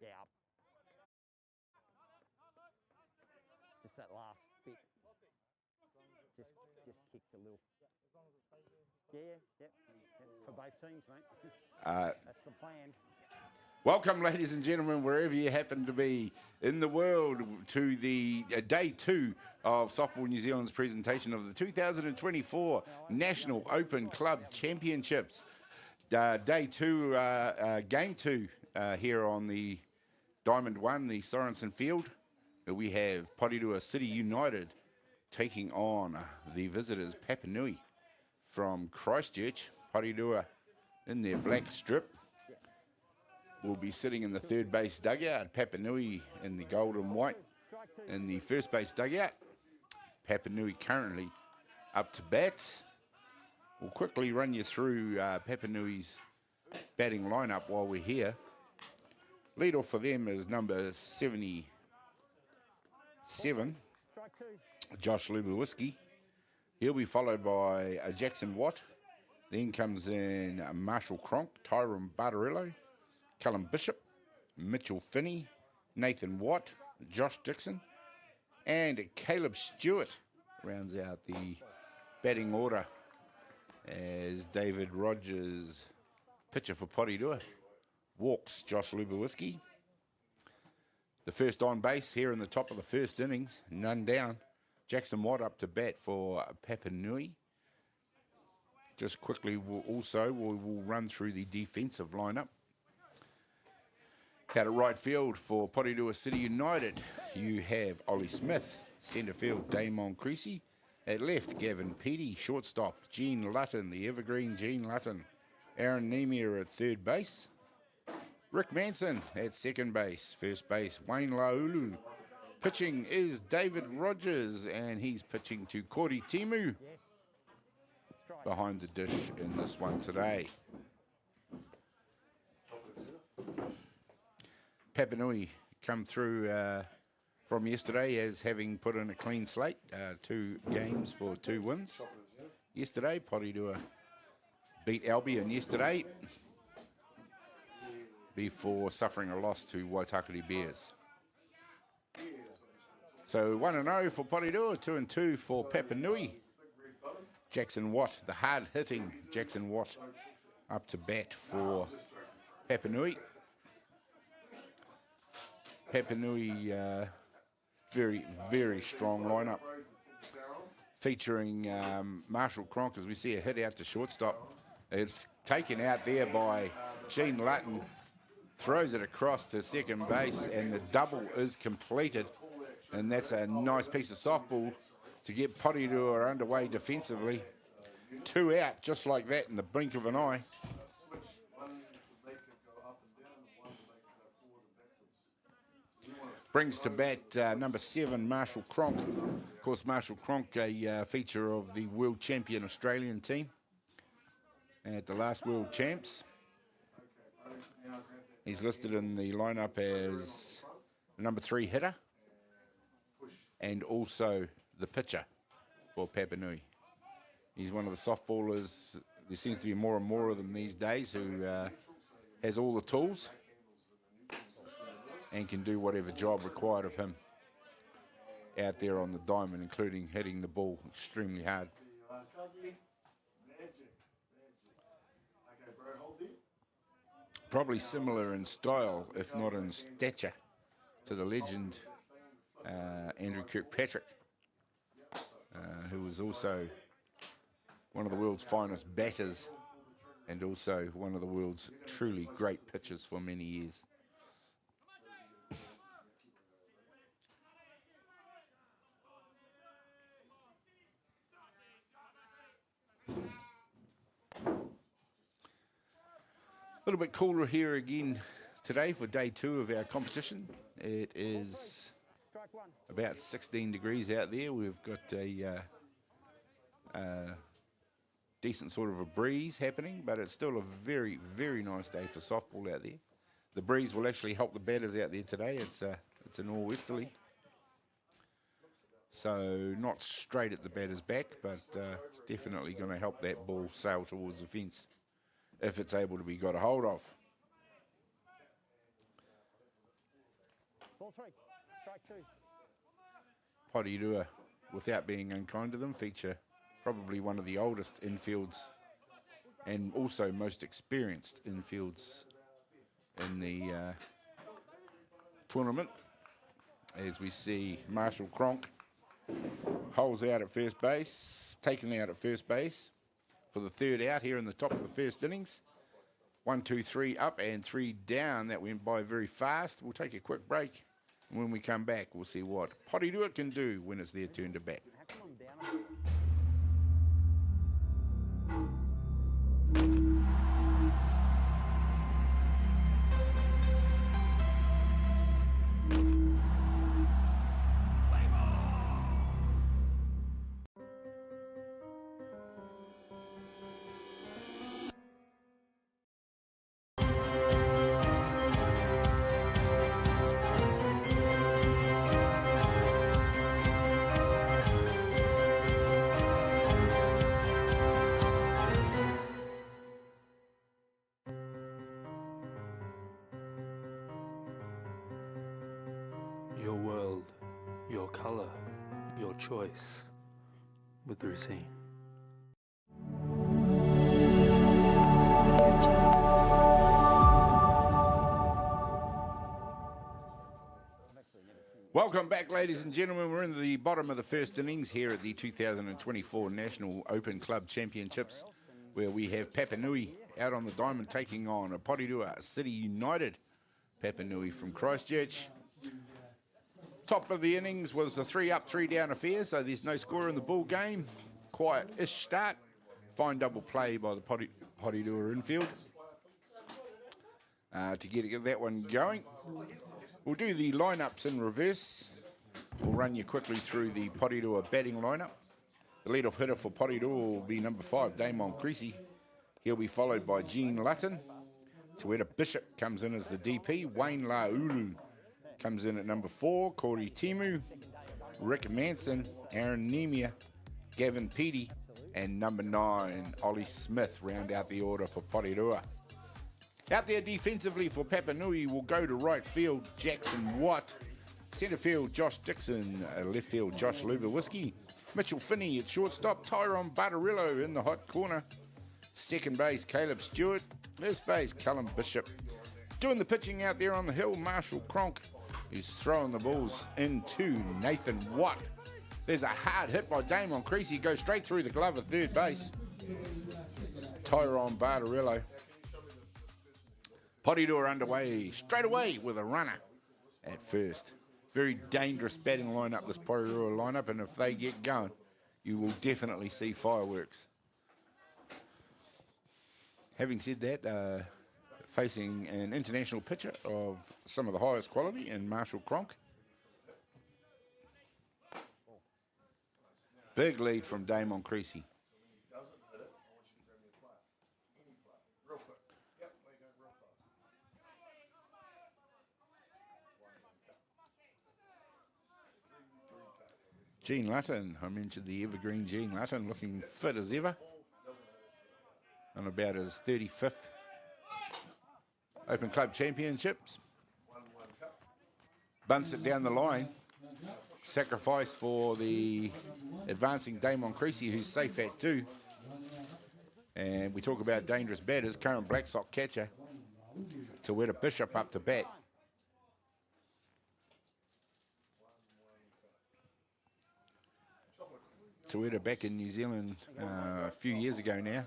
Yeah. Just that last bit. Just kicked a little. Yeah. For both teams, mate. That's the plan. Welcome, ladies and gentlemen, wherever you happen to be in the world, to the day 2 of Softball New Zealand's presentation of the 2024 National Open Club Championships. Day 2, game 2 here on the Diamond 1, the Sorensen Field. We have Porirua City United taking on the visitors Papanui from Christchurch. Porirua in their black strip will be sitting in the third base dugout. Papanui in the gold and white in the first base dugout. Papanui currently up to bat. We'll quickly run you through Papanui's batting lineup while we're here. Lead off for them is number 77, Josh Lubowiski. He'll be followed by Jackson Watt. Then comes in Marshall Cronk, Tyrone Bartarello, Callum Bishop, Mitchell Finney, Nathan Watt, Josh Dixon, and Caleb Stewart rounds out the batting order as David Rogers, pitcher for Porirua, walks Josh Lubowiski. The first on base here in the top of the first innings, none down. Jackson Watt up to bat for Papanui. Just quickly, we'll run through the defensive lineup. Out at right field for Porirua City United, you have Ollie Smith. Centre field, Damon Creasy. At left, Gavin Peaty. Shortstop, Gene Lutton, the evergreen Gene Lutton. Aaron Nemir at third base. Rick Manson at second base. First base, Wayne Laulu. Pitching is David Rogers, and he's pitching to Kori Timu behind the dish in this one today. Papanui come through from yesterday as having put in a clean slate, 2 games for 2 wins. Yesterday, Porirua beat Albion yesterday before suffering a loss to Waitakere Bears. So 1-0 for Porirua, 2-2 for Papanui. Jackson Watt, the hard-hitting Jackson Watt, up to bat for Papanui. Papanui, very, very strong lineup, featuring Marshall Cronk as we see a hit out to shortstop. It's taken out there by Gene Lutton, throws it across to second base, and the double is completed. And that's a nice piece of softball to get Porirua underway defensively. 2 out just like that in the blink of an eye. Brings to bat number 7, Marshall Cronk. Of course, Marshall Cronk, a feature of the world champion Australian team at the last World Champs. He's listed in the lineup as the number 3 hitter and also the pitcher for Papanui. He's one of the softballers. There seems to be more and more of them these days who has all the tools and can do whatever job required of him out there on the diamond, including hitting the ball extremely hard. Probably similar in style, if not in stature, to the legend Andrew Kirkpatrick, who was also one of the world's finest batters and also one of the world's truly great pitchers for many years. A little bit cooler here again today for day 2 of our competition. It is about 16 degrees out there. We've got a decent sort of a breeze happening, but it's still a very, very nice day for softball out there. The breeze will actually help the batters out there today. It's a nor'westerly, so not straight at the batter's back, but definitely going to help that ball sail towards the fence if it's able to be got a hold of. Ball 3. Strike 2. Porirua, without being unkind to them, feature probably one of the oldest infields and also most experienced infields in the tournament. As we see Marshall Cronk holes out at first base, taken out at first base for the third out here in the top of the first innings. 1, 2, 3 up and 3 down. That went by very fast. We'll take a quick break. And when we come back, we'll see what Porirua can do when it's their turn to bat. How come I'm down a bit? Your world, your colour, your choice with Racine. Welcome back, ladies and gentlemen. We're in the bottom of the first innings here at the 2024 National Open Club Championships, where we have Papanui out on the diamond taking on a Porirua City United. Papanui from Christchurch. Top of the innings was a 3 up, 3 down affair, so there's no score in the ball game. Quiet-ish start. Fine double play by the Porirua infield to get that one going. We'll do the lineups in reverse. We'll run you quickly through the Porirua batting lineup. The leadoff hitter for Porirua will be number 5, Damon Creasy. He'll be followed by Gene Lutton. Tueta Bishop comes in as the DP. Wayne Laulu comes in at number 4. Corey Timu, Rick Manson, Aaron Nemia, Gavin Peaty, and number 9, Ollie Smith round out the order for Porirua. Out there defensively for Papanui will go to right field, Jackson Watt. Centre field, Josh Dixon. Left field, Josh Lubowiski. Mitchell Finney at shortstop. Tyrone Bartarillo in the hot corner. Second base, Caleb Stewart. First base, Callum Bishop. Doing the pitching out there on the hill, Marshall Cronk. He's throwing the balls into Nathan Watt. There's a hard hit by Damon Creasy. Goes straight through the glove at third base. Tyrone Bartarillo. Porirua underway straight away with a runner at first. Very dangerous batting lineup, this Porirua lineup, and if they get going, you will definitely see fireworks. Having said that, facing an international pitcher of some of the highest quality in Marshall Cronk. Big lead from Damon Creasy. Gene Lutton, I mentioned the evergreen Gene Lutton, looking fit as ever. On about his 35th Open Club Championships. Bunts it down the line. Sacrifice for the advancing Damon Creasy, who's safe at 2. And we talk about dangerous batters. Current Black Sox catcher, Tueta Bishop up to bat. Tueta back in New Zealand a few years ago now.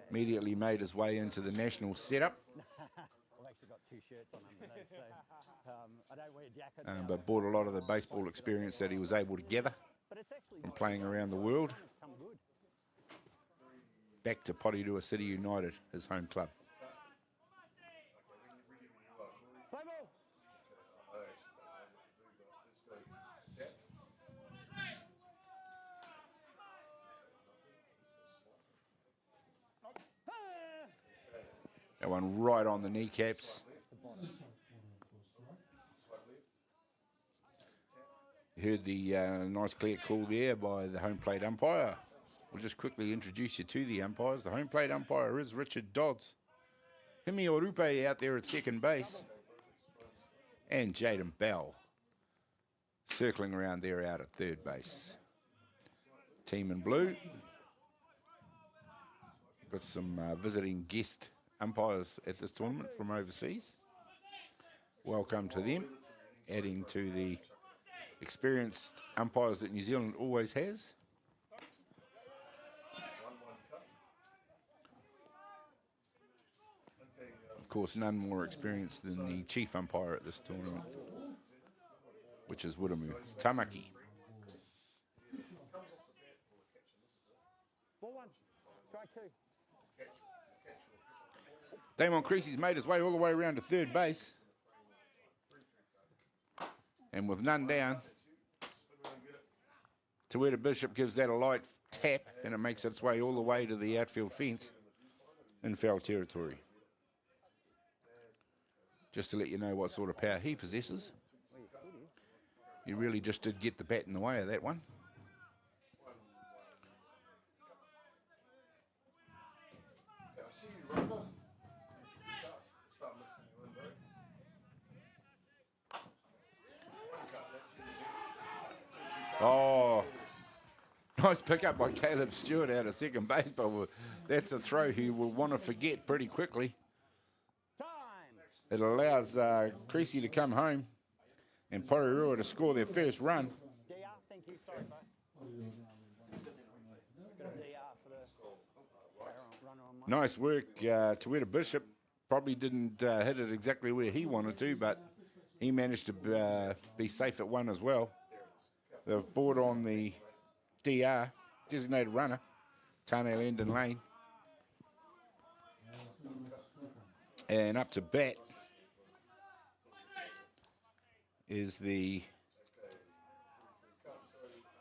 Immediately made his way into the national setup. I've actually got 2 shirts on underneath, so I don't wear jackets. But brought a lot of the baseball experience that he was able to gather from playing around the world back to Porirua City United, his home club. Play ball. That one right on the kneecaps. You heard the nice clear call there by the home plate umpire. We'll just quickly introduce you to the umpires. The home plate umpire is Richard Dodds. Himi Orupe out there at second base. and Jaden Bell circling around there out at third base. Team in blue. Got some visiting guest umpires at this tournament from overseas. Welcome to them, adding to the experienced umpires that New Zealand always has. Of course, none more experienced than the chief umpire at this tournament, which is Wiramu Tamaki. Ball one, strike two. Damon Creasy's made his way all the way around to third base. And with none down, Tawera Bishop gives that a light tap, and it makes its way all the way to the outfield fence in foul territory. Just to let you know what sort of power he possesses. He really just did get the bat in the way of that one. Oh, nice pickup by Caleb Stewart out of second base, but that's a throw he will want to forget pretty quickly. It allows Creasy to come home and Porirua to score their first run. Nice work to Bishop. Probably didn't hit it exactly where he wanted to, but he managed to be safe at one as well. They've brought on the DR, designated runner, Tane Landon Lane. And up to bat is the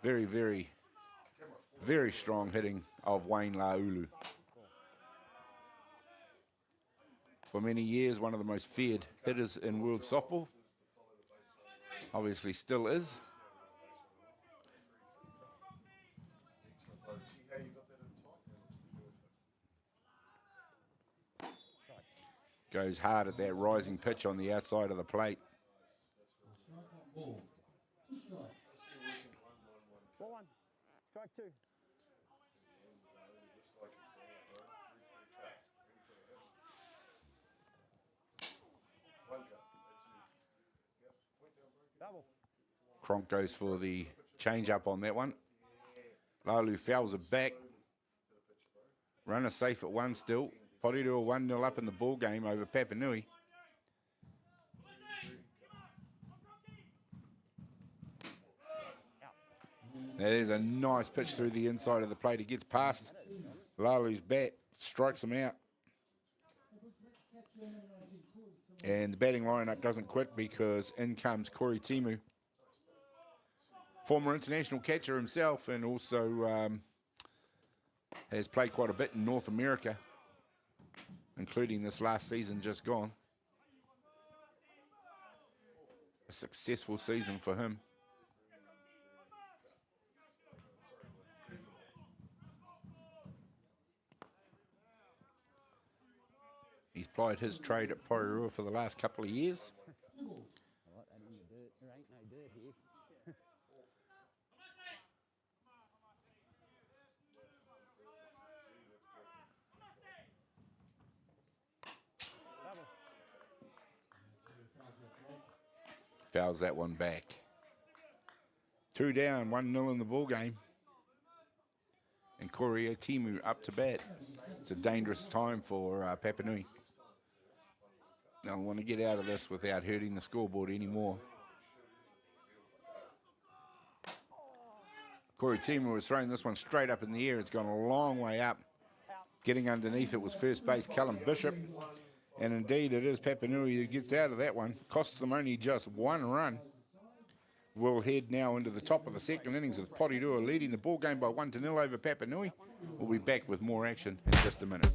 very, very, very strong hitting of Wayne Laulu. For many years, one of the most feared hitters in world softball. Obviously still is. Goes hard at that rising pitch on the outside of the plate. Ball one, strike two. Double. Cronk goes for the change up on that one. Laulu fouls it back. Runner safe at one still. Porirua 1-0 up in the ball game over Papanui. Now there's a nice pitch through the inside of the plate. It gets past Laulu's bat, strikes him out. And the batting lineup doesn't quit because in comes Corey Timu, former international catcher himself, and also has played quite a bit in North America, including this last season just gone. A successful season for him. He's plied his trade at Porirua for the last couple of years. I like that in the dirt. There ain't no dirt here. Fouls that one back. 2 down, 1-0 in the ball game. And Corey Timu up to bat. It's a dangerous time for Papanui. They'll want to get out of this without hurting the scoreboard anymore. Corey Timu was throwing this one straight up in the air. It's gone a long way up. Getting underneath it was first base Callum Bishop. And indeed, it is Papanui who gets out of that one. Costs them only just one run. We'll head now into the top of the second innings with Porirua leading the ball game by 1-0 over Papanui. We'll be back with more action in just a minute.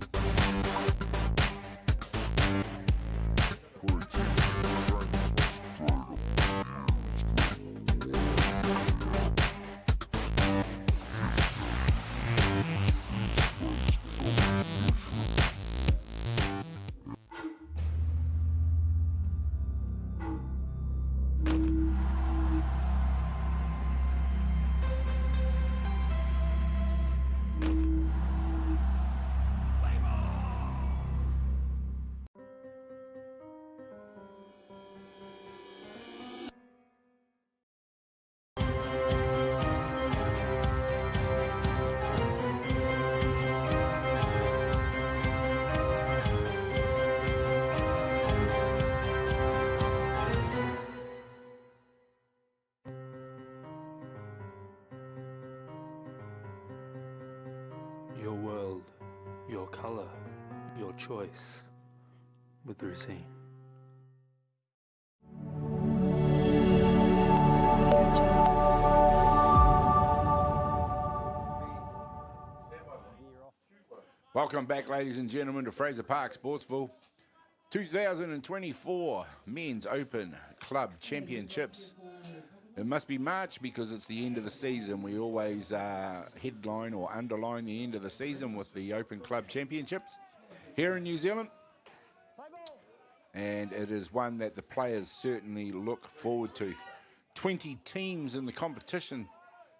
your world, your colour, your choice with Racine. Welcome back, ladies and gentlemen, to Fraser Park Sportsville. 2024 Men's Open Club Championships. It must be March because it's the end of the season. We always headline or underline the end of the season with the Open Club Championships here in New Zealand. And it is one that the players certainly look forward to. 20 teams in the competition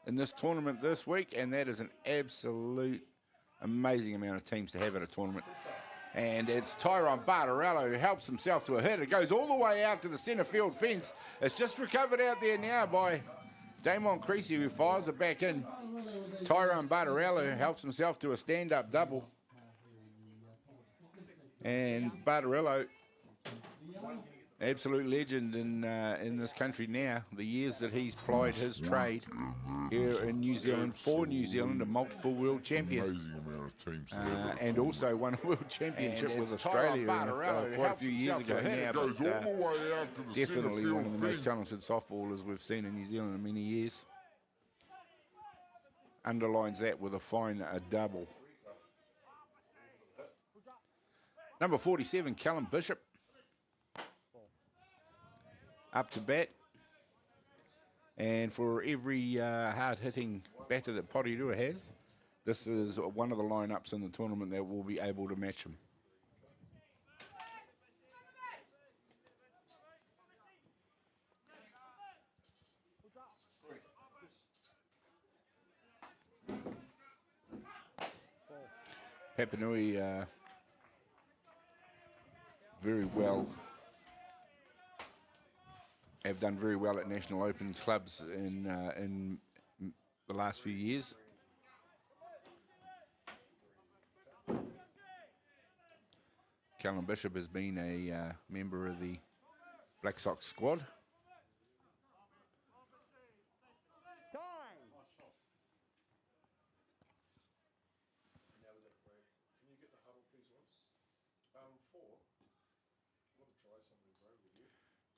in this tournament this week, and that is an absolute amazing amount of teams to have at a tournament. And it's Tyrone Bartarello who helps himself to a hit. It goes all the way out to the centre field fence. It's just recovered out there now by Damon Creasy, who fires it back in. Tyrone Bartarello helps himself to a stand-up double. And Bartarello, absolute legend in this country now. The years that he's plied his trade here in New Zealand, for New Zealand, a multiple world champion. Amazing amount of teams. And also won a world championship with Australia quite a few years ago now. Goes all the way out to the Definitely one of the most talented softballers we've seen in New Zealand in many years. Underlines that with a fine double. Number 47, Callum Bishop. Up to bat. And for every hard-hitting batter that Porirua has, this is one of the lineups in the tournament that will be able to match him. Papanui very well. Have done very well at National Open clubs in the last few years. Callum Bishop has been a member of the Black Sox squad.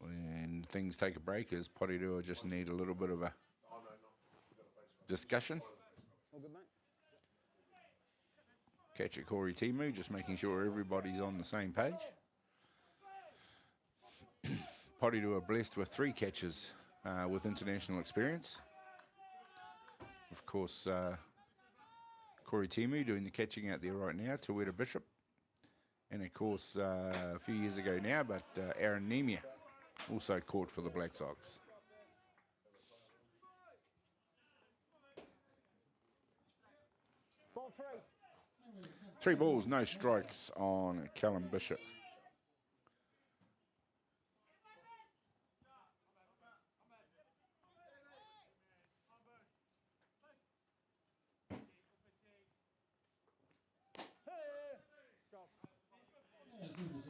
When things take a break, as Porirua just need a little bit of a discussion. Catcher Corey Timu, just making sure everybody's on the same page. Porirua blessed with 3 catchers with international experience. Of course, Corey Timu doing the catching out there right now, Tawera Bishop. And of course, a few years ago now, but Aaron Nemia also caught for the Black Sox. Ball 3. 3 balls, no strikes on Callum Bishop.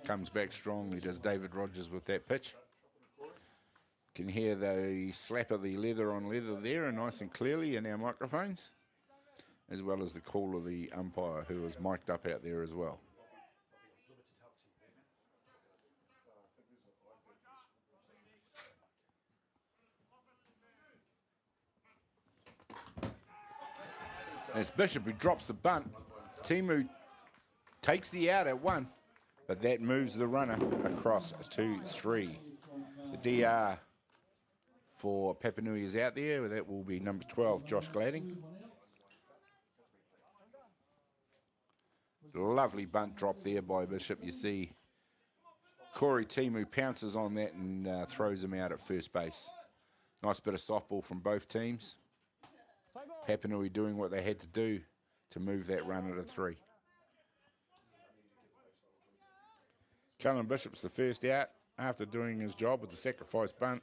Comes back strongly, does David Rogers with that pitch. Can hear the slap of the leather on leather there, and nice and clearly in our microphones, as well as the call of the umpire, who is mic'd up out there as well. It's Bishop who drops the bunt. Timu takes the out at 1, but that moves the runner across to 3. The DR for Papanui is out there. That will be number 12, Josh Gladding. Lovely bunt drop there by Bishop. You see Corey Timu pounces on that and throws him out at first base. Nice bit of softball from both teams. Papanui doing what they had to do to move that runner to 3. Callum Bishop's the first out after doing his job with the sacrifice bunt.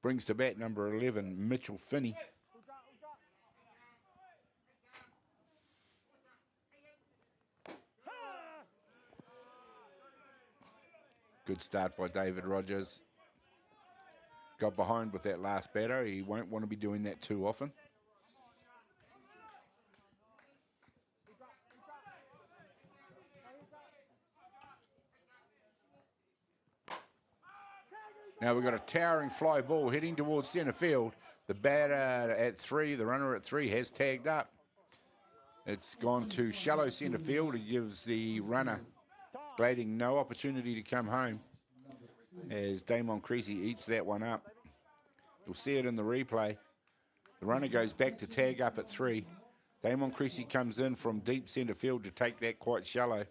Brings to bat number 11, Mitchell Finney. Good start by David Rogers. Got behind with that last batter. He won't want to be doing that too often. Now we've got a towering fly ball heading towards centre field. The batter at 3, the runner at 3 has tagged up. It's gone to shallow centre field. It gives the runner, Glading, no opportunity to come home as Damon Creasy eats that one up. You'll see it in the replay. The runner goes back to tag up at 3. Damon Creasy comes in from deep centre field to take that quite shallow.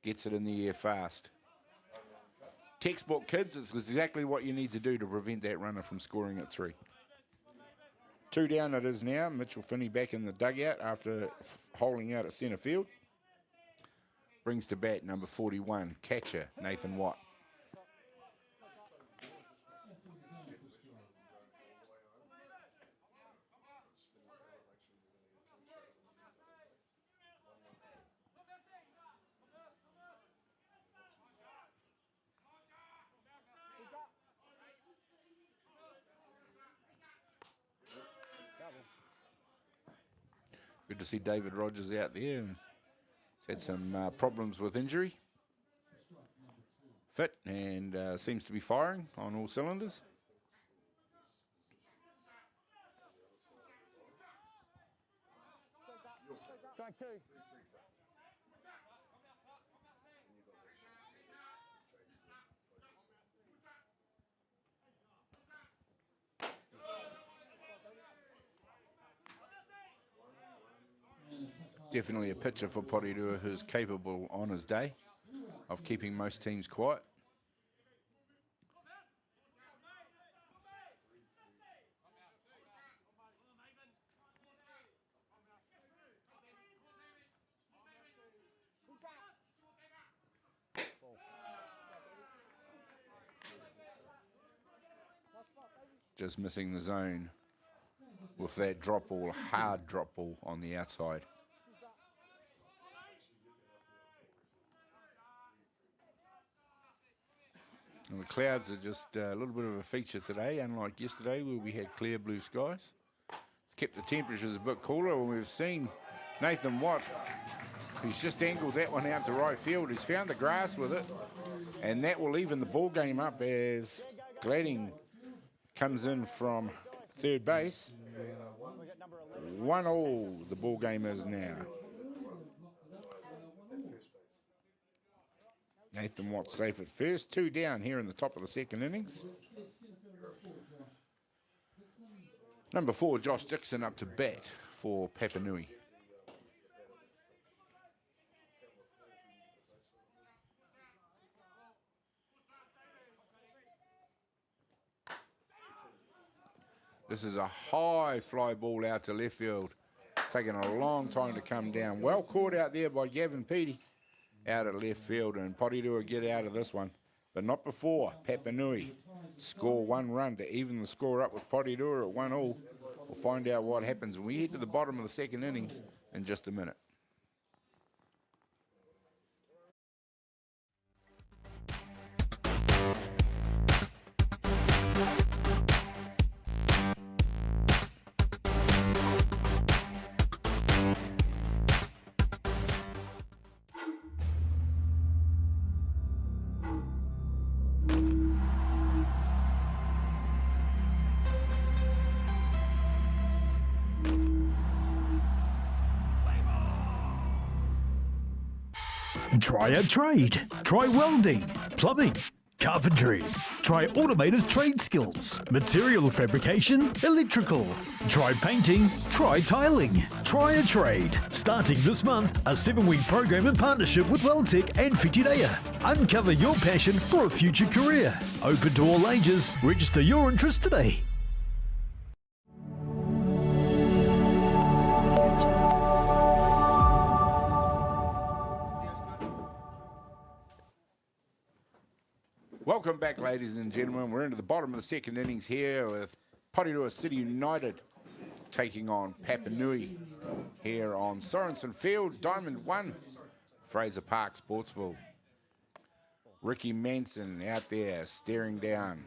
Gets it in the air fast. Textbook, kids, it's exactly what you need to do to prevent that runner from scoring at 3. 2 down it is now. Mitchell Finney back in the dugout after holding out at centre field. Brings to bat number 41, catcher Nathan Watt. Good to see David Rogers out there. And he's had some problems with injury. Fit and seems to be firing on all cylinders. Strike 2. Definitely a pitcher for Porirua who's capable on his day of keeping most teams quiet. Just missing the zone with that drop ball, hard drop ball on the outside. And the clouds are just a little bit of a feature today, unlike yesterday where we had clear blue skies. It's kept the temperatures a bit cooler, and we've seen Nathan Watt, who's just angled that one out to right field. He's found the grass with it, and that will even the ball game up as Glading comes in from third base. 1-1 the ball game is now. Nathan Watt safe at first. 2 down here in the top of the second innings. Number 4, Josh Dixon up to bat for Papanui. This is a high fly ball out to left field. It's taken a long time to come down. Well caught out there by Gavin Peaty. Out at left field, and Porirua get out of this one, but not before Papanui score 1 run to even the score up with Porirua at 1-1. We'll find out what happens when we head to the bottom of the second innings in just a minute. Try a trade. Try welding, plumbing, carpentry. Try automated trade skills, material fabrication, electrical. Try painting. Try tiling. Try a trade. Starting this month, a 7-week program in partnership with WeldTech and Whitireia. Uncover your passion for a future career. Open to all ages. Register your interest today. Welcome back, ladies and gentlemen. We're into the bottom of the second innings here with Porirua City United taking on Papanui here on Sorensen Field, Diamond 1, Fraser Park, Sportsville. Ricky Manson out there staring down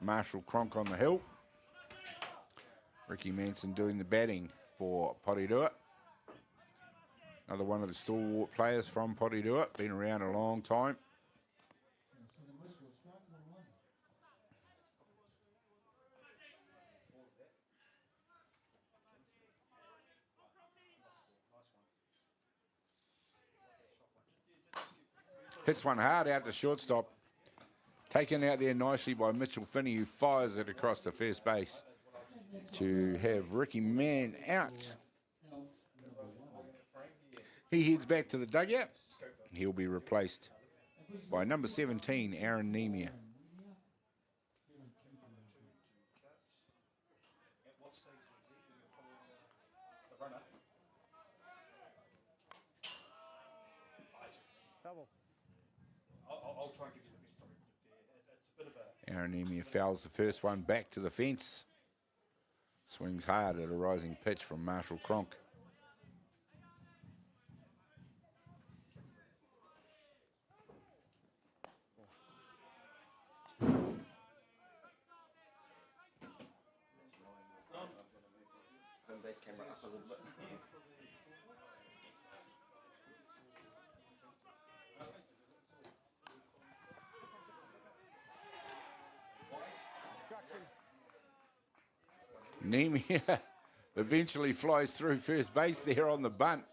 Marshall Cronk on the hill. Ricky Manson doing the batting for Porirua. Another one of the stalwart players from Porirua, been around a long time. Hits one hard out to shortstop. Taken out there nicely by Mitchell Finney, who fires it across to first base to have Ricky Mann out. He heads back to the dugout. He'll be replaced by number 17, Aaron Nemia. Aaron Nemia fouls the first one back to the fence. Swings hard at a rising pitch from Marshall Cronk. Home base camera up a little bit. Nemia eventually flies through first base there on the bunt.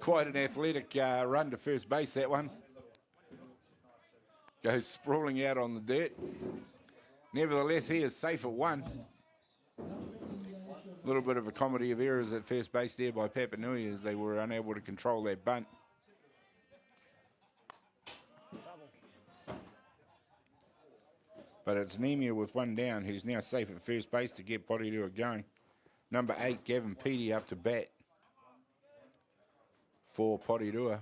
Quite an athletic run to first base, that one. Goes sprawling out on the dirt. Nevertheless, he is safe at one. A little bit of a comedy of errors at first base there by Papanui as they were unable to control that bunt. But it's Nemia with one down, who's now safe at first base to get Porirua going. Number 8, Gavin Peaty, up to bat for Porirua.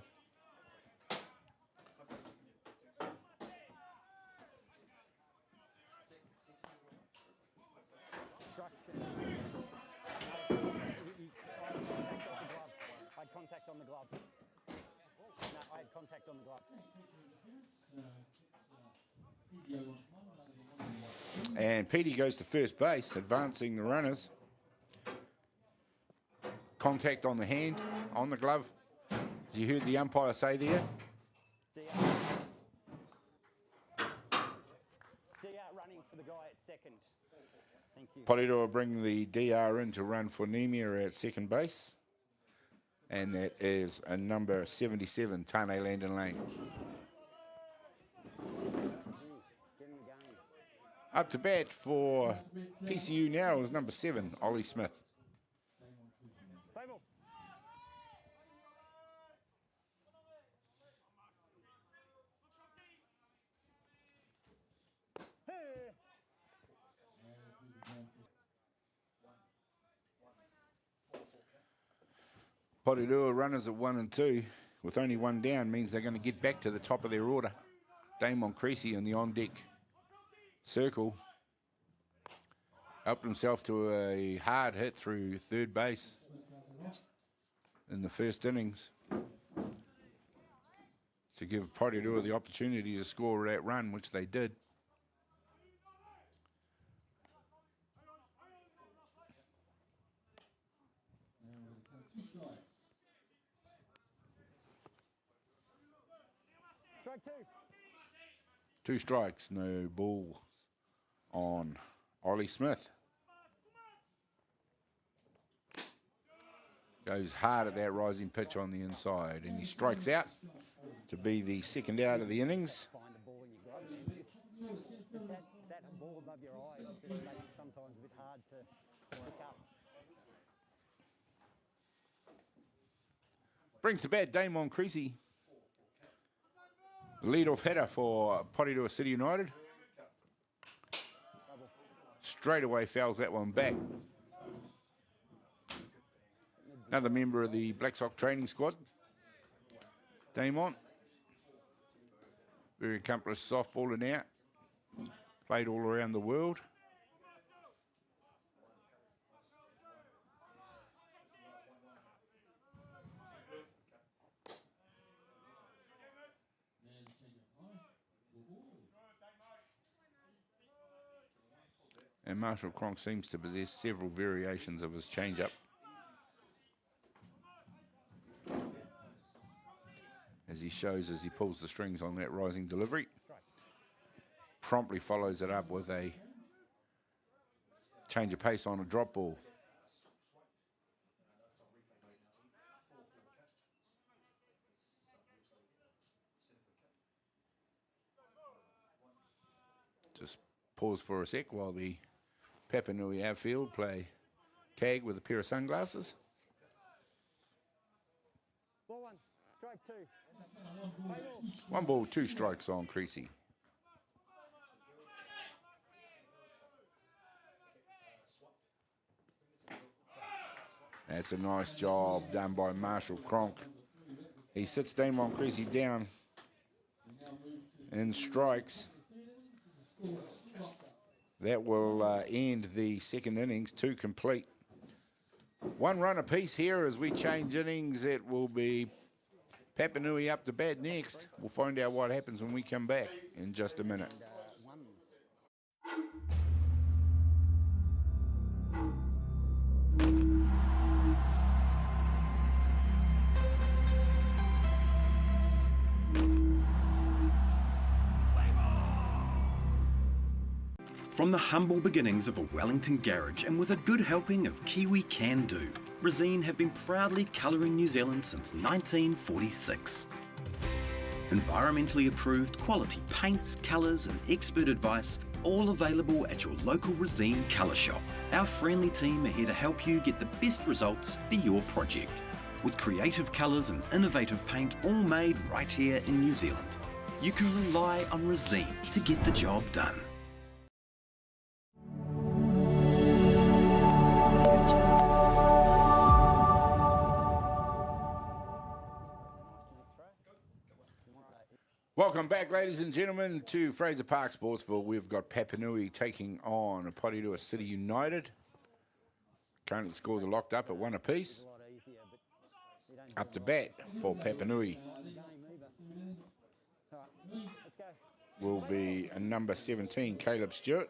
I had contact on the glove. No, I had contact on the glove. And Petey goes to first base, advancing the runners. Contact on the hand, on the glove. As you heard the umpire say there. DR running for the guy at second. Thank you. Porirua bring the DR in to run for Nemia at second base. And that is a number 77, Tane Landon Lane. Up to bat for PCU now is number 7, Ollie Smith. Porirua runners at 1 and 2 with only one down means they're going to get back to the top of their order. Damon Creasy in the on-deck circle helped himself to a hard hit through third base in the first innings to give Porirua the opportunity to score that run, which they did. Strike 2. 2 strikes, no ball on Ollie Smith. Goes hard at that rising pitch on the inside, and he strikes out to be the second out of the innings. Find a ball in your glove. It's that ball above your eye just makes it sometimes a bit hard to work up. Brings to bat Damon Creasy, the lead-off hitter for Porirua City United. Straight away fouls that one back. Another member of the Black Sox training squad, Damon. Very accomplished softballer now. Played all around the world. And Marshall Cronk seems to possess several variations of his changeup. As he shows as he pulls the strings on that rising delivery. Promptly follows it up with a change of pace on a drop ball. pause for a sec while the Papanui outfield play tag with a pair of sunglasses. Ball one, strike two. 1 ball, 2 strikes on Creasy. That's a nice job done by Marshall Cronk. He sits Damon Creasy down and strikes. That will end the second innings, 2 complete. 1 run apiece here as we change innings. It will be Papanui up to bat next. We'll find out what happens when we come back in just a minute. From the humble beginnings of a Wellington garage and with a good helping of Kiwi can-do, Resine have been proudly colouring New Zealand since 1946. Environmentally approved quality paints, colours and expert advice, all available at your local Resine colour shop. Our friendly team are here to help you get the best results for your project. With creative colours and innovative paint all made right here in New Zealand. You can rely on Resine to get the job done. Welcome back, ladies and gentlemen, to Fraser Park Sportsville. We've got Papanui taking on Porirua City United. Currently the scores are locked up at 1 apiece. Up to bat for Papanui will be a number 17, Caleb Stewart.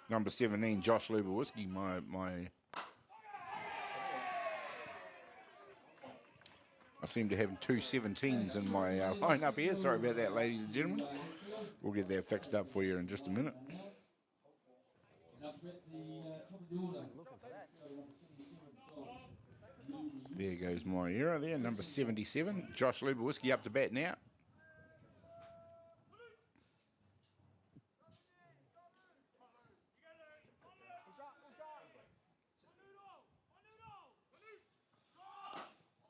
Number 17, Josh Lubowiski, I seem to have 2 17s in my lineup here. Sorry about that, ladies and gentlemen. We'll get that fixed up for you in just a minute. There goes my error there. Number 77, Josh Lubowiski up to bat now.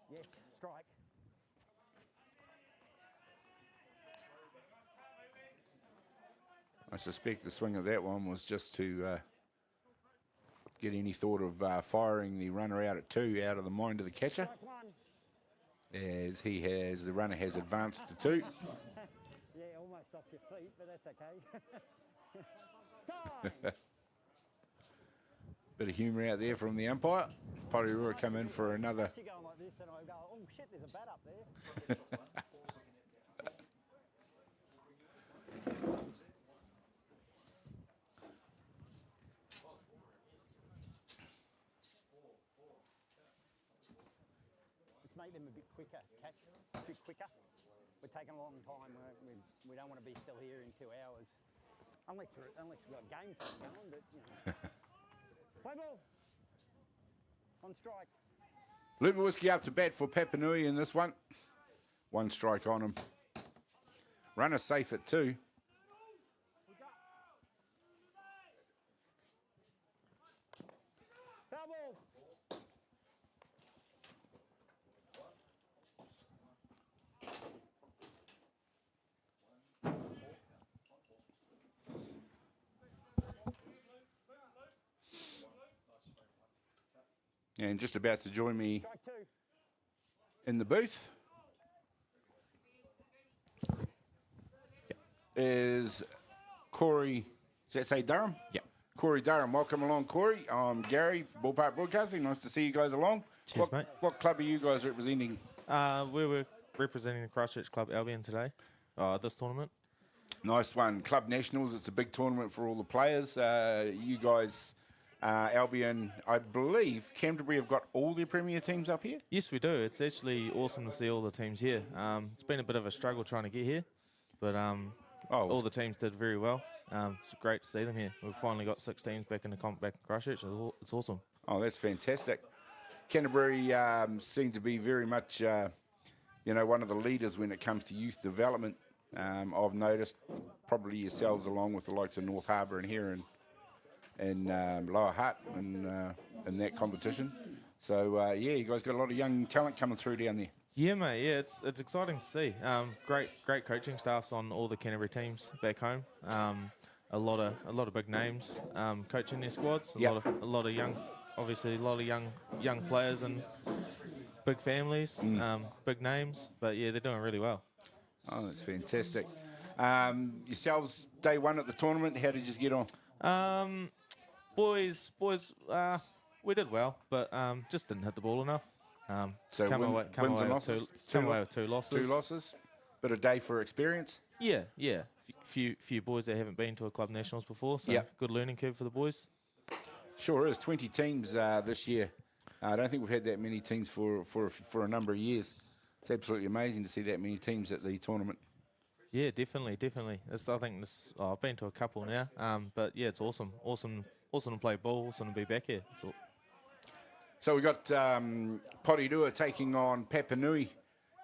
Yes, strike. I suspect the swing of that one was just to get any thought of firing the runner out at 2 out of the mind of the catcher, as the runner has advanced to 2. Yeah, almost off your feet, but that's okay. Bit of humour out there from the umpire. Porirua come in for another. You're going like this, and I go, oh shit, there's a bat up there. Let's make them a bit quicker, catch a bit quicker. We're taking a long time. We don't want to be still here in 2 hours, unless we've got game time going. But you know, play ball on strike. Lubowiski up to bat for Papanui in this one. 1 strike on him. Runner safe at 2. Foul ball. And just about to join me Strike 2. in the booth is Corey, does that say Durham? Yeah. Corey Durham, welcome along, Corey. I'm Gary from Ballpark Broadcasting. Nice to see you guys along. Cheers, mate. What club are you guys representing? We were representing the Christchurch Club Albion today, this tournament. Nice one. Club Nationals, it's a big tournament for all the players. You guys, Albion, I believe Canterbury have got all their Premier teams up here? Yes, we do. It's actually awesome to see all the teams here. It's been a bit of a struggle trying to get here, but all the teams did very well. It's great to see them here. We've finally got 6 teams back in the comp back in Christchurch. It's awesome. Oh, that's fantastic. Canterbury seem to be very much, one of the leaders when it comes to youth development. I've noticed probably yourselves along with the likes of North Harbour and here and Lower Hutt in that competition. So, you guys got a lot of young talent coming through down there. Yeah, mate. Yeah, it's exciting to see. Great coaching staffs on all the Canterbury teams back home. A lot of big names coaching their squads. A lot of young, obviously a lot of young players and big families, big names. But yeah, they're doing really well. Oh, that's fantastic. Yourselves, day one at the tournament, how did you get on? Boys, we did well, but just didn't hit the ball enough. So wins and losses? Come away with 2 losses. 2 losses. Bit of day for experience. Yeah. Few boys that haven't been to a club nationals before, so good learning curve for the boys. Sure is. 20 teams this year. I don't think we've had that many teams for a number of years. It's absolutely amazing to see that many teams at the tournament. Yeah, definitely. I've been to a couple now, but yeah, it's awesome to play ball, awesome to be back here. So we've got Porirua taking on Papanui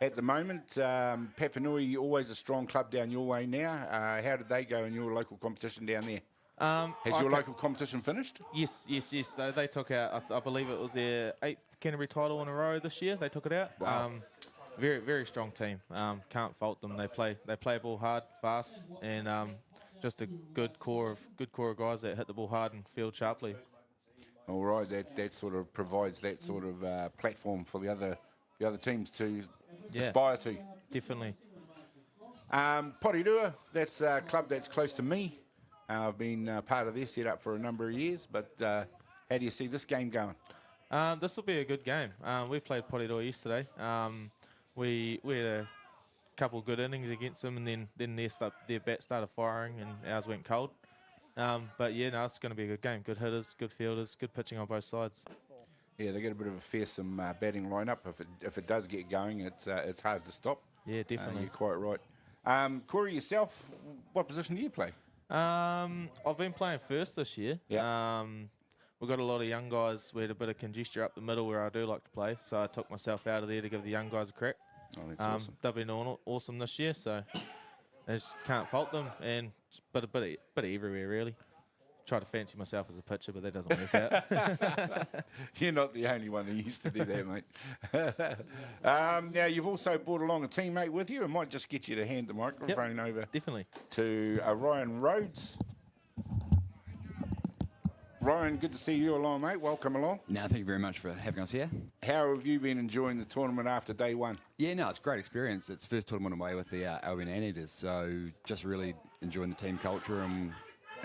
at the moment. Papanui, always a strong club down your way now. How did they go in your local competition down there? Has your local competition finished? Yes. So they took out, I believe it was their 8th Canterbury title in a row this year. They took it out. Wow. Very, very strong team. Can't fault them. They play ball hard, fast, and just a good core of guys that hit the ball hard and field sharply. All right, that sort of provides that sort of platform for the other teams to aspire to. Definitely. Porirua, that's a club that's close to me. I've been part of their setup for a number of years, but how do you see this game going? This will be a good game. We played Porirua yesterday. We had a couple of good innings against them, and then their bat started firing, and ours went cold. But yeah, no, it's going to be a good game. Good hitters, good fielders, good pitching on both sides. Yeah, they get a bit of a fearsome batting lineup. If it does get going, it's hard to stop. Yeah, definitely. You're quite right. Corey, yourself, what position do you play? I've been playing first this year. Yeah. We've got a lot of young guys. We had a bit of congestion up the middle where I do like to play, so I took myself out of there to give the young guys a crack. Oh, that's awesome. They've been awesome this year, so I just can't fault them. And but a bit of everywhere, really. Try to fancy myself as a pitcher, but that doesn't work out. You're not the only one that used to do that, mate. Now, you've also brought along a teammate with you. I might just get you to hand the microphone over definitely to Ryan Rhodes. Ryan, good to see you along, mate. Welcome along. No, thank you very much for having us here. How have you been enjoying the tournament after day one? Yeah, no, it's a great experience. It's the first tournament away with the Albion Anteaters, so just really enjoying the team culture and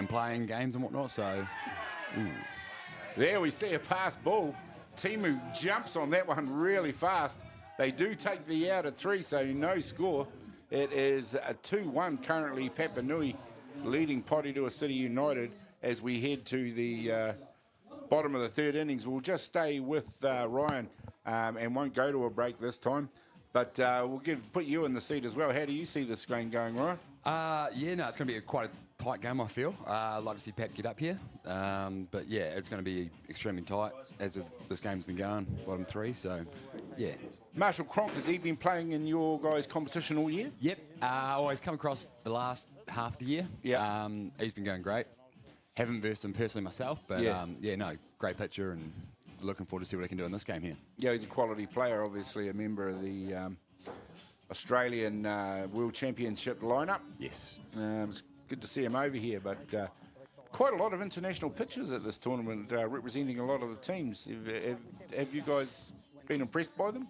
playing games and whatnot, so... Ooh. There we see a pass ball. Timu jumps on that one really fast. They do take the out at 3, so no score. It is a 2-1 currently, Papanui leading Porirua City United as we head to the bottom of the third innings. We'll just stay with Ryan and won't go to a break this time. But we'll put you in the seat as well. How do you see this game going, Ryan? Yeah, no, it's going to be quite a tight game, I feel. I'd like to see Pap get up here. But yeah, it's going to be extremely tight as this game's been going, bottom 3, so yeah. Marshall Cronk, has he been playing in your guys' competition all year? Yep. He's come across the last half of the year. Yeah. He's been going great. Haven't versed him personally myself, but great pitcher and looking forward to see what he can do in this game here. Yeah, he's a quality player, obviously a member of the Australian World Championship lineup. Yes. It's good to see him over here, but quite a lot of international pitchers at this tournament representing a lot of the teams. Have you guys been impressed by them?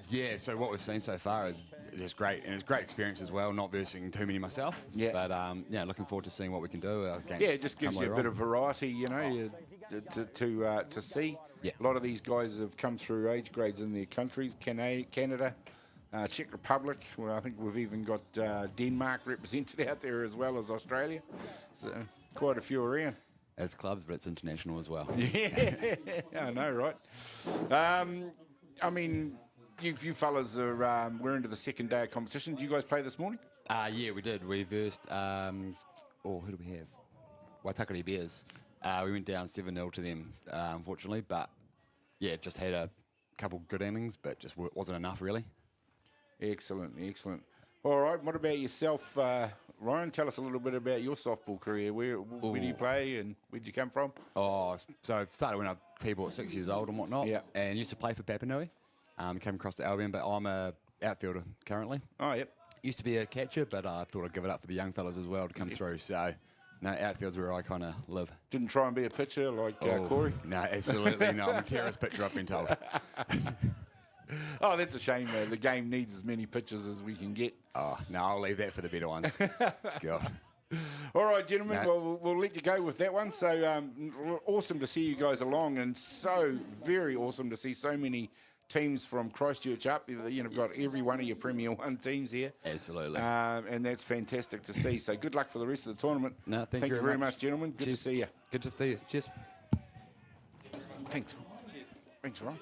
Yeah, so what we've seen so far is just great, and it's a great experience as well, not versing too many myself. Yeah. But looking forward to seeing what we can do. It just gives you a bit of variety, you know, to see. Yeah. A lot of these guys have come through age grades in their countries, Canada, Czech Republic. Well, I think we've even got Denmark represented out there as well as Australia. So quite a few around. As clubs, but it's international as well. Yeah, I know, right? I mean, you fellas we're into the second day of competition. Did you guys play this morning? Yeah, we did. We versed, who do we have? Waitakere Bears. We went down 7-0 to them, unfortunately, but yeah, just had a couple good innings, but just wasn't enough, really. Excellent, excellent. All right, what about yourself, Ryan? Tell us a little bit about your softball career. Where do you play and where did you come from? Oh, so I started when I T-ball at 6 years old and whatnot. Yeah. And used to play for Papanui. Came across to Albion, but I'm a outfielder currently. Oh, yep. Used to be a catcher, but I thought I'd give it up for the young fellas as well to come through. So, no, outfield's where I kind of live. Didn't try and be a pitcher like Corey? No, absolutely not. I'm a terrorist pitcher, I've been told. Oh, that's a shame, though. The game needs as many pitchers as we can get. Oh, no, I'll leave that for the better ones. God. All right, gentlemen, well, we'll let you go with that one. So awesome to see you guys along, and so very awesome to see so many teams from Christchurch up. You've got every one of your Premier 1 teams here. Absolutely. And that's fantastic to see. So good luck for the rest of the tournament. No, thank you very much, gentlemen. Good to see you. Good to see you. Cheers. Thanks. Cheers. Thanks, Ron.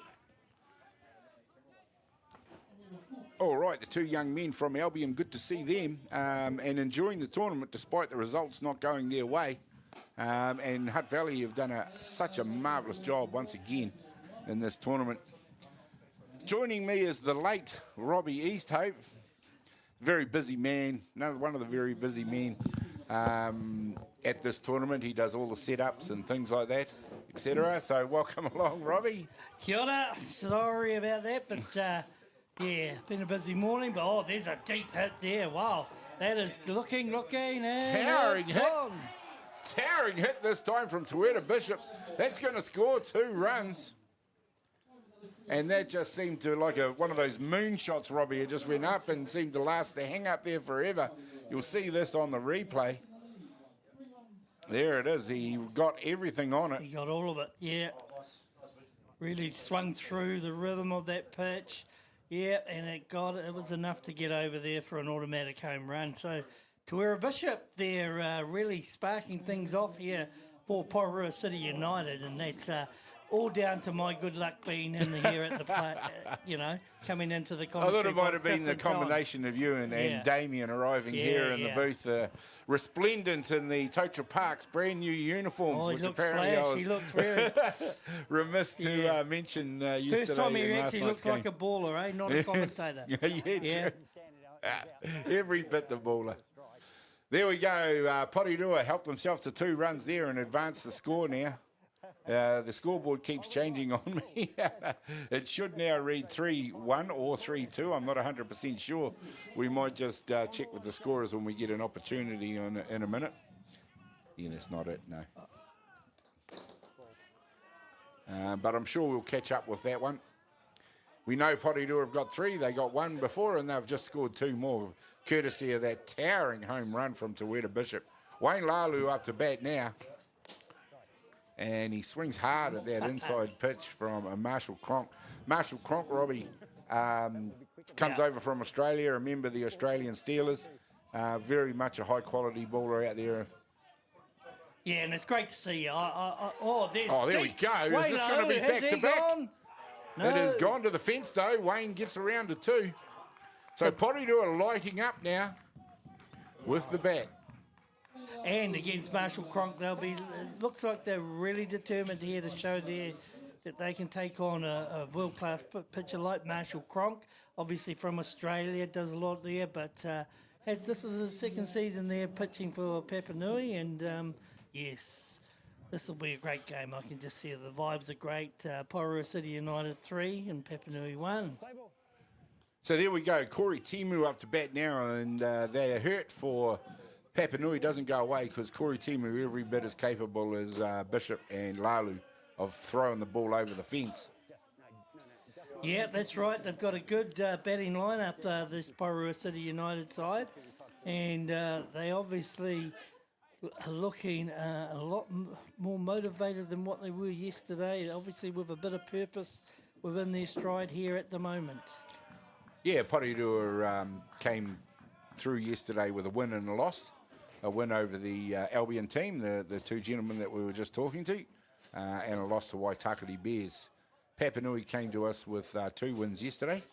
All right, the 2 young men from Albion, good to see them and enjoying the tournament despite the results not going their way. And Hutt Valley have done such a marvellous job once again in this tournament. Joining me is the late Robbie Easthope, very busy man, one of the very busy men at this tournament. He does all the setups and things like that, etc. So welcome along, Robbie. Kia ora. Sorry about that, but yeah, been a busy morning. But there's a deep hit there. Wow, that is looking, and towering hit. Gone. Towering hit this time from Tuera Bishop. That's going to score 2 runs. And that just seemed to like one of those moonshots, Robbie. It just went up and seemed to last to hang up there forever. You'll see this on the replay. There it is. He got everything on it. He got all of it, yeah. Really swung through the rhythm of that pitch. Yeah, and it was enough to get over there for an automatic home run. So Tuera Bishop, they're really sparking things off here for Porirua City United, and that's all down to my good luck being in here at the play, coming into the commentary. I thought it might have been the combination of you and Damien arriving here in the booth, resplendent in the Totra Park's brand new uniforms, which apparently he looks really remiss to mention yesterday. First time he actually looks like a baller, eh? Not a commentator. True. Every bit the baller. There we go. Porirua helped themselves to 2 runs there and advanced the score now. The scoreboard keeps changing on me. It should now read 3-1 or 3-2. I'm not 100% sure. We might just check with the scorers when we get an opportunity in a minute. Yeah, that's not it, no. But I'm sure we'll catch up with that one. We know Porirua have got 3. They got 1 before, and they've just scored 2 more, courtesy of that towering home run from Tuera Bishop. Wayne Lalu up to bat now. And he swings hard at that inside pitch from Marshall Cronk. Marshall Cronk, Robbie, comes over from Australia, a member of the Australian Steelers. Very much a high-quality baller out there. Yeah, and it's great to see you. There we go. Is this going to be back-to-back? No. It has gone to the fence, though. Wayne gets around to 2. So Porirua lighting up now with the bat. And against Marshall Cronk, it looks like they're really determined here to show that they can take on a world-class pitcher like Marshall Cronk. Obviously from Australia, does a lot there, but this is his 2nd season there pitching for Papanui, and yes, this will be a great game. I can just see the vibes are great. Porirua City United 3 and Papanui 1. So there we go. Corey Timu up to bat now, and they are hurt for Papanui. Doesn't go away because Corey Timu every bit as capable as Bishop and Lalu of throwing the ball over the fence. Yeah, that's right. They've got a good batting lineup, this Porirua City United side, and they obviously are looking a lot more motivated than what they were yesterday, obviously with a bit of purpose within their stride here at the moment. Yeah, Porirua came through yesterday with a win and a loss. A win over the Albion team, the 2 gentlemen that we were just talking to, and a loss to Waitakere Bears. Papanui came to us with 2 wins yesterday,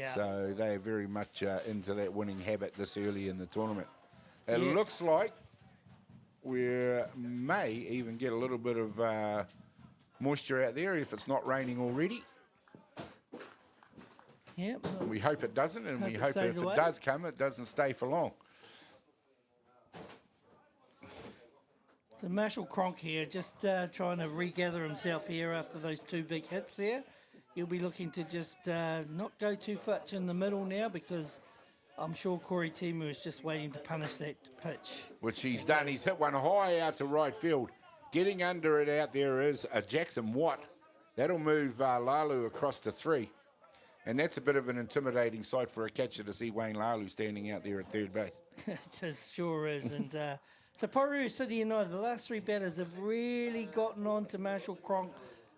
so they are very much into that winning habit this early in the tournament. It looks like we may even get a little bit of moisture out there if it's not raining already. Yep. We hope it doesn't, and we hope stays if away. it does come, it doesn't stay for long. So Marshall Cronk here, just trying to regather himself here after those 2 big hits there. He'll be looking to just not go too much in the middle now, because I'm sure Corey Timu is just waiting to punish that pitch. Which he's done. He's hit one high out to right field. Getting under it out there is Jackson Watt. That'll move Lalu across to 3. And that's a bit of an intimidating sight for a catcher to see Wayne Lalu standing out there at third base. It just sure is. And so Porirua City United, the last 3 batters have really gotten on to Marshall Cronk,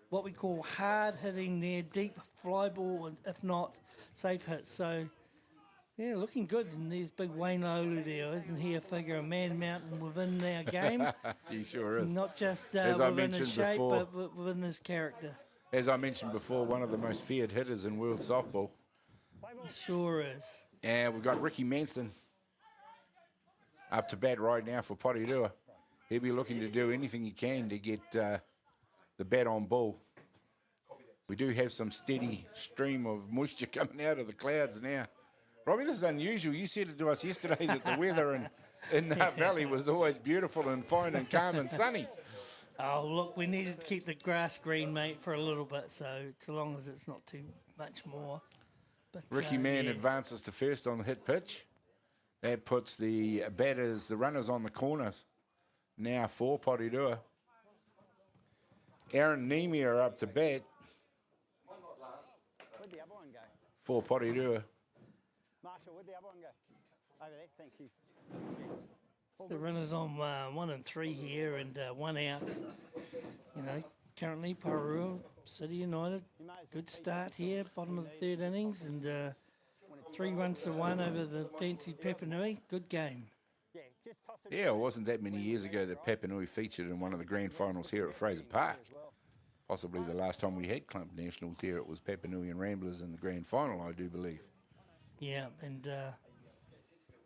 what we call hard hitting there, deep fly ball, and if not, safe hits. So, yeah, looking good. And there's big Wayne Laulu there. Isn't he a figure, a man mountain within our game? He sure is. Not just As I within his mentioned shape, before, but within his character. As I mentioned before, one of the most feared hitters in world softball. Sure is. And we've got Ricky Manson up to bat right now for Porirua. He'll be looking to do anything he can to get the bat on ball. We do have some steady stream of moisture coming out of the clouds now. Robbie, this is unusual. You said it to us yesterday that the weather in the Hutt Valley was always beautiful and fine and calm and sunny. Oh, look, we needed to keep the grass green, mate, for a little bit, so long as it's not too much more. But, Ricky Mann yeah. advances to first on the hit pitch. That puts the batters, the runners on the corners. Now for Porirua. Aaron Nemi are up to bat Where'd the other one go? for Porirua. Marshall, where'd the other one go? Over there, thank you. The runners on 1 and 3 here, and 1 out. You know, currently Porirua City United, good start here, bottom of the 3rd innings, and 3 runs to 1 over the fancy Papanui. Good game. Yeah, it wasn't that many years ago that Papanui featured in one of the grand finals here at Fraser Park. Possibly the last time we had Club National there, it was Papanui and Ramblers in the grand final, I do believe. Yeah, and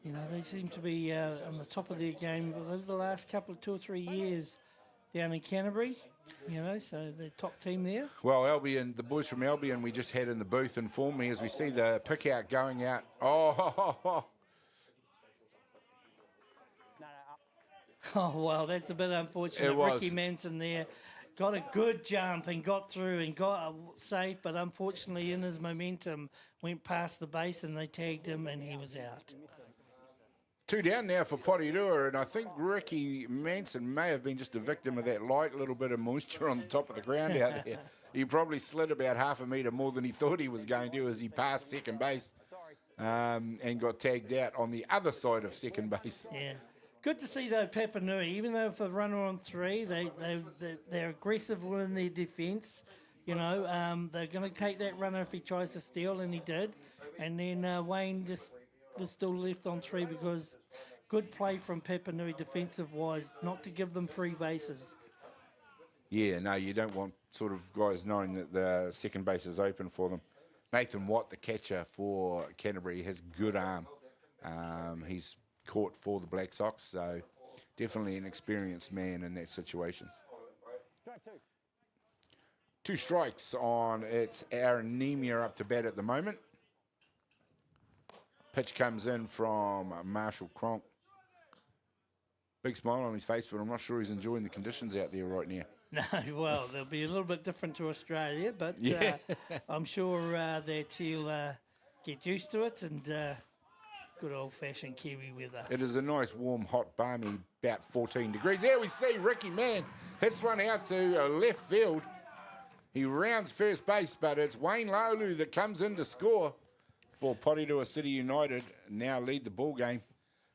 you know, they seem to be on the top of their game over the last couple of 2 or 3 years down in Canterbury. You know, so the top team there. Well, Albion, the boys from Albion we just had in the booth informed me as we see the pick out going out. Oh, Oh, well, that's a bit unfortunate. It was. Ricky Manson there got a good jump and got through and got safe, but unfortunately in his momentum went past the base and they tagged him and he was out. 2 down now for Porirua, and I think Ricky Manson may have been just a victim of that light little bit of moisture on the top of the ground out there. He probably slid about half a metre more than he thought he was going to as he passed second base and got tagged out on the other side of second base. Yeah. Good to see, though, Papanui, even though for the runner on 3, they're aggressive within their defence. You know, they're going to take that runner if he tries to steal, and he did. And then Wayne just was still left on 3 because good play from Papanui defensive-wise, not to give them free bases. Yeah, no, you don't want sort of guys knowing that the second base is open for them. Nathan Watt, the catcher for Canterbury, has good arm. He's caught for the Black Sox, so definitely an experienced man in that situation. 2 strikes on it's Aaron Nemia up to bat at the moment. Pitch comes in from Marshall Cronk. Big smile on his face, but I'm not sure he's enjoying the conditions out there right now. No, well, they'll be a little bit different to Australia, but Yeah. I'm sure that he'll get used to it and good old-fashioned Kiwi weather. It is a nice, warm, hot, balmy, about 14 degrees. There we see Ricky Mann hits one out to left field. He rounds first base, but it's Wayne Laulu that comes in to score for Porirua City United. Now lead the ball game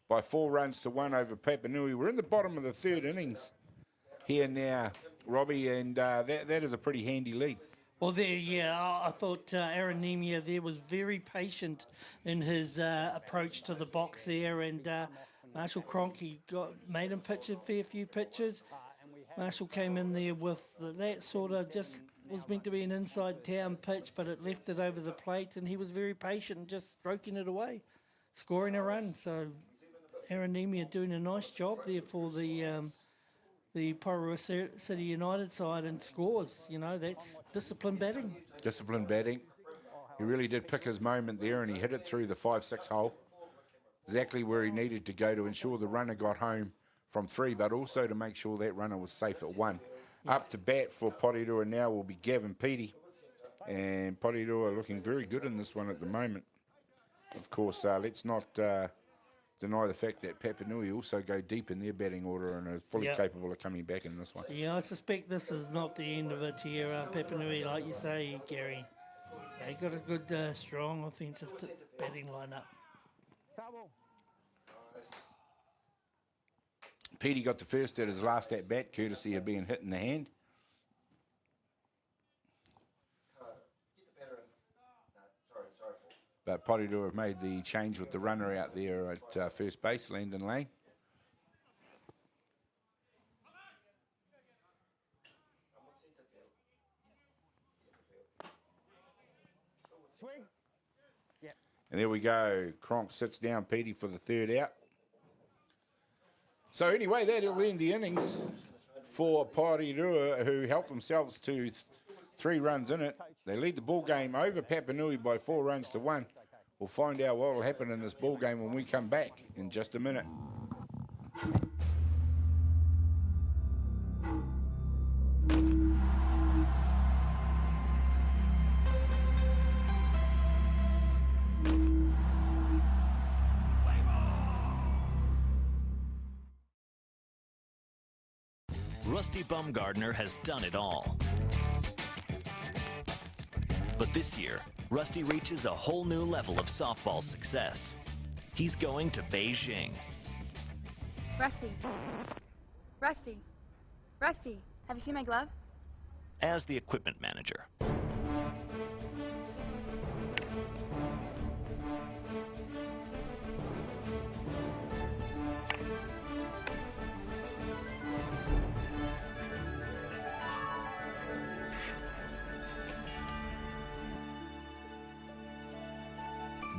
by 4 runs to 1 over Papanui. We're in the bottom of the 3rd innings here now, Robbie, and that is a pretty handy lead. Well, I thought Aaron Nemia there was very patient in his approach to the box there, and Marshall Cronk, made him pitch a fair few pitches. Marshall came in there with that sort of just was meant to be an inside town pitch, but it left it over the plate, and he was very patient, just stroking it away, scoring a run. So Aaron Nemia doing a nice job there for the Porirua City United side and scores. You know, that's disciplined batting. Disciplined batting. He really did pick his moment there, and he hit it through the 5-6 hole. Exactly where he needed to go to ensure the runner got home from 3, but also to make sure that runner was safe at 1. Up to bat for Porirua now will be Gavin Petey. And Porirua looking very good in this one at the moment. Of course, let's not deny the fact that Papanui also go deep in their batting order and are fully capable of coming back in this one. Yeah, I suspect this is not the end of it here. Papanui, like you say, Gary, they got a good, strong offensive batting lineup. Petey got the first at his last at bat, courtesy of being hit in the hand. But Porirua have made the change with the runner out there at first base, Landon Lane. Swing. Yeah. And there we go. Cronk sits down Petey for the 3rd out. So anyway, that'll end the innings for Porirua, who helped themselves to 3 runs in it. They lead the ball game over Papanui by 4 runs to 1. We'll find out what will happen in this ball game when we come back in just a minute. Rusty Bumgardner has done it all. But this year, Rusty reaches a whole new level of softball success. He's going to Beijing. Rusty. Rusty. Rusty, have you seen my glove? As the equipment manager.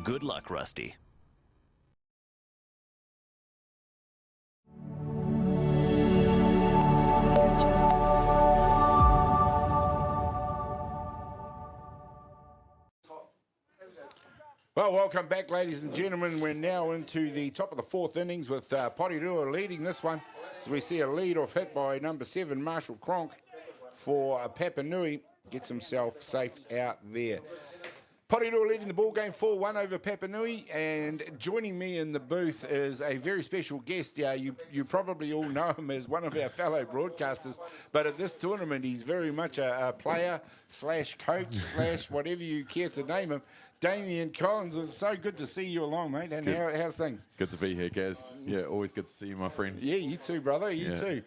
Good luck, Rusty. Well, welcome back, ladies and gentlemen. We're now into the top of the 4th innings with Porirua leading this one. So we see a lead-off hit by number 7, Marshall Cronk, for Papanui. Gets himself safe out there. Porirua leading the ball game 4-1 over Papanui, and joining me in the booth is a very special guest. You probably all know him as one of our fellow broadcasters, but at this tournament he's very much a player / coach / whatever you care to name him. Damien Collins, it's so good to see you along, mate. And how's things? Good to be here, Gaz. Yeah, always good to see you, my friend. Yeah, you too, brother. You too.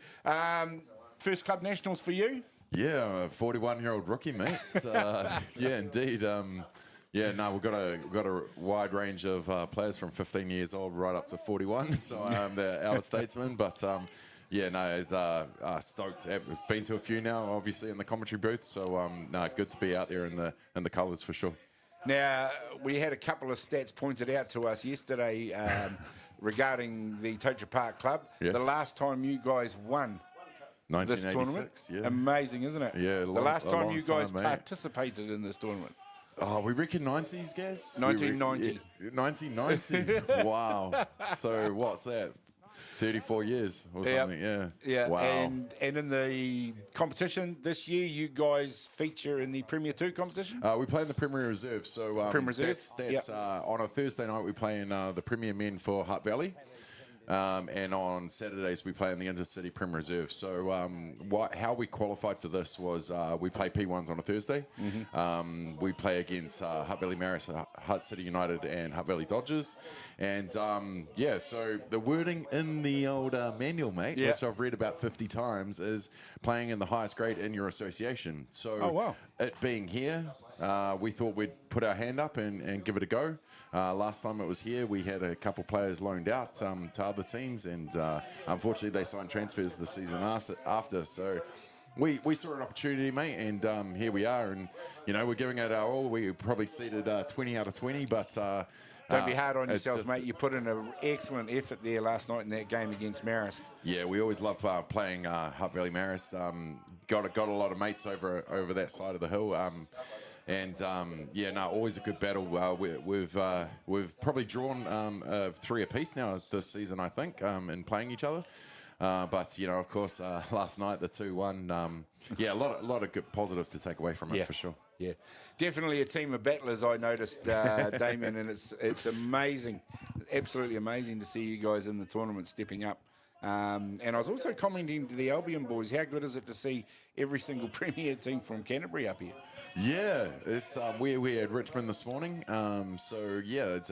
First club nationals for you? Yeah, I'm a 41-year-old rookie, mate. Yeah, indeed. We've got a wide range of players from 15 years old right up to 41. So they're our statesmen, but it's stoked. We've been to a few now, obviously in the commentary booth. So good to be out there in the colours for sure. Now we had a couple of stats pointed out to us yesterday regarding the Tocha Park Club. Yes. The last time you guys won this tournament, amazing, isn't it? Yeah. The last time you guys participated in this tournament. Oh, we reckon 90s, Gaz? 1990. 1990. Wow. So what's that? 34 years or something. Yeah. Wow. And in the competition this year, you guys feature in the Premier 2 competition? We play in the Premier Reserve. So Premier Reserve. That's on a Thursday night we play in the Premier Men for Hutt Valley. And on Saturdays we play in the Intercity Premier Reserve. So how we qualified for this was we play P1s on a Thursday. Mm-hmm. We play against Hutt Valley Maris, Hutt City United and Hutt Valley Dodgers. And so the wording in the old manual, mate, which I've read about 50 times, is playing in the highest grade in your association. So it being here, we thought we'd put our hand up and give it a go. Last time it was here, we had a couple players loaned out to other teams, and unfortunately they signed transfers the season after. So we saw an opportunity, mate, and here we are. And we're giving it our all. We probably seeded 20 out of 20, but don't be hard on yourselves, mate. You put in an excellent effort there last night in that game against Marist. Yeah, we always love playing Hutt Valley Marist. Got a lot of mates over that side of the hill. And always a good battle. We've probably drawn 3 apiece now this season, I think, in playing each other. But of course, last night the 2-1. A lot of good positives to take away from it for sure. Yeah, definitely a team of battlers. I noticed, Damien, and it's amazing, absolutely amazing to see you guys in the tournament stepping up. And I was also commenting to the Albion boys, how good is it to see every single Premier team from Canterbury up here? Yeah, it's we had Richmond this morning. It's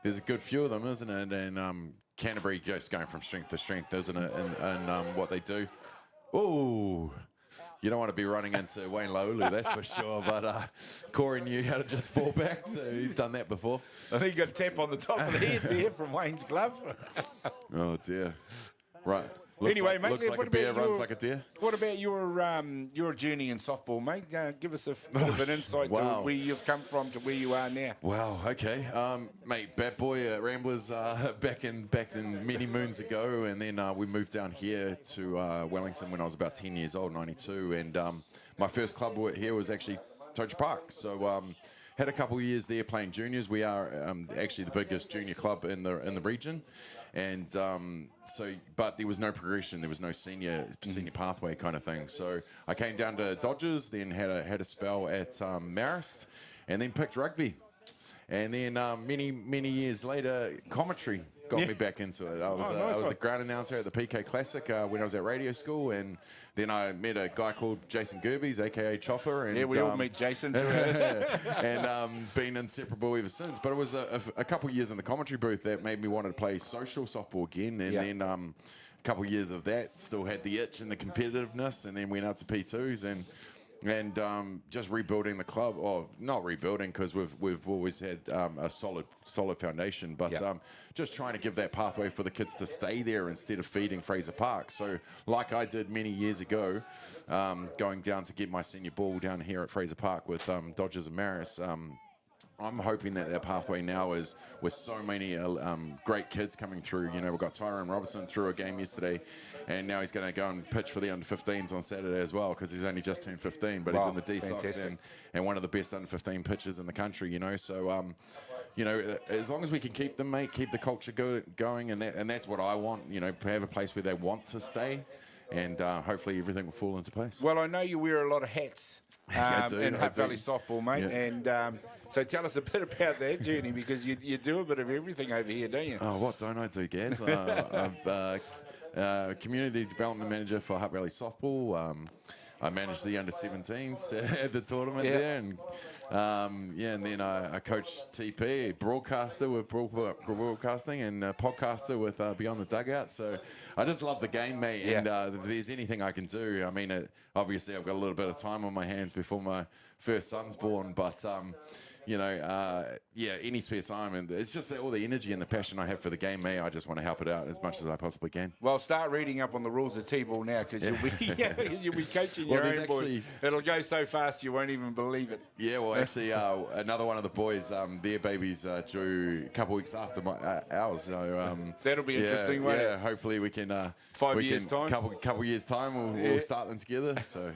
there's a good few of them, isn't it? And Canterbury just going from strength to strength, isn't it? And what they do. Oh, you don't want to be running into Wayne Laulu, that's for sure. But Corey knew how to just fall back, so he's done that before. I think he got a tap on the top of the head there from Wayne's glove. Oh dear. Right. Looks like a bear, runs like a deer. What about your journey in softball, mate? Give us a bit of an insight to where you've come from to where you are now. Wow, okay. Mate, Bat Boy at Ramblers back in many moons ago, and then we moved down here to Wellington when I was about 10 years old, 92, and my first club here was actually Toja Park. So had a couple of years there playing juniors. We are actually the biggest junior club in the region. And but there was no progression, there was no senior pathway kind of thing. So I came down to Dodgers, then had a spell at Marist, and then picked rugby. And then many years later, commentary got me back into it. I was a ground announcer at the PK Classic when I was at radio school, and then I met a guy called Jason Gerbes, aka Chopper. And, we all meet Jason too. And been inseparable ever since. But it was a couple of years in the commentary booth that made me want to play social softball again, and then a couple of years of that, still had the itch and the competitiveness, and then went out to P2s and just rebuilding the club, or not rebuilding because we've always had a solid foundation, but just trying to give that pathway for the kids to stay there instead of feeding Fraser Park. So like I did many years ago, going down to get my senior ball down here at Fraser Park with Dodgers and Maris. I'm hoping that pathway now is with so many great kids coming through. We've got Tyrone Robertson through a game yesterday, and now he's going to go and pitch for the under-15s on Saturday as well, because he's only just turned 15, but he's in the D-Sox and one of the best under-15 pitchers in the country, So, as long as we can keep them, mate, keep the culture going, and that's what I want, have a place where they want to stay. And hopefully everything will fall into place. Well, I know you wear a lot of hats in Hutt Valley softball, mate. Yeah. And so tell us a bit about that journey, because you do a bit of everything over here, don't you? Oh, what don't I do, Gaz? I'm community development manager for Hutt Valley softball. I managed the under-17s at the tournament there, and and then I coached TP, broadcaster with broadcasting, and podcaster with Beyond the Dugout. So I just love the game, mate. And if there's anything I can do, I mean, obviously I've got a little bit of time on my hands before my first son's born, but any spare time, and it's just all the energy and the passion I have for the game, mate. I just want to help it out as much as I possibly can. Well, start reading up on the rules of T-ball now, because you'll be coaching your own boy. It'll go so fast you won't even believe it. Yeah, well, actually, another one of the boys, their baby's due a couple weeks after ours. So that'll be interesting, won't it? Hopefully we can 5 years time. Couple years time, we'll start them together. So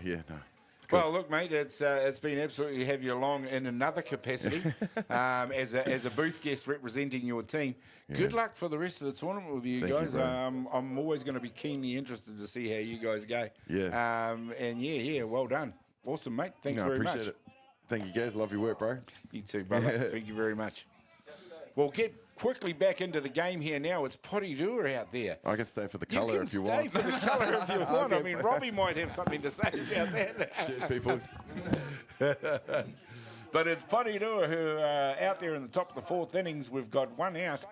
Well, look, mate, it's been absolutely to have you along in another capacity as a booth guest representing your team. Yeah. Good luck for the rest of the tournament with you guys. I'm always going to be keenly interested to see how you guys go. Yeah. Well done. Awesome, mate. Thanks very much. Appreciate it. Thank you, guys. Love your work, bro. You too, brother. Thank you very much. We'll get quickly back into the game here now. It's Porirua out there. I can stay for the colour if you want. You can stay for the colour if you want. I mean, Robbie might have something to say about that. Cheers, people. But it's Porirua who are out there in the top of the fourth innings. We've got one out.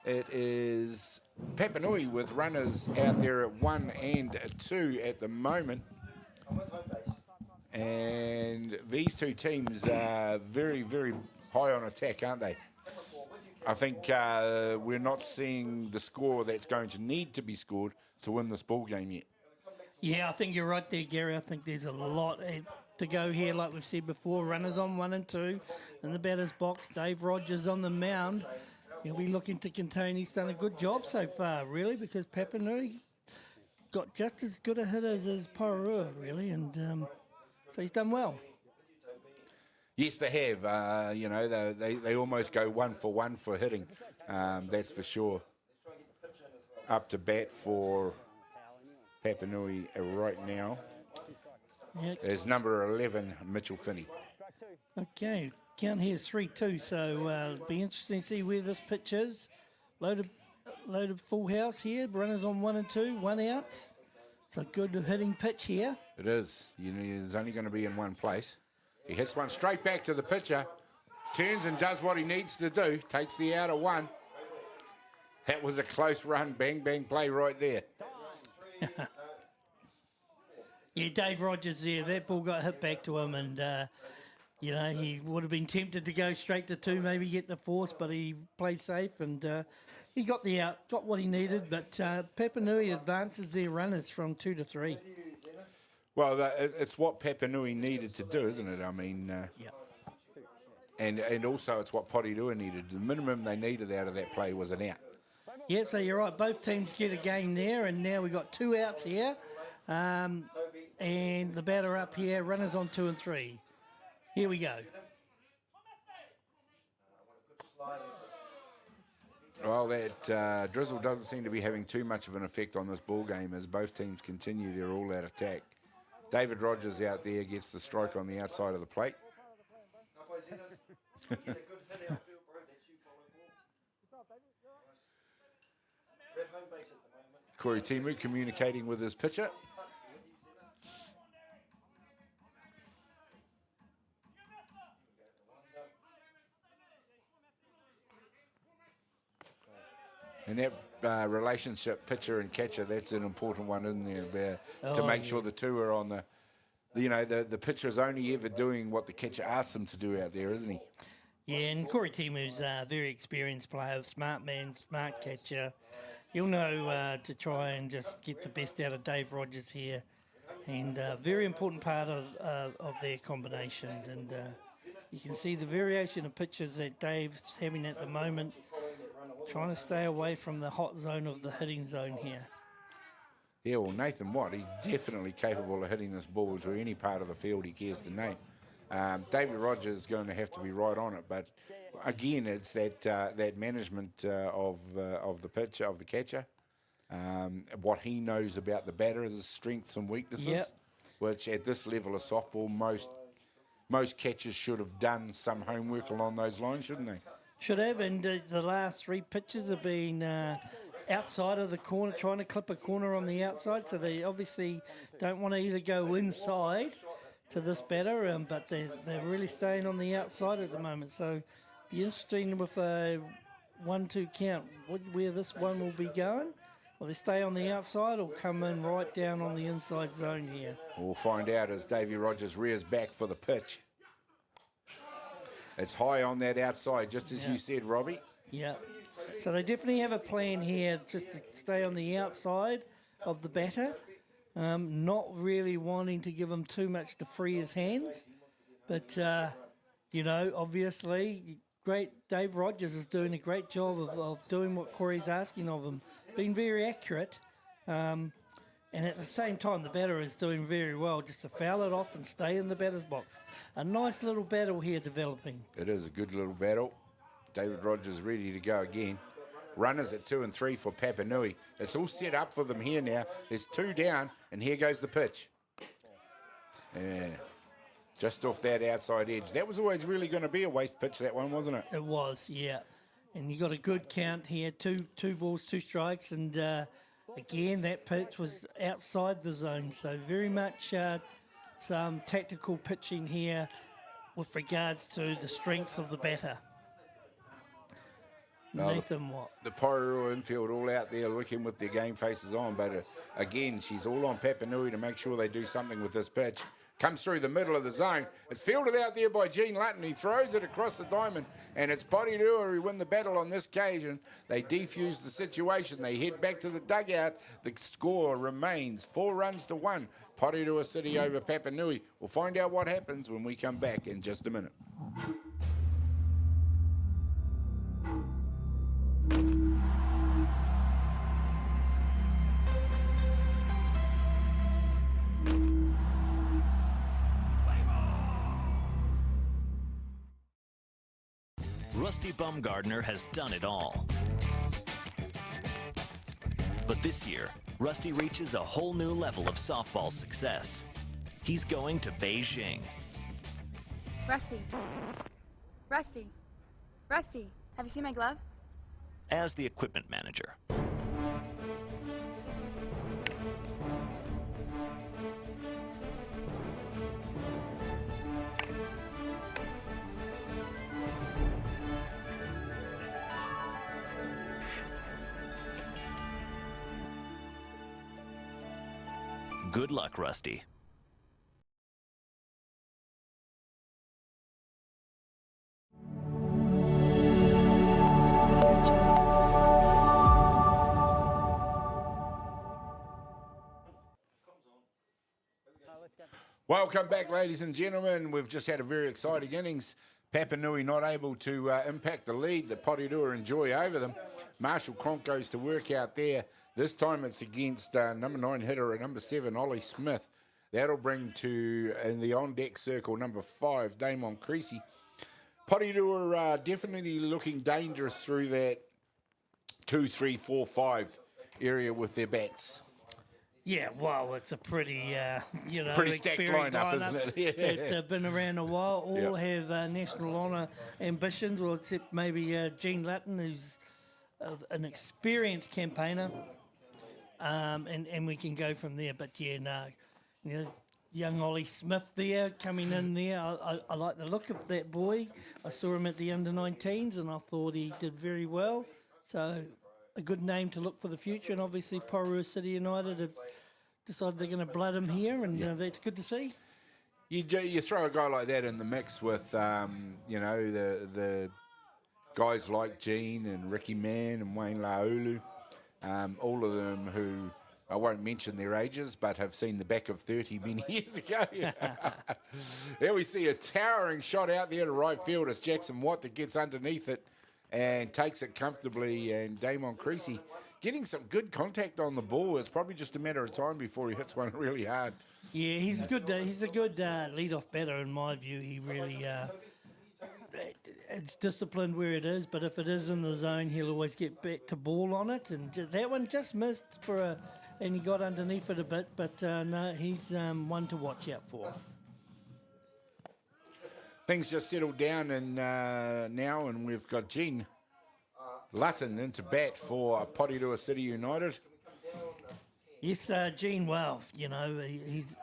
It is Papanui with runners out there at 1 and 2 at the moment. And these two teams are very, very high on attack, aren't they? I think we're not seeing the score that's going to need to be scored to win this ball game yet. Yeah, I think you're right there, Gary. I think there's a lot to go here, like we've said before. Runners on 1 and 2 in the batter's box. Dave Rogers on the mound. He'll be looking to contain. He's done a good job so far, really, because Papanui got just as good a hitters as Porirua, really, and so he's done well. Yes, they have. You know, they almost go 1 for 1 for hitting. That's for sure. Up to bat for Papanui right now is number 11, Mitchell Finney. Okay, count here is 3-2, so it'll be interesting to see where this pitch is. Loaded full house here, runners on 1 and 2, 1 out. It's a good hitting pitch here. It is. You know, he's only going to be in one place. He hits one straight back to the pitcher, turns and does what he needs to do, takes the out of 1. That was a close run, bang, bang play right there. Yeah, Dave Rogers there, that ball got hit back to him, and, you know, he would have been tempted to go straight to 2, maybe get the force, but he played safe, and he got the out, got what he needed, but Papanui advances their runners from 2 to 3. Well, it's what Papanui needed to do, isn't it? I mean, and also it's what Porirua needed. The minimum they needed out of that play was an out. Yeah, so you're right. Both teams get a gain there, and now we've got 2 outs here. And the batter up here, runners on 2 and 3. Here we go. Well, that drizzle doesn't seem to be having too much of an effect on this ball game as both teams continue their all-out attack. David Rogers out there gets the strike on the outside of the plate. Corey Timu communicating with his pitcher. And that relationship, pitcher and catcher, that's an important one, isn't there? To make sure the two are on the, you know, the pitcher's only ever doing what the catcher asks him to do out there, isn't he? Yeah, and Corey Timu's a very experienced player, smart man, smart catcher. He'll know to try and just get the best out of Dave Rogers here. And a very important part of their combination. And you can see the variation of pitches that Dave's having at the moment, trying to stay away from the hot zone of the hitting zone here. Yeah, well, Nathan Watt, he's definitely capable of hitting this ball to any part of the field he cares to name. David Rogers is going to have to be right on it, but again, it's that management of the pitcher, of the catcher, what he knows about the batter, his strengths and weaknesses, which at this level of softball, most catchers should have done some homework along those lines, shouldn't they? Should have, and the last 3 pitches have been outside of the corner, trying to clip a corner on the outside, so they obviously don't want to either go inside to this batter, but they're really staying on the outside at the moment. So be interesting with a 1-2 count where this one will be going. Will they stay on the outside or come in right down on the inside zone here? We'll find out as Davey Rogers rears back for the pitch. It's high on that outside, just as you said, Robbie. Yeah. So they definitely have a plan here just to stay on the outside of the batter. Not really wanting to give him too much to free his hands. But, you know, obviously, Dave Rogers is doing a great job of doing what Corey's asking of him. Being very accurate. And at the same time, the batter is doing very well just to foul it off and stay in the batter's box. A nice little battle here developing. It is a good little battle. David Rogers ready to go again. Runners at 2 and 3 for Papanui. It's all set up for them here now. There's 2 down, and here goes the pitch. Yeah, just off that outside edge. That was always really going to be a waste pitch, that one, wasn't it? It was, yeah. And you got a good count here, two balls, 2 strikes, and again, that pitch was outside the zone. So very much some tactical pitching here with regards to the strengths of the batter. Nathan Watt. The Porirua infield all out there looking with their game faces on, but again, she's all on Papanui to make sure they do something with this pitch. Comes through the middle of the zone. It's fielded out there by Gene Lutton. He throws it across the diamond, and it's Porirua who win the battle on this occasion. They defuse the situation. They head back to the dugout. The score remains 4 runs to 1. Porirua City over Papanui. We'll find out what happens when we come back in just a minute. Rusty Bumgardner has done it all. But this year, Rusty reaches a whole new level of softball success. He's going to Beijing. Rusty. Rusty. Rusty, have you seen my glove? As the equipment manager. Good luck, Rusty. Welcome back, ladies and gentlemen. We've just had a very exciting innings. Papanui not able to impact the lead that Porirua enjoy over them. Marshall Cronk goes to work out there. This time it's against number 9 hitter and number 7, Ollie Smith. That'll bring to, in the on-deck circle, number 5, Damon Creasy. Porirua are definitely looking dangerous through that 2, 3, 4, 5 area with their bats. Yeah, well, it's a pretty, pretty stacked lineup, isn't it? Yeah. They've been around a while. All have national honour ambitions, well, except maybe Gene Lutton, who's an experienced campaigner, and we can go from there. But young Ollie Smith there coming in there. I like the look of that boy. I saw him at the under-19s, and I thought he did very well. So a good name to look for the future, and obviously Porirua City United have decided they're going to blood him here, and that's good to see. You throw a guy like that in the mix with, the guys like Gene and Ricky Mann and Wayne Laulu, all of them who, I won't mention their ages, but have seen the back of 30 many years ago. There we see a towering shot out there to right field. It's Jackson Watt that gets underneath it and takes it comfortably, and Damon Creasy getting some good contact on the ball. It's probably just a matter of time before he hits one really hard. Yeah, he's good. He's a good lead-off batter in my view. He really, it's disciplined where it is, but if it is in the zone, he'll always get back to ball on it. And that one just missed and he got underneath it a bit. But no, he's one to watch out for. Things just settled down and now, and we've got Gene Lutton into bat for Porirua City United. Yes, Gene, well, his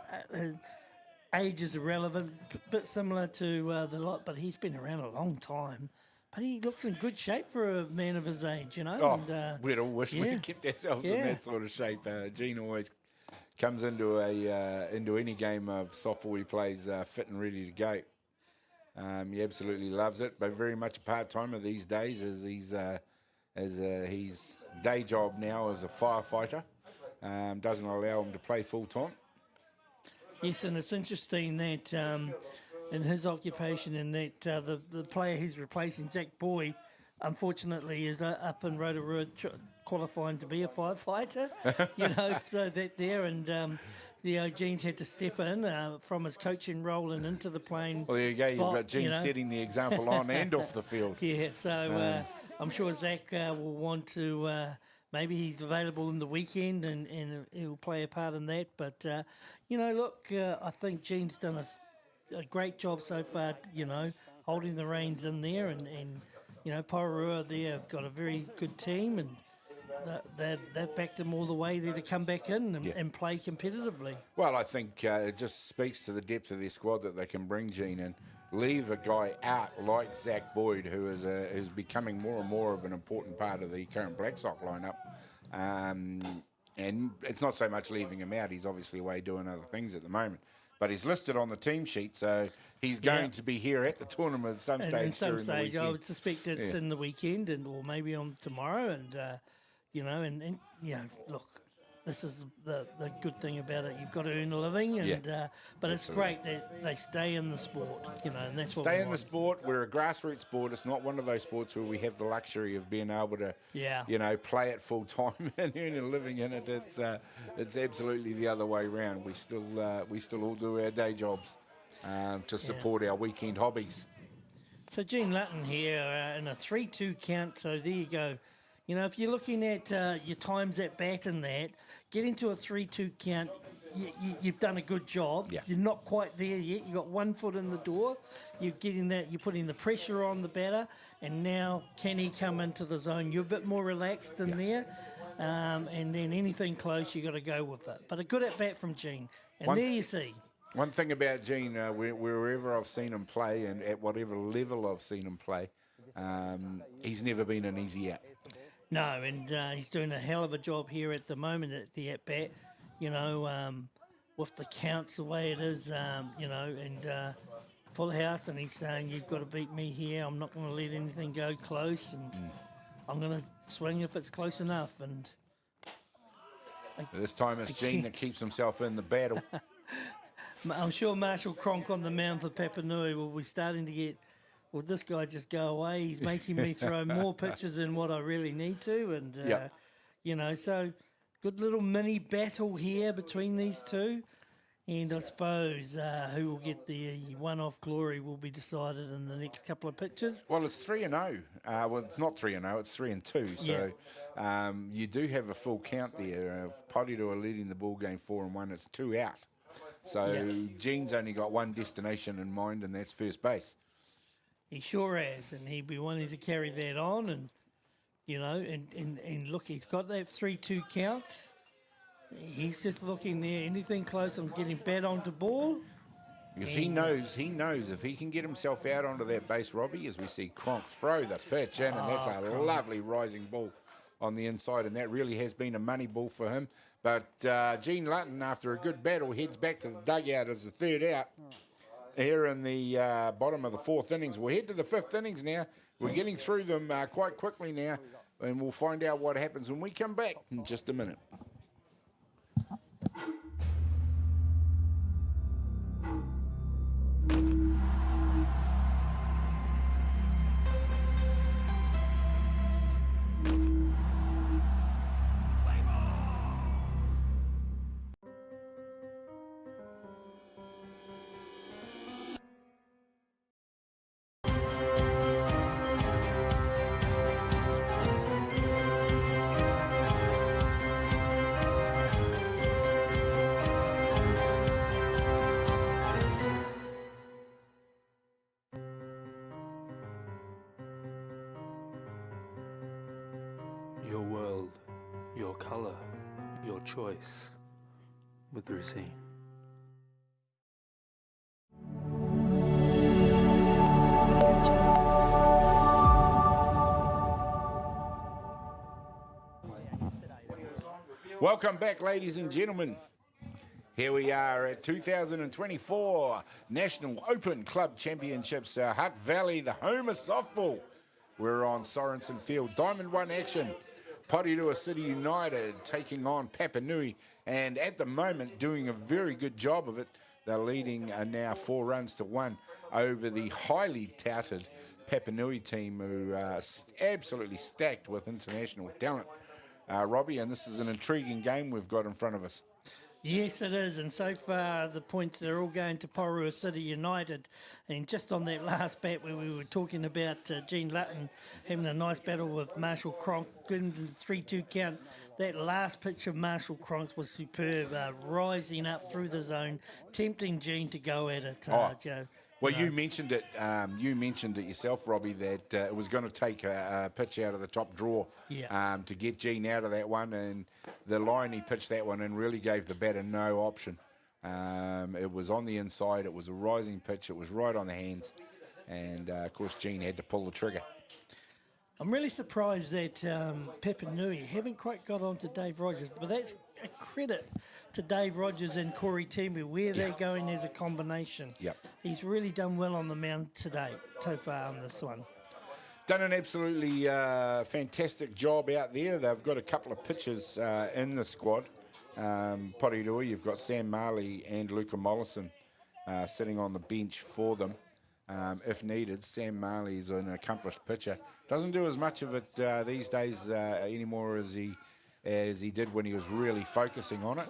age is irrelevant, bit similar to the lot, but he's been around a long time. But he looks in good shape for a man of his age, Oh, we'd all wish we'd kept ourselves in that sort of shape. Gene always comes into any game of softball he plays fit and ready to go. He absolutely loves it, but very much a part-timer these days as his day job now as a firefighter. Doesn't allow him to play full-time. Yes, and it's interesting that in his occupation and that the player he's replacing, Zach Boyd, unfortunately is up in Rotorua qualifying to be a firefighter, so that there and... Gene's had to step in from his coaching role and into the plane. Well, there you go. You've got Gene setting the example on and off the field. Yeah, so I'm sure Zach will want to. Maybe he's available in the weekend and he'll play a part in that. But look, I think Gene's done a great job so far. Holding the reins in there, and Porirua there have got a very good team and. They've backed him all the way there to come back in and play competitively. Well, I think it just speaks to the depth of their squad that they can bring Gene and leave a guy out like Zach Boyd, who is becoming more and more of an important part of the current Black Sox lineup. And it's not so much leaving him out. He's obviously away doing other things at the moment. But he's listed on the team sheet, so he's going to be here at the tournament at some stage during the weekend. I would suspect it's in the weekend or maybe on tomorrow. And... look, this is the good thing about it. You've got to earn a living, but it's great that they stay in the sport, and that's what stay in the sport. We're a grassroots sport. It's not one of those sports where we have the luxury of being able to, play it full time and earn a living in it. It's absolutely the other way around. We still all do our day jobs to support our weekend hobbies. So Gene Lutton here in a 3-2 count, so there you go. You know, if you're looking at your times at bat and that, getting to a 3-2 count, you've done a good job. Yeah. You're not quite there yet. You've got 1 foot in the door. You're getting that. You're putting the pressure on the batter, and now can he come into the zone? You're a bit more relaxed in there, and then anything close, you got to go with it. But a good at bat from Gene, and there you see. One thing about Gene, wherever I've seen him play, and at whatever level I've seen him play, he's never been an easy out. No, and he's doing a hell of a job here at the moment at the at bat. You know, with the counts the way it is, you know, and full house, and he's saying, you've got to beat me here. I'm not going to let anything go close, and I'm going to swing if it's close enough. And this time it's Gene that keeps himself in the battle. I'm sure Marshall Cronk on the mound for Papanui will be starting to get, well, this guy just go away. He's making me throw more pitches than what I really need to. And, you know, so good little mini battle here between these two. And I suppose who will get the one-off glory will be decided in the next couple of pitches. Well, it's 3-0. Well, it's not 3-0, it's 3-2. So you do have a full count there. Porirua leading the ball game 4-1. It's 2 out. So Gene's only got one destination in mind, and that's first base. He sure has, and he'd be wanting to carry that on. And, you know, and look, he's got that 3-2 count. He's just looking there. Anything close, I'm getting bat onto ball. Because he knows if he can get himself out onto that base, Robbie, as we see Cronk throw the pitch in, and that's a lovely rising ball on the inside, and that really has been a money ball for him. But Gene Lutton, after a good battle, heads back to the dugout as the third out here in the bottom of the 4th innings. We'll head to the 5th innings now. We're getting through them quite quickly now, and we'll find out what happens when we come back in just a minute. Your world, your colour, your choice with Racine. Welcome back, ladies and gentlemen. Here we are at 2024 National Open Club Championships, Hutt Valley, the home of softball. We're on Sorensen Field, Diamond 1 action. Porirua City United taking on Papanui, and at the moment doing a very good job of it. They're leading now 4 runs to 1 over the highly touted Papanui team, who are absolutely stacked with international talent. Robbie, and this is an intriguing game we've got in front of us. Yes, it is, and so far the points are all going to Porirua City United. And just on that last bat where we were talking about Gene Lutton having a nice battle with Marshall Cronk, getting the 3-2 count, that last pitch of Marshall Cronk's was superb, rising up through the zone, tempting Gene to go at it, Joe. Well, you mentioned it. You mentioned it yourself, Robbie, that it was going to take a pitch out of the top drawer to get Gene out of that one, and the line he pitched that one in really gave the batter no option. It was on the inside. It was a rising pitch. It was right on the hands, and of course Gene had to pull the trigger. I'm really surprised that Papanui haven't quite got on to Dave Rogers, but that's a credit to Dave Rogers and Corey Timu, where they're going as a combination. He's really done well on the mound today, so far on this one. Done an absolutely fantastic job out there. They've got a couple of pitchers in the squad. Porirua, you've got Sam Marley and Luca Mollison sitting on the bench for them. If needed, Sam Marley's an accomplished pitcher. Doesn't do as much of it these days anymore as he did when he was really focusing on it.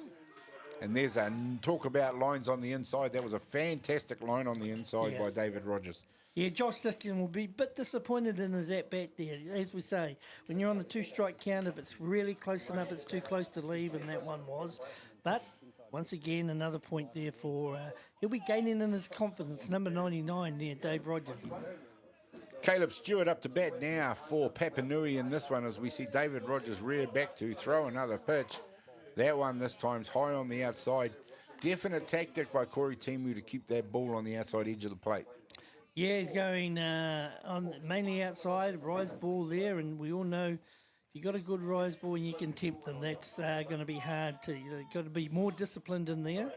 And there's a talk about lines on the inside. That was a fantastic line on the inside by David Rogers. Yeah, Josh Dickin will be a bit disappointed in his at-bat there. As we say, when you're on the 2-strike count, if it's really close enough, it's too close to leave, and that one was. But once again, another point there for... he'll be gaining in his confidence. Number 99 there, Dave Rogers. Caleb Stewart up to bat now for Papanui in this one as we see David Rogers rear back to throw another pitch. That one this time's high on the outside. Definite tactic by Corey Timu to keep that ball on the outside edge of the plate. Yeah, he's going on mainly outside, rise ball there, and we all know if you've got a good rise ball and you can tempt them, that's going to be hard to. You've got to be more disciplined in there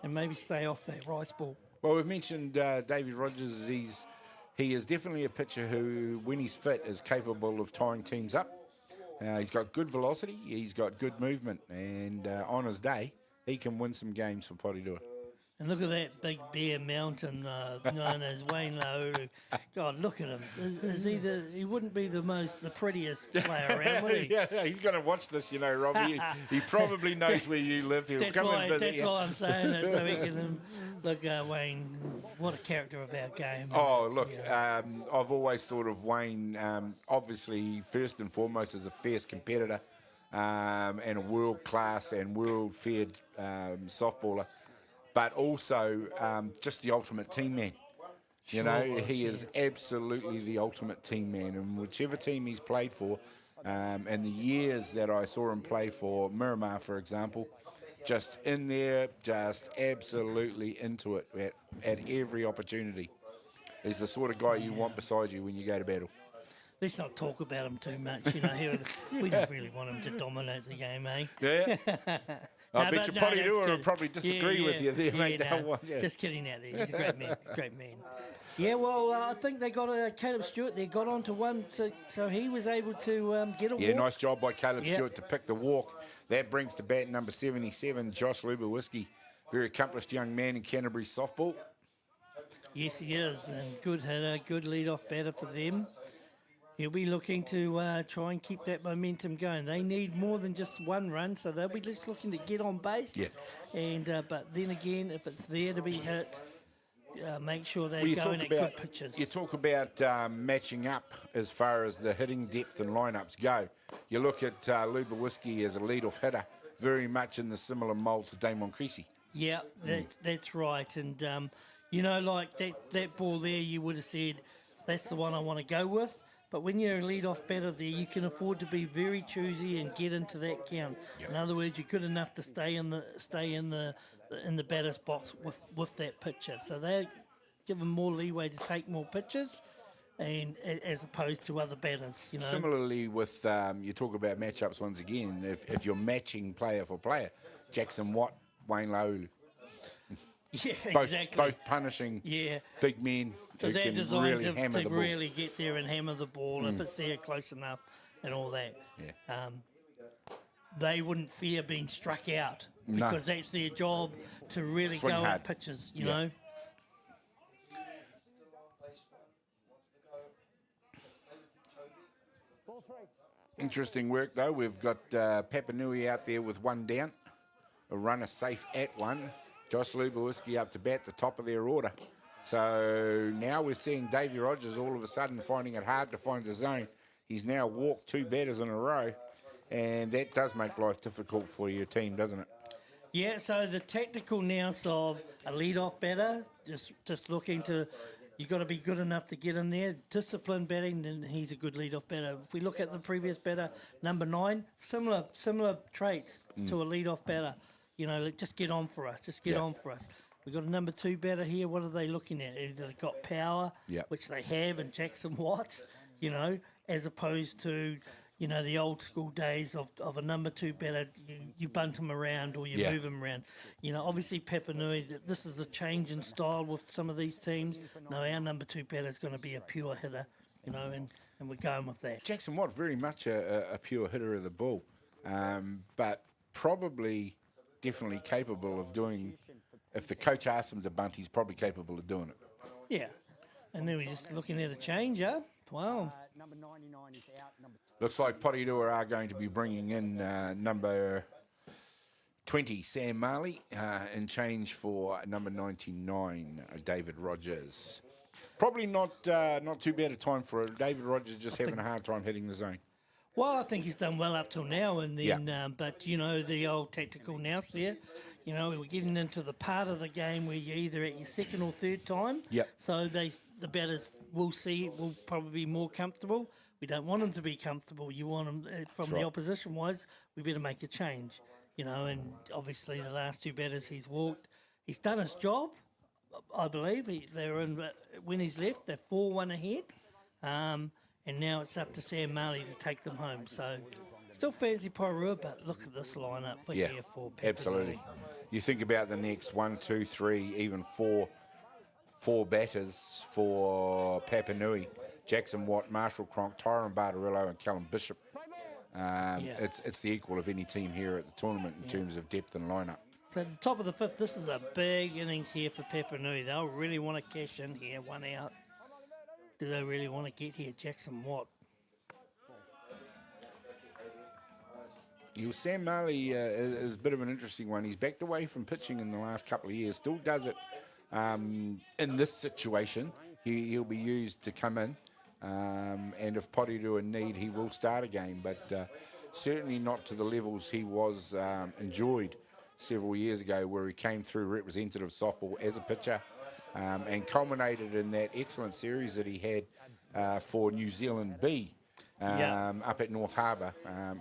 and maybe stay off that rise ball. Well, we've mentioned David Rogers. He is definitely a pitcher who, when he's fit, is capable of tying teams up. He's got good velocity, he's got good movement, and on his day, he can win some games for Porirua. And look at that big bear mountain known as Wayne Lowe. God, look at him. He wouldn't be the prettiest player around, would he? Yeah, he's going to watch this, you know, Robbie. He probably knows where you live. He'll come and visit. That's why I'm saying it, so we can look, Wayne, what a character of our game. Oh, look, I've always thought of Wayne, obviously, first and foremost, as a fierce competitor and a world-class and world-feared softballer. But also just the ultimate team man. You know, he is absolutely the ultimate team man. And whichever team he's played for, and the years that I saw him play for Miramar, for example, just in there, just absolutely into it at every opportunity. He's the sort of guy you want beside you when you go to battle. Let's not talk about him too much. You know, we don't really want him to dominate the game, eh? Yeah. I bet you Porirua will probably disagree with you there, mate. Just kidding out there. He's a great man. Great man. Yeah, well, I think they got Caleb Stewart there, got onto one, so he was able to get a walk. Yeah, nice job by Caleb Stewart to pick the walk. That brings to bat number 77, Josh Lubowiski. Very accomplished young man in Canterbury softball. Yes, he is, and good hitter, good lead-off batter for them. He'll be looking to try and keep that momentum going. They need more than just one run, so they'll be just looking to get on base. Yeah. And but then again, if it's there to be hit, make sure they're going at good pitches. You talk about matching up as far as the hitting depth and lineups go. You look at Lubowiski as a lead-off hitter, very much in the similar mould to Damon Creasy. Yeah, that's right. And, you know, like that ball there, you would have said, that's the one I want to go with. But when you're a lead-off batter there, you can afford to be very choosy and get into that count. Yep. In other words, you're good enough to stay in the batter's box with that pitcher. So they give them more leeway to take more pitches, and as opposed to other batters. You know. Similarly, with you talk about matchups once again. If you're matching player for player, Jackson Watt, Wayne Lowe. Yeah, exactly. Both punishing big men. So they're designed to really get there and hammer the ball if it's there close enough and all that. Yeah. They wouldn't fear being struck out because that's their job to really swing go hard. at pitches, you know. Interesting work, though. We've got Papanui out there with one down. A runner safe at one. Josh Lubowiski up to bat, the top of their order. So now we're seeing Davey Rogers all of a sudden finding it hard to find the zone. He's now walked two batters in a row, and that does make life difficult for your team, doesn't it? Yeah, so the tactical nous of a lead-off batter, just looking to, you've got to be good enough to get in there. Disciplined batting, then he's a good lead-off batter. If we look at the previous batter, number 9, similar traits to a lead-off batter. You know, just get on for us. Just get on for us. We've got a number 2 batter here. What are they looking at? Either they've got power, which they have, and Jackson Watts, you know, as opposed to, you know, the old school days of a number 2 batter. You bunt him around or you move him around. You know, obviously Papanui, this is a change in style with some of these teams. No, our number 2 batter is going to be a pure hitter, you know, and we're going with that. Jackson Watt, very much a pure hitter of the ball, but probably definitely capable of doing, if the coach asks him to bunt, he's probably capable of doing it. Yeah. And then we're just looking at a change, huh? Wow. Number 99 is out. Looks like Porirua are going to be bringing in number 20, Sam Marley, in change for number 99, David Rogers. probably not too bad a time for it. David Rogers just having a hard time hitting the zone. Well, I think he's done well up till now, and then, but the old tactical nous there. We're getting into the part of the game where you're either at your second or third time. Yep. So the batters will probably be more comfortable. We don't want them to be comfortable. You want them from the opposition wise. We better make a change. And obviously the last two batters he's walked. He's done his job, I believe. When he's left, they're 4-1 ahead. And now it's up to Sam Marley to take them home. So still fancy Porirua, but look at this lineup for here for Papanui. Absolutely. You think about the next 1, 2, 3, even four batters for Papanui. Jackson Watt, Marshall Cronk, Tyrone Barterillo and Callum Bishop. It's the equal of any team here at the tournament in terms of depth and lineup. So at the top of the fifth, this is a big innings here for Papanui. They'll really want to cash in here, one out. Do they really want to get here? Jackson Watt. Sam Marley is a bit of an interesting one. He's backed away from pitching in the last couple of years. Still does it in this situation. He'll be used to come in. And if Porirua need, he will start a game. But certainly not to the levels he was enjoyed several years ago, where he came through representative softball as a pitcher and culminated in that excellent series that he had for New Zealand B. Up at North Harbour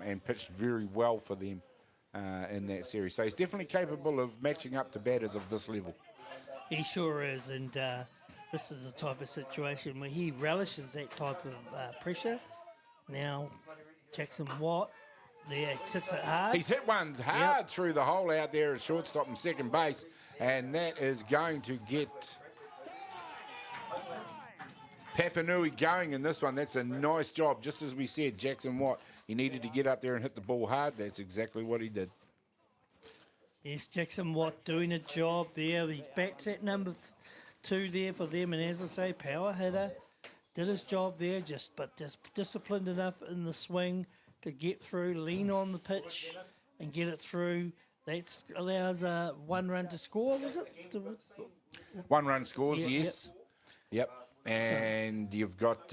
and pitched very well for them in that series. So he's definitely capable of matching up to batters of this level. He sure is, and this is the type of situation where he relishes that type of pressure. Now, Jackson Watt, there, hits it hard. He's hit one hard through the hole out there at shortstop and second base, and that is going to get Papanui going in this one. That's a nice job. Just as we said, Jackson Watt, he needed to get up there and hit the ball hard. That's exactly what he did. Yes, Jackson Watt doing a job there. He's bats at number 2 there for them. And as I say, power hitter. Did his job there, just disciplined enough in the swing to get through, lean on the pitch and get it through. That allows 1 run to score, was it? 1 run scores, yes. Yep. And you've got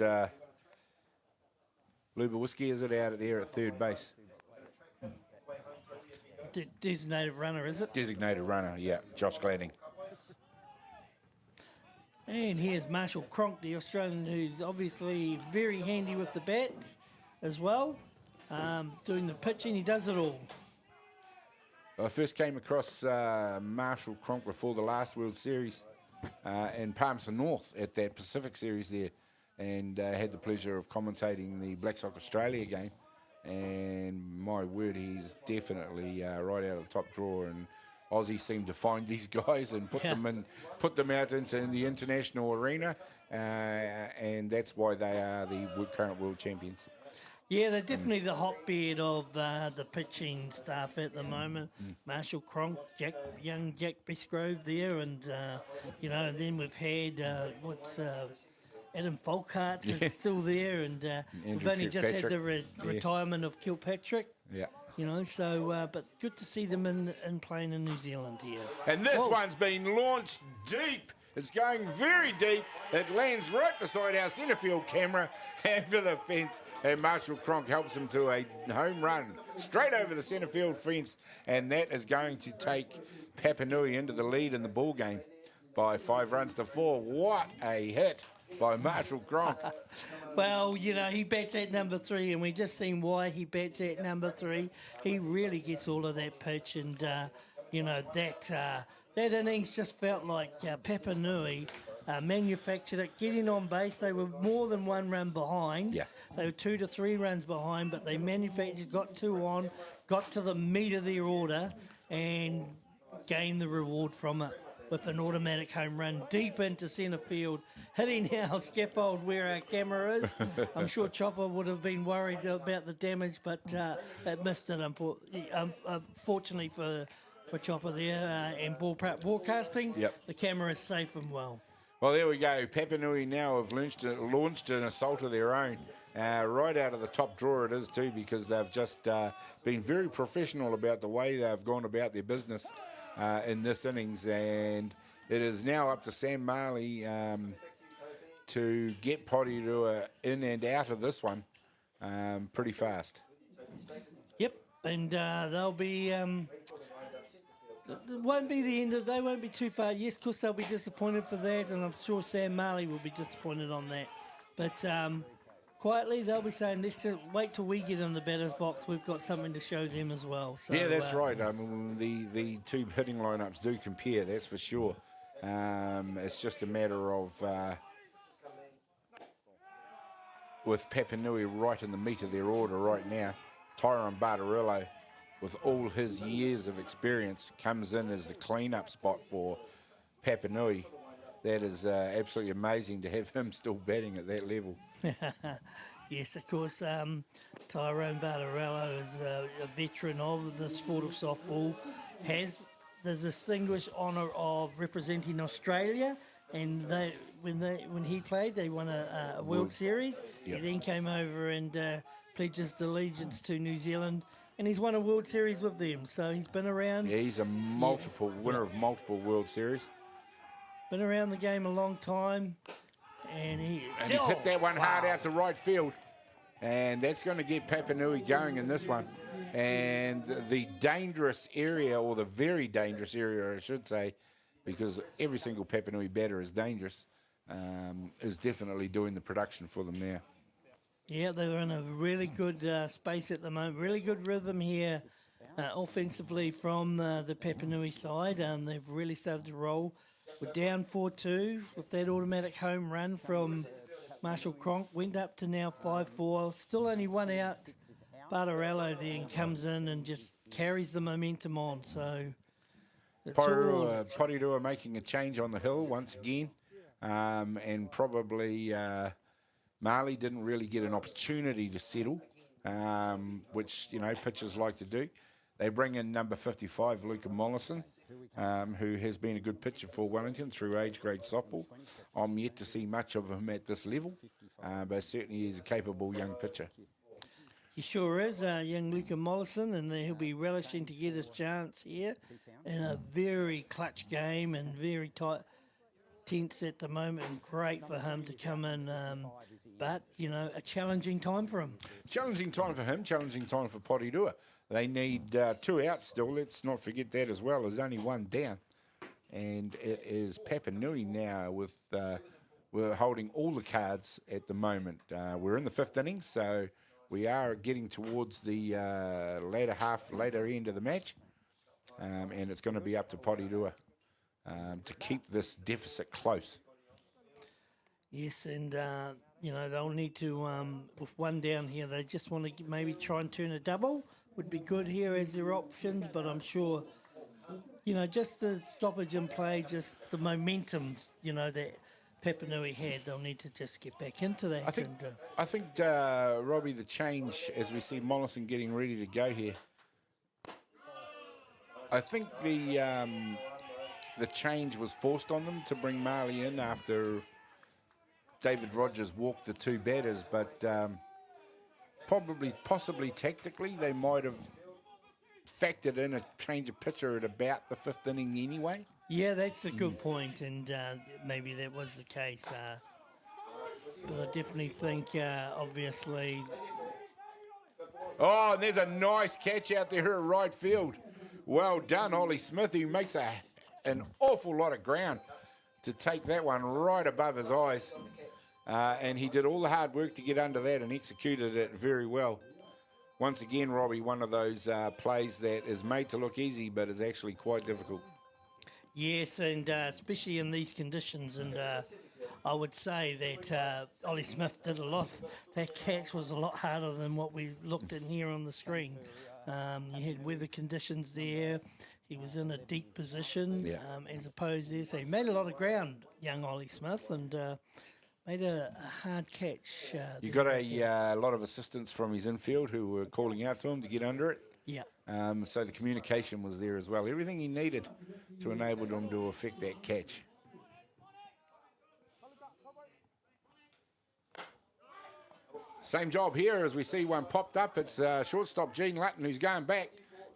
Luba Whiskey, is it, out there at third base? Designated runner, is it? Designated runner, yeah. Josh Gladding. And here's Marshall Cronk, the Australian, who's obviously very handy with the bat as well. Doing the pitching, he does it all. I first came across Marshall Cronk before the last World Series in Palmerston North at that Pacific Series there, and had the pleasure of commentating the Black Sock Australia game. And my word, he's definitely right out of the top drawer. And Aussie seem to find these guys and put them out into the international arena, and that's why they are the current world champions. Yeah, they're definitely the hotbed of the pitching staff at the moment. Marshall Cronk, young Jack Bisgrove there, and and then we've had Adam Folkart is still there, and we've only just had the retirement of Kilpatrick. Yeah. But good to see them in playing in New Zealand here. And this one's been launched deep. It's going very deep. It lands right beside our centre field camera over the fence, and Marshall Cronk helps him to a home run straight over the centre field fence, and that is going to take Papanui into the lead in the ball game by 5 runs to 4. What a hit by Marshall Cronk. Well, he bats at number 3, and we just seen why he bats at number 3. He really gets all of that pitch, and that innings just felt like Papanui manufactured it, getting on base. They were more than 1 run behind. Yeah. They were 2 to 3 runs behind, but they manufactured, got 2 on, got to the meat of their order, and gained the reward from it with an automatic home run deep into centre field, hitting our scaffold where our camera is. I'm sure Chopper would have been worried about the damage, but it missed it, unfortunately for Chopper there, and Ballpark Broadcasting. Yep. The camera is safe and well. Well, there we go. Papanui now have launched an assault of their own. Right out of the top drawer it is too, because they've just been very professional about the way they've gone about their business in this innings, and it is now up to Sam Marley to get Porirua in and out of this one pretty fast. Yep, and they'll be. It won't be the end of. They won't be too far. Yes, of course they'll be disappointed for that, and I'm sure Sam Marley will be disappointed on that. But quietly, they'll be saying, "Let's just wait till we get in the batter's box. We've got something to show them as well." So, yeah, that's right. I mean, the two hitting lineups do compare. That's for sure. It's just a matter of with Papanui right in the meat of their order right now. Tyrone Bartarello, with all his years of experience, comes in as the clean-up spot for Papanui. That is absolutely amazing to have him still batting at that level. Yes, of course. Tyrone Bartarello is a veteran of the sport of softball, has the distinguished honour of representing Australia, and when he played, they won a World Series. Yep. He then came over and pledged his allegiance to New Zealand, and he's won a World Series with them. So he's been around. Yeah, he's a winner of multiple World Series. Been around the game a long time, and he's hit that one hard out to right field, and that's going to get Papanui going in this one. And the dangerous area, or the very dangerous area, I should say, because every single Papanui batter is dangerous, is definitely doing the production for them now. Yeah, they're in a really good space at the moment, really good rhythm here offensively from the Papanui side. They've really started to roll. We're down 4-2 with that automatic home run from Marshall Cronk. Went up to now 5-4. Still only one out. Bartarello then comes in and just carries the momentum on. So Porirua making a change on the hill once again, and probably Marley didn't really get an opportunity to settle, which pitchers like to do. They bring in number 55, Luca Mollison, who has been a good pitcher for Wellington through age grade softball. I'm yet to see much of him at this level, but certainly he's a capable young pitcher. He sure is, young Luca Mollison, and he'll be relishing to get his chance here in a very clutch game and very tight, tense at the moment, and great for him to come in. But, a challenging time for him. Challenging time for him, challenging time for Porirua. They need 2 outs still. Let's not forget that as well. There's only 1 down. And it is Papanui now with we're holding all the cards at the moment. We're in the 5th inning, so we are getting towards the later end of the match. And it's going to be up to Porirua to keep this deficit close. Yes, and, they'll need to, with 1 down here, they just want to maybe try and turn a double. Would be good here as their options, but I'm sure, just the stoppage in play, just the momentum, that Papanui had, they'll need to just get back into that. I think Robbie, the change, as we see Mollison getting ready to go here, I think the change was forced on them to bring Marley in after David Rogers walked the 2 batters, but possibly tactically, they might have factored in a change of pitcher at about the 5th inning anyway. Yeah, that's a good point, and maybe that was the case. But I definitely think, obviously... Oh, and there's a nice catch out there at right field. Well done, Ollie Smith, who makes an awful lot of ground to take that one right above his eyes. And he did all the hard work to get under that and executed it very well. Once again, Robbie, one of those plays that is made to look easy, but is actually quite difficult. Yes, and especially in these conditions. And I would say that Ollie Smith did a lot. That catch was a lot harder than what we looked at here on the screen. You had weather conditions there. He was in a deep position as opposed there. So he made a lot of ground, young Ollie Smith, and... made a hard catch. You got a lot of assistance from his infield who were calling out to him to get under it. Yeah. So the communication was there as well. Everything he needed to enable him to effect that catch. Same job here as we see one popped up. It's shortstop Gene Lutton who's going back,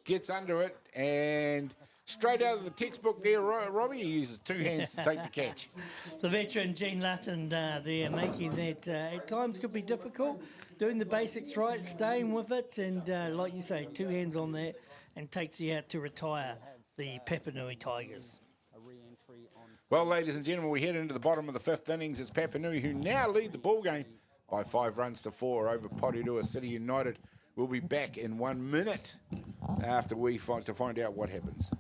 gets under it and straight out of the textbook there, Robbie. He uses two hands to take the catch. The veteran Gene Lutton there making that at times could be difficult, doing the basics right, staying with it, and like you say, two hands on that, and takes you out to retire the Papanui Tigers. Well, ladies and gentlemen, we head into the bottom of the fifth innings. It's Papanui who now lead the ball game by 5 runs to 4 over Porirua City United. We'll be back in 1 minute after we find out what happens.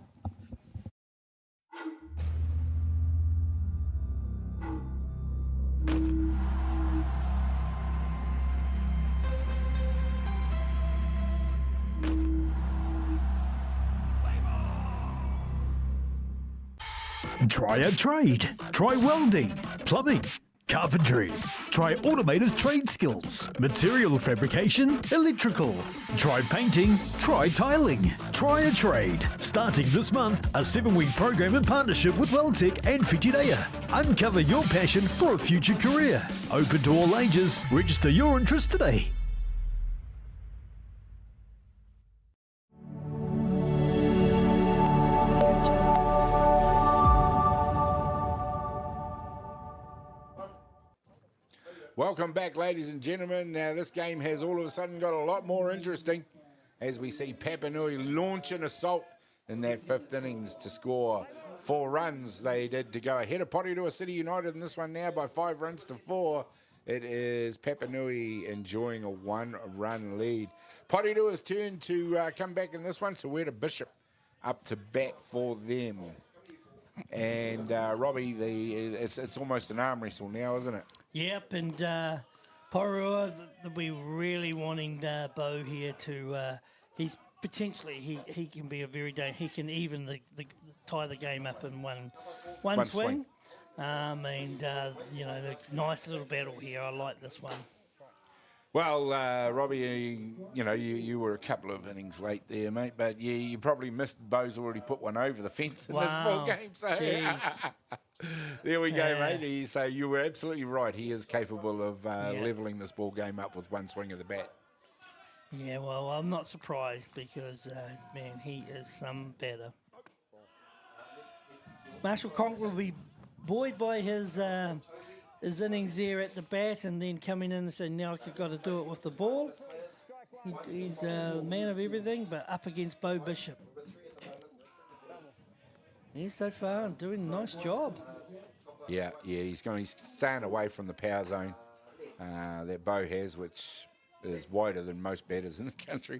Try a trade. Try welding, plumbing, carpentry. Try automated trade skills, material fabrication, electrical. Try painting, try tiling. Try a trade. Starting this month, a 7-week program in partnership with Welltech and Whitireia. Uncover your passion for a future career. Open to all ages. Register your interest today. Welcome back, ladies and gentlemen. Now, this game has all of a sudden got a lot more interesting as we see Papanui launch an assault in that fifth innings to score 4 runs. They did to go ahead of Porirua City United in this one now by 5 runs to 4. It is Papanui enjoying a 1-run lead. Porirua's turn to come back in this one. Tawera Bishop up to bat for them. And Robbie, it's almost an arm wrestle now, isn't it? Yep, and Porirua, they'll be really wanting Bo here to. He's potentially he can be a very he can even tie the game up in one swing. And you know, a nice little battle here. I like this one. Well, Robbie, you know, you were a couple of innings late there, mate, but yeah, you probably missed Bo's already put one over the fence in this ball game. So there we go, mate. So you were absolutely right. He is capable of levelling this ball game up with one swing of the bat. Yeah, well, I'm not surprised because, man, he is some better. Marshall Cronk will be buoyed by his innings there at the bat and then coming in and saying, now I've got to do it with the ball. He's a man of everything, but up against Bo Bishop. He's so far doing a nice job. Yeah, he's staying away from the power zone that Bo has, which is wider than most batters in the country.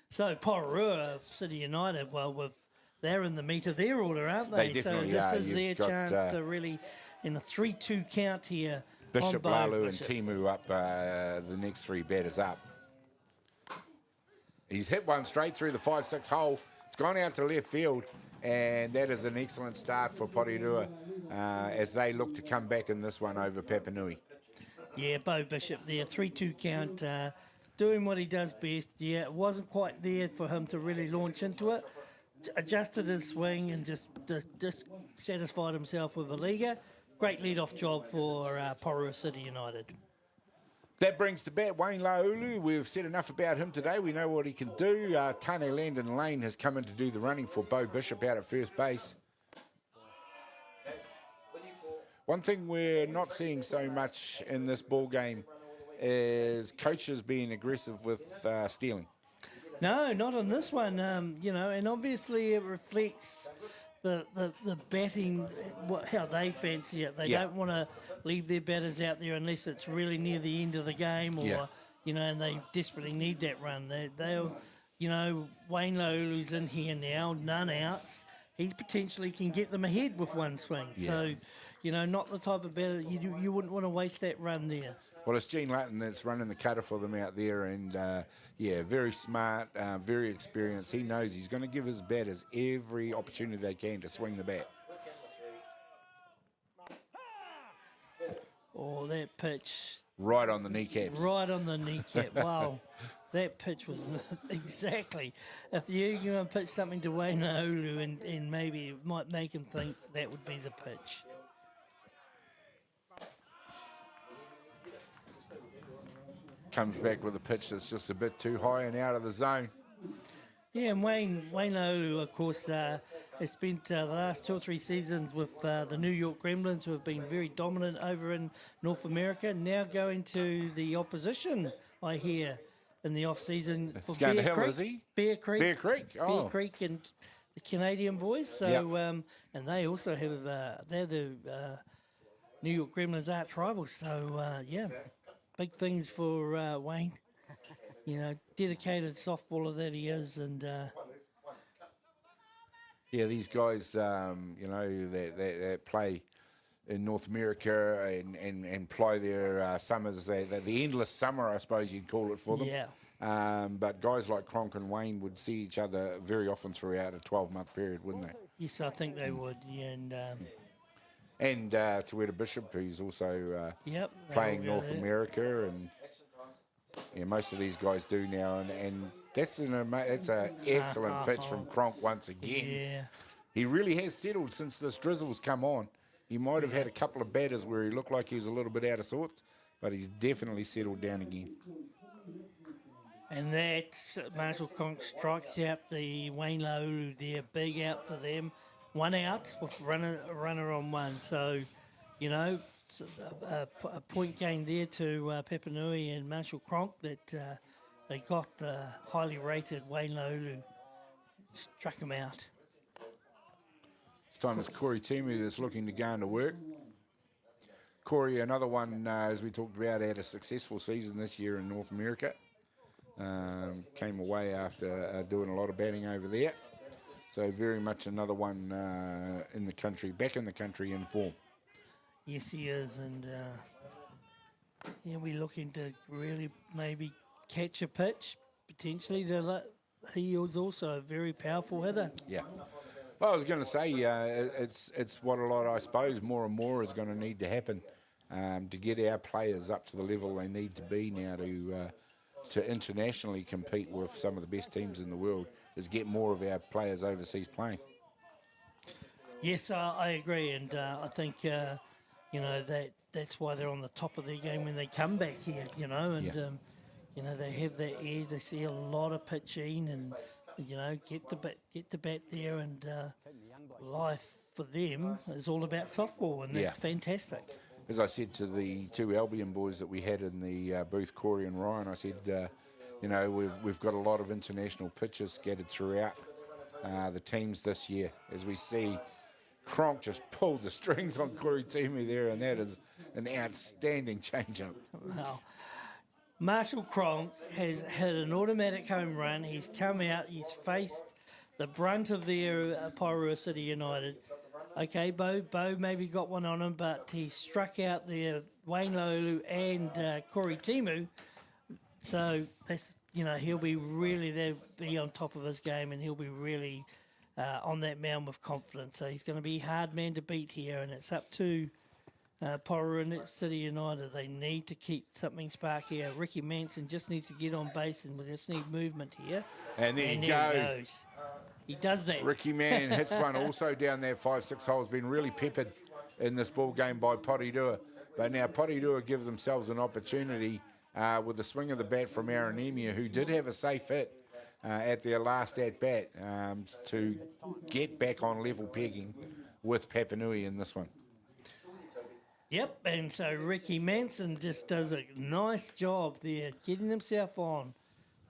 So Porirua City United, well, they're in the meat of their order, aren't they? So this is their chance to really, in a 3-2 count here. Bishop, Lalu, and Timu up the next 3 batters up. He's hit one straight through the 5-6 hole. It's gone out to left field, and that is an excellent start for Porirua as they look to come back in this one over Papanui. Yeah, Bo Bishop there, 3-2 count, doing what he does best. Yeah, it wasn't quite there for him to really launch into it. Adjusted his swing and just satisfied himself with a leaguer. Great lead-off job for Porirua City United. That brings to bat Wayne Laulu. We've said enough about him today. We know what he can do. Tane Landon Lane has come in to do the running for Bo Bishop out at first base. One thing we're not seeing so much in this ball game is coaches being aggressive with stealing. No, not on this one. You know, and obviously it reflects the batting, how they fancy it. They don't want to leave their batters out there unless it's really near the end of the game or, you know, and they desperately need that run. They'll, you know, Wayne Laulu's in here now, none outs. He potentially can get them ahead with one swing. Yeah. So, you know, not the type of batter, you wouldn't want to waste that run there. Well, it's Gene Lutton that's running the cutter for them out there, and very smart, very experienced. He knows he's going to give his batters every opportunity they can to swing the bat. Oh, that pitch. Right on the kneecaps. Right on the kneecap. Wow. That pitch was exactly. If you're going to pitch something to Wayne Laulu and maybe it might make him think that would be the pitch. Comes back with a pitch that's just a bit too high and out of the zone. Yeah, and Wayne Olu, of course, has spent the last 2 or 3 seasons with the New York Gremlins, who have been very dominant over in North America. Now going to the opposition, I hear, in the off-season for He's going to Bear hell, Creek. is he? Bear Creek. Bear Creek, oh. Bear Creek and the Canadian boys. So, and they also have, they're the New York Gremlins arch rivals. So, big things for Wayne. You know, dedicated softballer that he is, and these guys, that play in North America and play their summers, the endless summer, I suppose you'd call it for them. Yeah. But guys like Cronk and Wayne would see each other very often throughout a 12-month period, wouldn't they? Yes, I think they would. Yeah, and Tawera Bishop, who's also playing North America, and most of these guys do now, and that's an excellent pitch from Cronk once again. Yeah. He really has settled since this drizzle's come on. He might have had a couple of batters where he looked like he was a little bit out of sorts, but he's definitely settled down again. And that Marshall Cronk strikes out the Wayne Laulu there, big out for them. 1 out with runner on one. So, a point gain there to Papanui and Marshall Cronk that they got highly rated Wayne Laulu, struck him out. This time it's Corey Timu that's looking to go into work. Corey, another one, as we talked about, had a successful season this year in North America. Came away after doing a lot of batting over there. So very much another one in the country, back in the country in form. Yes, he is, and we're looking to really maybe catch a pitch, potentially. He was also a very powerful hitter. Yeah. Well, I was going to say, it's what a lot, I suppose, more and more is going to need to happen to get our players up to the level they need to be now to internationally compete with some of the best teams in the world, is get more of our players overseas playing. Yes, I agree, and I think that's why they're on the top of their game when they come back here. And they have that edge. They see a lot of pitching, and get the bat there, and life for them is all about softball, and that's fantastic. As I said to the 2 Albion boys that we had in the booth, Corey and Ryan, I said, we've got a lot of international pitches scattered throughout the teams this year. As we see, Cronk just pulled the strings on Corey Timu there, and that is an outstanding change-up. Wow. Marshall Cronk has hit an automatic home run. He's come out, he's faced the brunt of their Porirua City United. Okay, Bo maybe got one on him, but he struck out there Wayne Laulu and Corey Timu. So that's he'll be on top of his game, and he'll be really on that mound with confidence. So he's going to be a hard man to beat here, and it's up to Porirua City United. They need to keep something spark here. Ricky Manson just needs to get on base, and we just need movement here. And there he goes. He does that. Ricky Man hits one also down there 5-6 holes. Been really peppered in this ball game by Porirua. But now Porirua give themselves an opportunity with the swing of the bat from Aranimia, who did have a safe hit at their last at-bat to get back on level pegging with Papanui in this one. Yep, and so Ricky Manson just does a nice job there, getting himself on.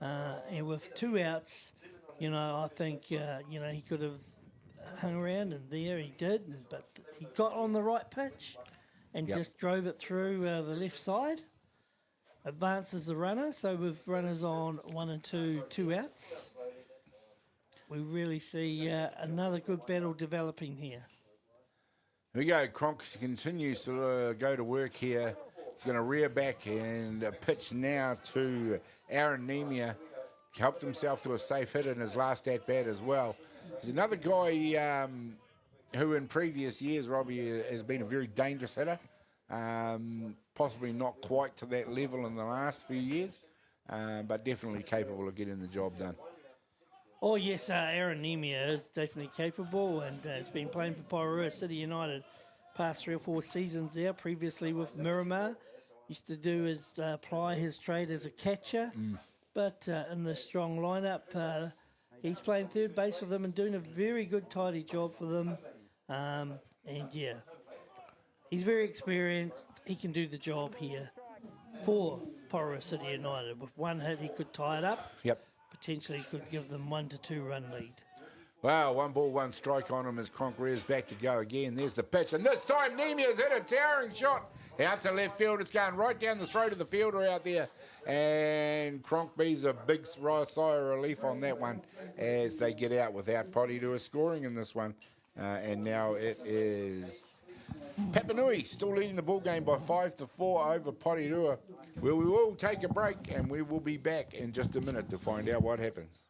And with 2 outs, I think, he could have hung around, and there he did. But he got on the right pitch and just drove it through the left side. Advances the runner, so with runners on 1 and 2 outs, we really see another good battle developing here. Here we go. Cronk continues to go to work here. He's going to rear back and pitch now to Aaron Nemia. Helped himself to a safe hit in his last at-bat as well. He's another guy who in previous years, Robbie, has been a very dangerous hitter. Possibly not quite to that level in the last few years, but definitely capable of getting the job done. Oh, yes, Aaron Nemia is definitely capable, and has been playing for Porirua City United past 3 or 4 seasons there, previously with Miramar. Used to do ply his trade as a catcher. but in the strong lineup. He's playing third base for them and doing a very good, tidy job for them. And yeah, he's very experienced. He can do the job here for Porirua City United. With one hit, he could tie it up. Yep. Potentially could give them 1 to 2 run lead. Wow, 1 ball, 1 strike on him as Cronk rears back to go again. There's the pitch, and this time Nemia's hit a towering shot out to left field. It's going right down the throat of the fielder out there, and Cronk B's a big sigh of relief on that one as they get out without Porirua scoring in this one. And now it is Papanui still leading the ball game by 5-4 over Porirua. Well, we will take a break, and we will be back in just a minute to find out what happens.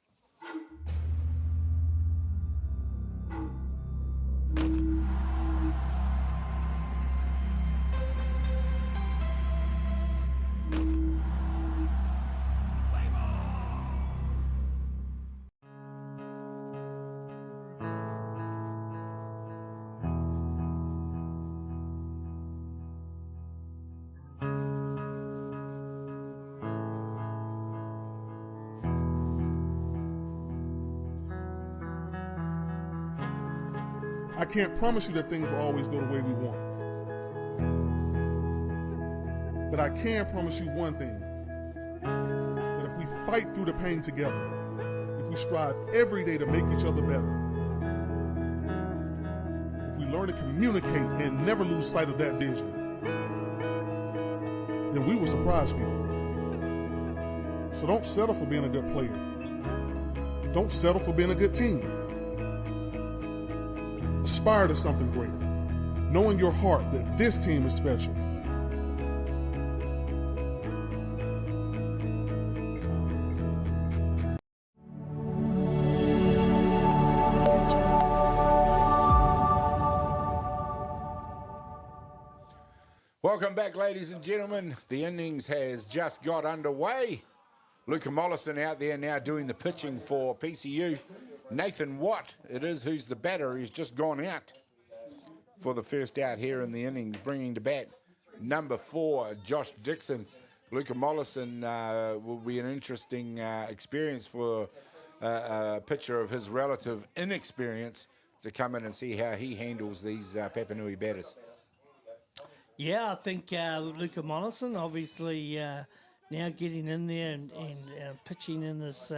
I can't promise you that things will always go the way we want. But I can promise you one thing, that if we fight through the pain together, if we strive every day to make each other better, if we learn to communicate and never lose sight of that vision, then we will surprise people. So don't settle for being a good player. Don't settle for being a good team. Aspire to something great, know in your heart that this team is special. Welcome back, ladies and gentlemen. The innings has just got underway. Luca Mollison out there now doing the pitching for PCU. Nathan Watt, it is, who's the batter. He's just gone out for the first out here in the innings, bringing to bat number 4, Josh Dixon. Luca Mollison will be an interesting experience for a pitcher of his relative inexperience to come in and see how he handles these Papanui batters. Yeah, I think Luca Mollison, obviously now getting in there and pitching in this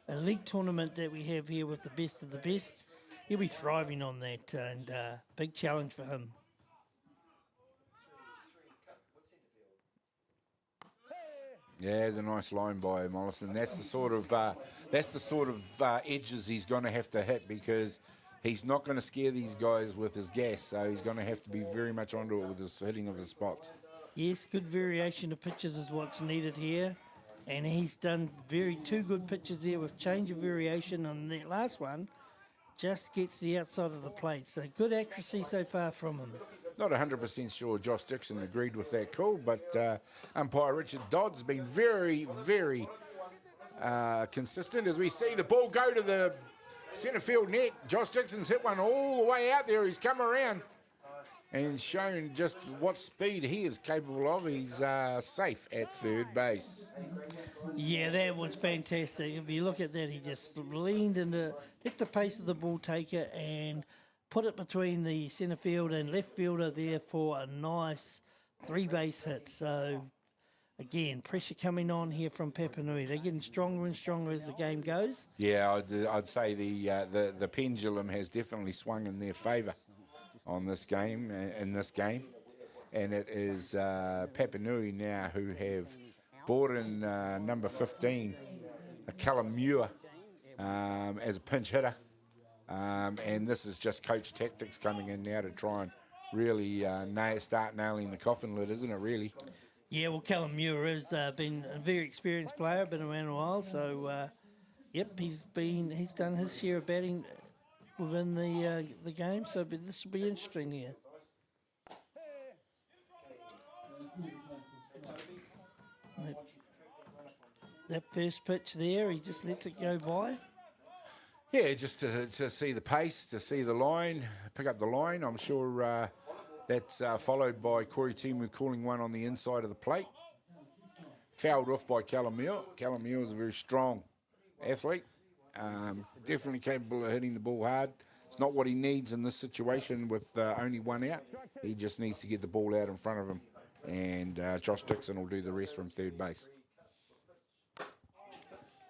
elite tournament that we have here with the best of the best. He'll be thriving on that, and big challenge for him. Yeah, there's a nice line by Mollison. That's the sort of edges he's going to have to hit, because he's not going to scare these guys with his gas. So he's going to have to be very much onto it with his hitting of his spots. Yes, good variation of pitches is what's needed here. And he's done two good pitches there with change of variation on that last one. Just gets the outside of the plate. So good accuracy so far from him. Not 100% sure Josh Dixon agreed with that call, but umpire Richard Dodd's been very, very consistent. As we see the ball go to the centre field net, Josh Dixon's hit one all the way out there. He's come around and shown just what speed he is capable of. He's safe at third base. Yeah, that was fantastic. If you look at that, he just leaned into, hit the pace of the ball taker and put it between the centre field and left fielder there for a nice 3-base hit. So, again, pressure coming on here from Papanui. They're getting stronger and stronger as the game goes. Yeah, I'd say the pendulum has definitely swung in their favour on this game, and it is Papanui now who have brought in number 15, Callum Muir, as a pinch hitter, and this is just coach tactics coming in now to try and really start nailing the coffin lid, isn't it, really? Yeah, well, Callum Muir has been a very experienced player, been around a while, so yep, he's done his share of batting within the game, so this will be interesting here. That first pitch there, he just lets it go by. Yeah, just to see the pace, to see the line, pick up the line. I'm sure that's followed by Corey Timu calling one on the inside of the plate. fouled off by Callum Muir. Callum Muir is a very strong athlete, definitely capable of hitting the ball hard. It's not what he needs in this situation with only one out. He just needs to get the ball out in front of him, and Josh Dixon will do the rest from third base.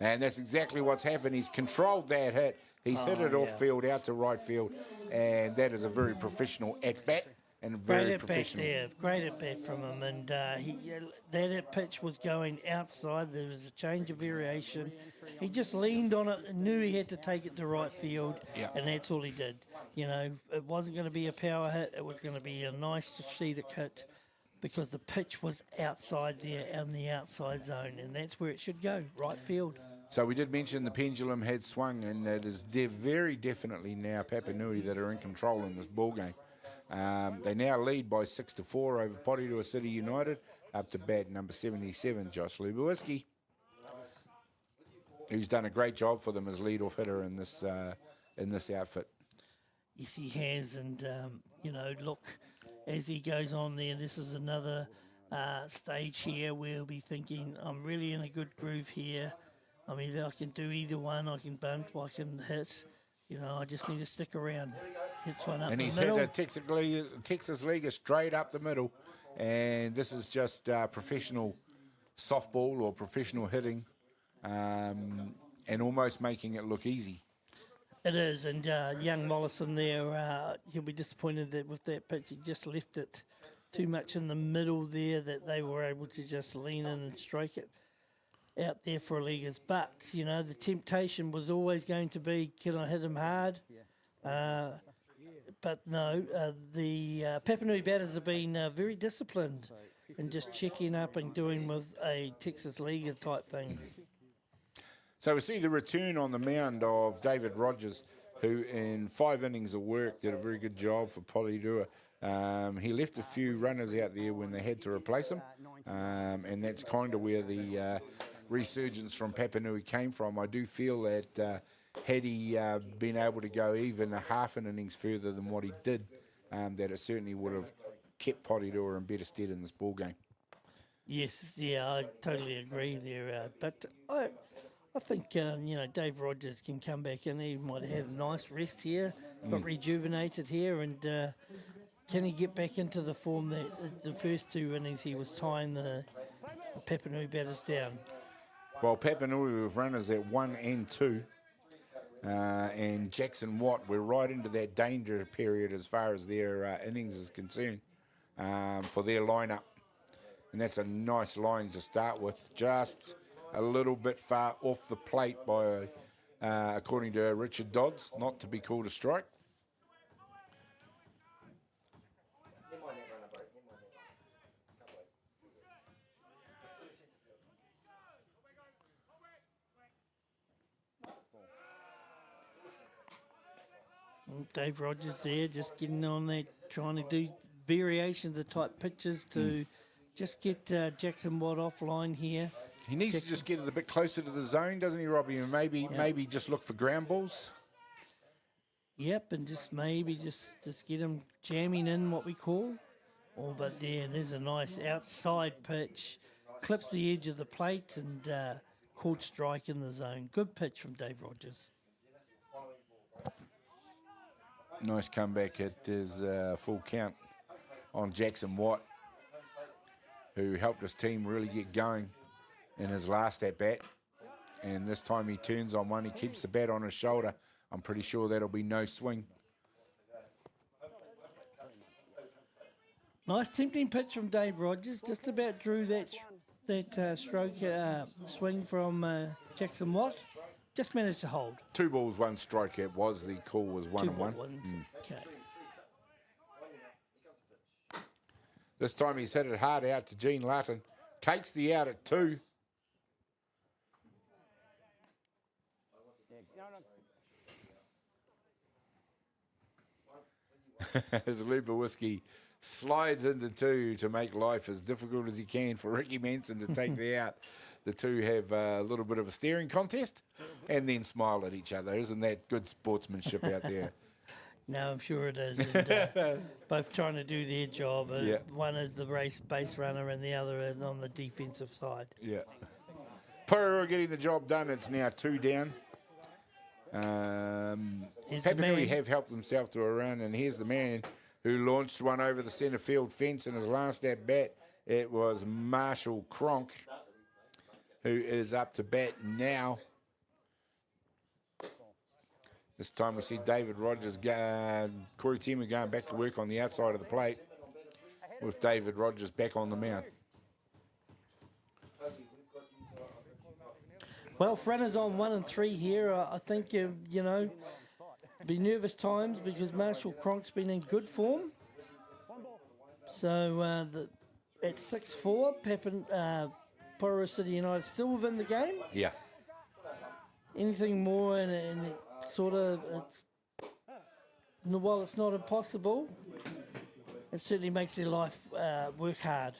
And that's exactly what's happened. He's controlled that hit. He's hit it off field out to right field, and that is a very professional at-bat. And very great at bat professional. there, great at bat from him, and that pitch was going outside. There was a change of variation. He just leaned on it and knew he had to take it to right field, and that's all he did. You know, it wasn't going to be a power hit. It was going to be a nice scenic hit because the pitch was outside there in the outside zone, and that's where it should go, right field. So we did mention the pendulum had swung, and it is very definitely now Papanui that are in control in this ball game. They now lead by 6-4 over Porirua City United. Up to bat number 77, Josh Lubowiski, who's done a great job for them as lead-off hitter in this outfit. Yes, he has, and you know, look, as he goes on there, this is another stage here where he'll be thinking, I'm really in a good groove here. I mean, I can do either one. I can bunt, I can hit. You know, I just need to stick around. Hits one up and the he's middle. hit a Texas League straight up the middle, and this is just professional softball or professional hitting, and almost making it look easy. It is, and young Mollison there, he'll be disappointed that with that pitch he just left it too much in the middle there, that they were able to just lean in and strike it out there for leaguers. But, you know, the temptation was always going to be, can I hit him hard? But no, the Papanui batters have been very disciplined in just checking up and doing with a Texas Leaguer type thing. So we see the return on the mound of David Rogers, who in 5 innings of work did a very good job for Porirua. He left a few runners out there when they had to replace him, and that's kind of where the resurgence from Papanui came from. I do feel that had he been able to go even a half an innings further than what he did, that it certainly would have kept Porirua in better stead in this ball game. Yes, yeah, I totally agree there. But I think, you know, Dave Rogers can come back and he might have had a nice rest here, got rejuvenated here, and can he get back into the form that the first 2 innings he was tying the Papanui batters down? Well, Papanui with runners at 1 and 2, and Jackson Watt, we're right into that danger period as far as their innings is concerned for their lineup. And that's a nice line to start with, just a little bit far off the plate by, according to Richard Dodds, not to be called a strike. Dave Rogers there, just getting on there, trying to do variations of type pitches to just get Jackson Watt offline here. He needs to just get it a bit closer to the zone, doesn't he, Robbie? And maybe just look for ground balls. Yep, and just maybe just get him jamming in, what we call. Oh, but there's a nice outside pitch, clips the edge of the plate, and called strike in the zone. Good pitch from Dave Rogers. Nice comeback at his full count on Jackson Watt, who helped his team really get going in his last at-bat. And this time he turns on one, he keeps the bat on his shoulder. I'm pretty sure that'll be no swing. Nice tempting pitch from Dave Rogers. Just about drew that stroke swing from Jackson Watt. Just managed to hold. 2 balls, 1 strike. It was the call was 1 and 1. Okay. This time he's hit it hard out to Gene Lutton. Takes the out at 2. As Lubowiski slides into 2 to make life as difficult as he can for Ricky Manson to take the out. The 2 have a little bit of a staring contest and then smile at each other. Isn't that good sportsmanship out there? No, I'm sure it is. And, both trying to do their job. Yeah. One is the base runner and the other is on the defensive side. Yeah. Porirua getting the job done. It's now 2 down. Papanui have helped themselves to a run, and here's the man who launched one over the centre field fence in his last at bat. It was Marshall Cronk, who is up to bat now. This time we see David Rogers, Corey Timu going back to work on the outside of the plate with David Rogers back on the mound. Well, if runners on 1 and 3 here, I think, be nervous times because Marshall Cronk's been in good form. So at 6-4, Porirua City United still within the game. Yeah. Anything more and it sort of, while it's not impossible, it certainly makes their life work hard.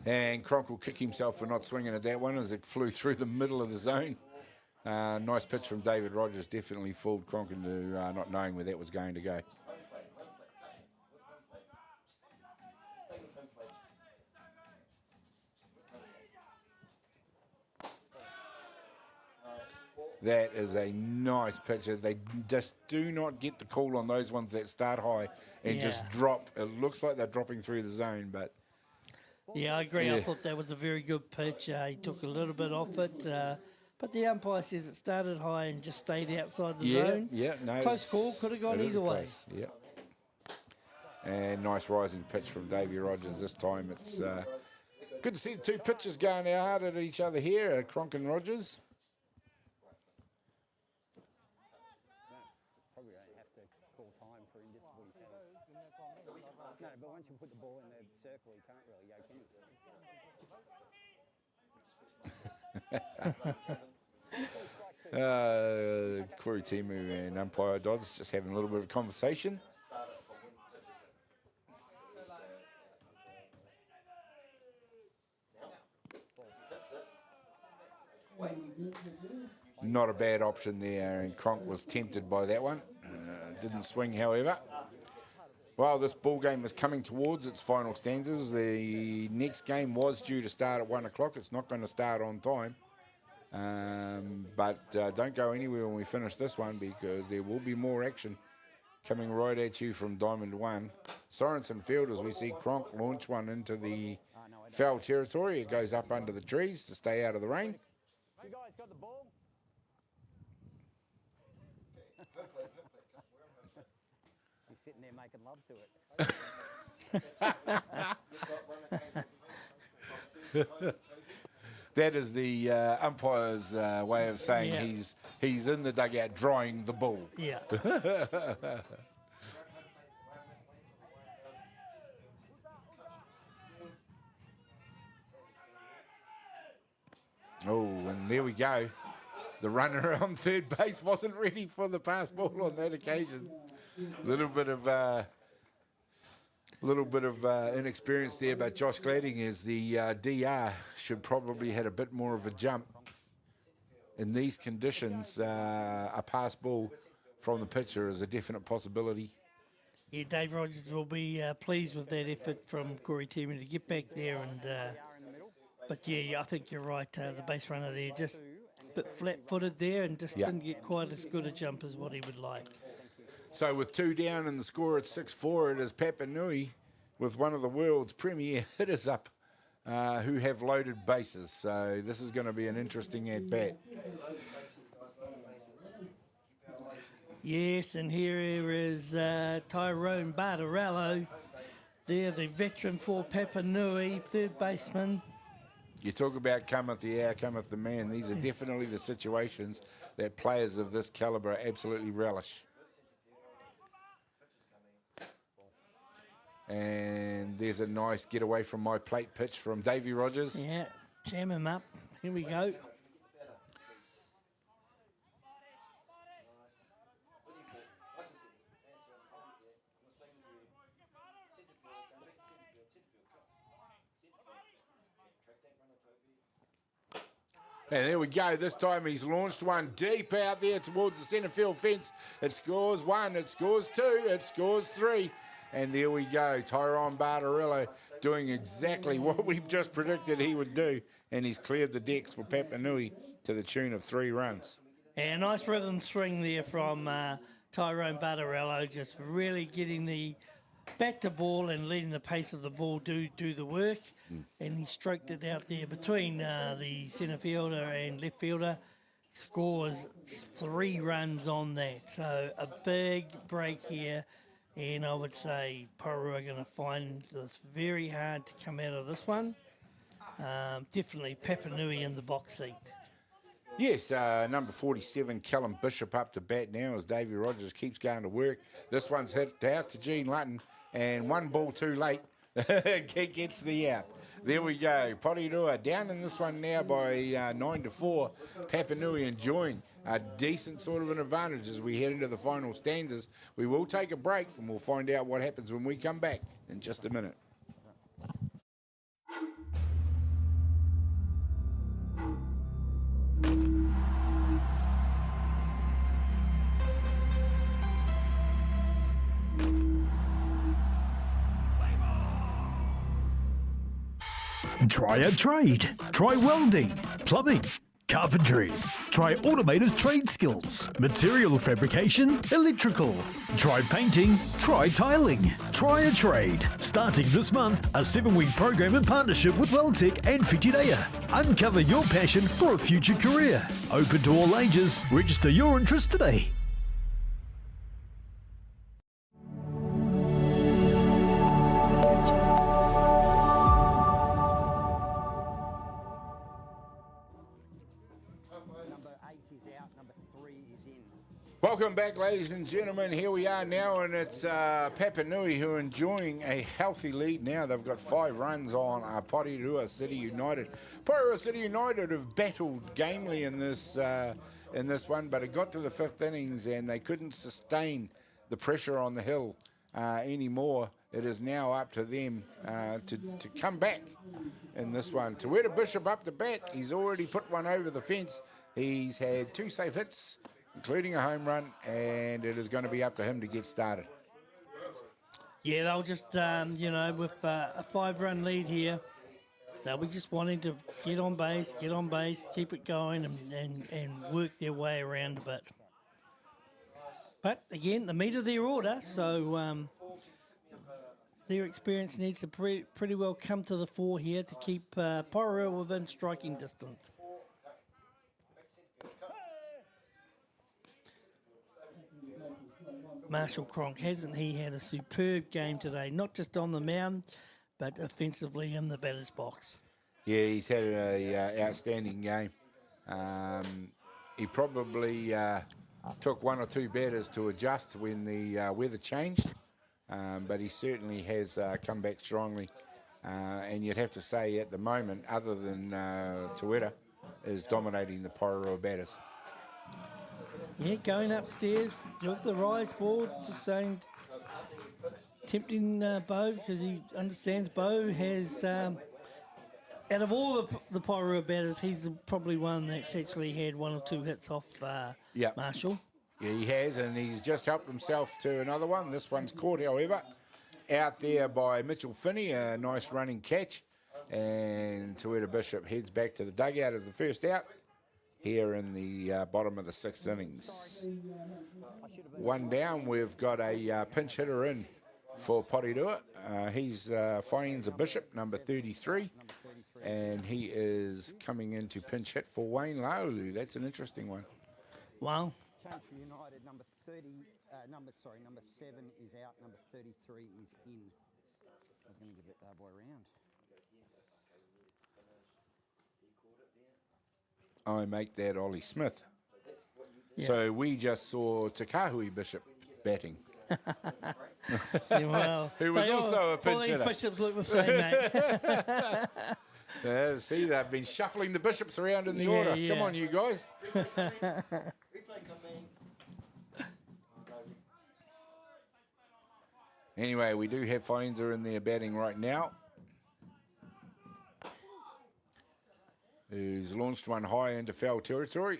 And Cronk will kick himself for not swinging at that one as it flew through the middle of the zone. Nice pitch from David Rogers. Definitely fooled Cronk into not knowing where that was going to go. That is a nice picture. They just do not get the call on those ones that start high and just drop. It looks like they're dropping through the zone, but... Yeah, I agree. I thought that was a very good pitch. He took a little bit off it, but the umpire says it started high and just stayed outside the zone. Yeah, no. Close call, could have gone either way. Yeah. And nice rising pitch from Davey Rogers this time. It's good to see the two pitchers going hard at each other here, Cronk and Rogers. Probably don't have to call time for him just what he says. No, but once you put the ball in the circle, you can't really go, can you? Corey Timu and umpire Dodds just having a little bit of conversation. Not a bad option there, and Cronk was tempted by that one. Didn't swing, however. Well, this ball game is coming towards its final stanzas. The next game was due to start at 1 o'clock. It's not going to start on time. But don't go anywhere when we finish this one because there will be more action coming right at you from Diamond 1. Sorensen Field, as we see Cronk launch one into the foul territory. It goes up under the trees to stay out of the rain. You guys got the ball? He's sitting there making love to it. That is the umpire's way of saying he's in the dugout drying the ball. Yeah. Oh, and there we go. The runner on third base wasn't ready for the pass ball on that occasion. A little bit of inexperience there, but Josh Gladding is the DR should probably had a bit more of a jump. In these conditions, a pass ball from the pitcher is a definite possibility. Yeah, Dave Rogers will be pleased with that effort from Corey Timu to get back there. But yeah, I think you're right. The base runner there just a bit flat-footed there and just didn't get quite as good a jump as what he would like. So with 2 down and the score at 6-4, it is Papanui with one of the world's premier hitters up who have loaded bases. So this is going to be an interesting at-bat. Yes, and here is Tyrone Bartarello. They're the veteran for Papanui, third baseman. You talk about cometh the hour, cometh the man. These are definitely the situations that players of this calibre absolutely relish. And there's a nice get away from my plate pitch from Davey Rogers. Yeah, jam him up. Here we go. And there we go. This time he's launched one deep out there towards the centre field fence. It scores 1, it scores 2, it scores 3. And there we go. Tyrone Barbarella doing exactly what we just predicted he would do. And he's cleared the decks for Papanui to the tune of 3 runs. And a nice rhythm swing there from Tyrone Barbarella, just really getting the back to ball and letting the pace of the ball do the work. And he stroked it out there between the centre fielder and left fielder. Scores 3 runs on that. So a big break here. And I would say Porirua are going to find this very hard to come out of this one. Definitely Papanui in the box seat. Yes, number 47, Callum Bishop up to bat now as Davey Rogers keeps going to work. This one's hit out to Gene Lutton, and 1 ball too late gets the out. There we go. Porirua down in this one now by 9-4. Papanui enjoying a decent sort of an advantage as we head into the final stanzas. We will take a break, and we'll find out what happens when we come back in just a minute. Try a trade. Try welding, plumbing, carpentry. Try automated trade skills, material fabrication, electrical. Try painting, try tiling. Try a trade. Starting this month, a 7-week program in partnership with Welltech and Whitireia. Uncover your passion for a future career. Open to all ages. Register your interest today. Welcome back, ladies and gentlemen. Here we are now, and it's Papanui who are enjoying a healthy lead now. They've got 5 runs on Porirua City United. Porirua City United have battled gamely in this one, but it got to the 5th innings and they couldn't sustain the pressure on the hill anymore. It is now up to them to come back in this one. Atiawa Bishop up to bat. He's already put one over the fence. He's had 2 safe hits, including a home run, and it is going to be up to him to get started. Yeah, they'll just, with a 5-run lead here, they'll be just wanting to get on base, keep it going, and work their way around a bit. But, again, the meat of their order, so their experience needs to pretty well come to the fore here to keep Porirua within striking distance. Marshall Cronk, hasn't he had a superb game today, not just on the mound, but offensively in the batter's box? Yeah, he's had an outstanding game. He probably took 1 or 2 batters to adjust when the weather changed, but he certainly has come back strongly. And you'd have to say at the moment, other than Atiawa, is dominating the Porirua batters. Yeah, going upstairs with the rise ball, just saying, tempting Bo, because he understands Bo has, out of all the Porirua batters, he's probably one that's actually had 1 or 2 hits off Marshall. Yeah, he has, and he's just helped himself to another one. This one's caught, however, out there by Mitchell Finney, a nice running catch, and Atiawa Bishop heads back to the dugout as the first out. Here in the bottom of the 6th innings. 1 down, we've got a pinch hitter in for Porirua. He's finds a Bishop, number 33, and he is coming in to pinch hit for Wayne Laulu. That's an interesting one. Wow. Change for United, number 7 is out, number 33 is in. I was going to give that bad boy round. I make that Ollie Smith. Yeah. So we just saw Takahui Bishop batting. Yeah, well, who was also a pinch hitter. All these Bishops look the same, mate. See, they've been shuffling the Bishops around in the order. Yeah. Come on, you guys. Anyway, we do have Faenza in there batting right now. who's launched one high into foul territory.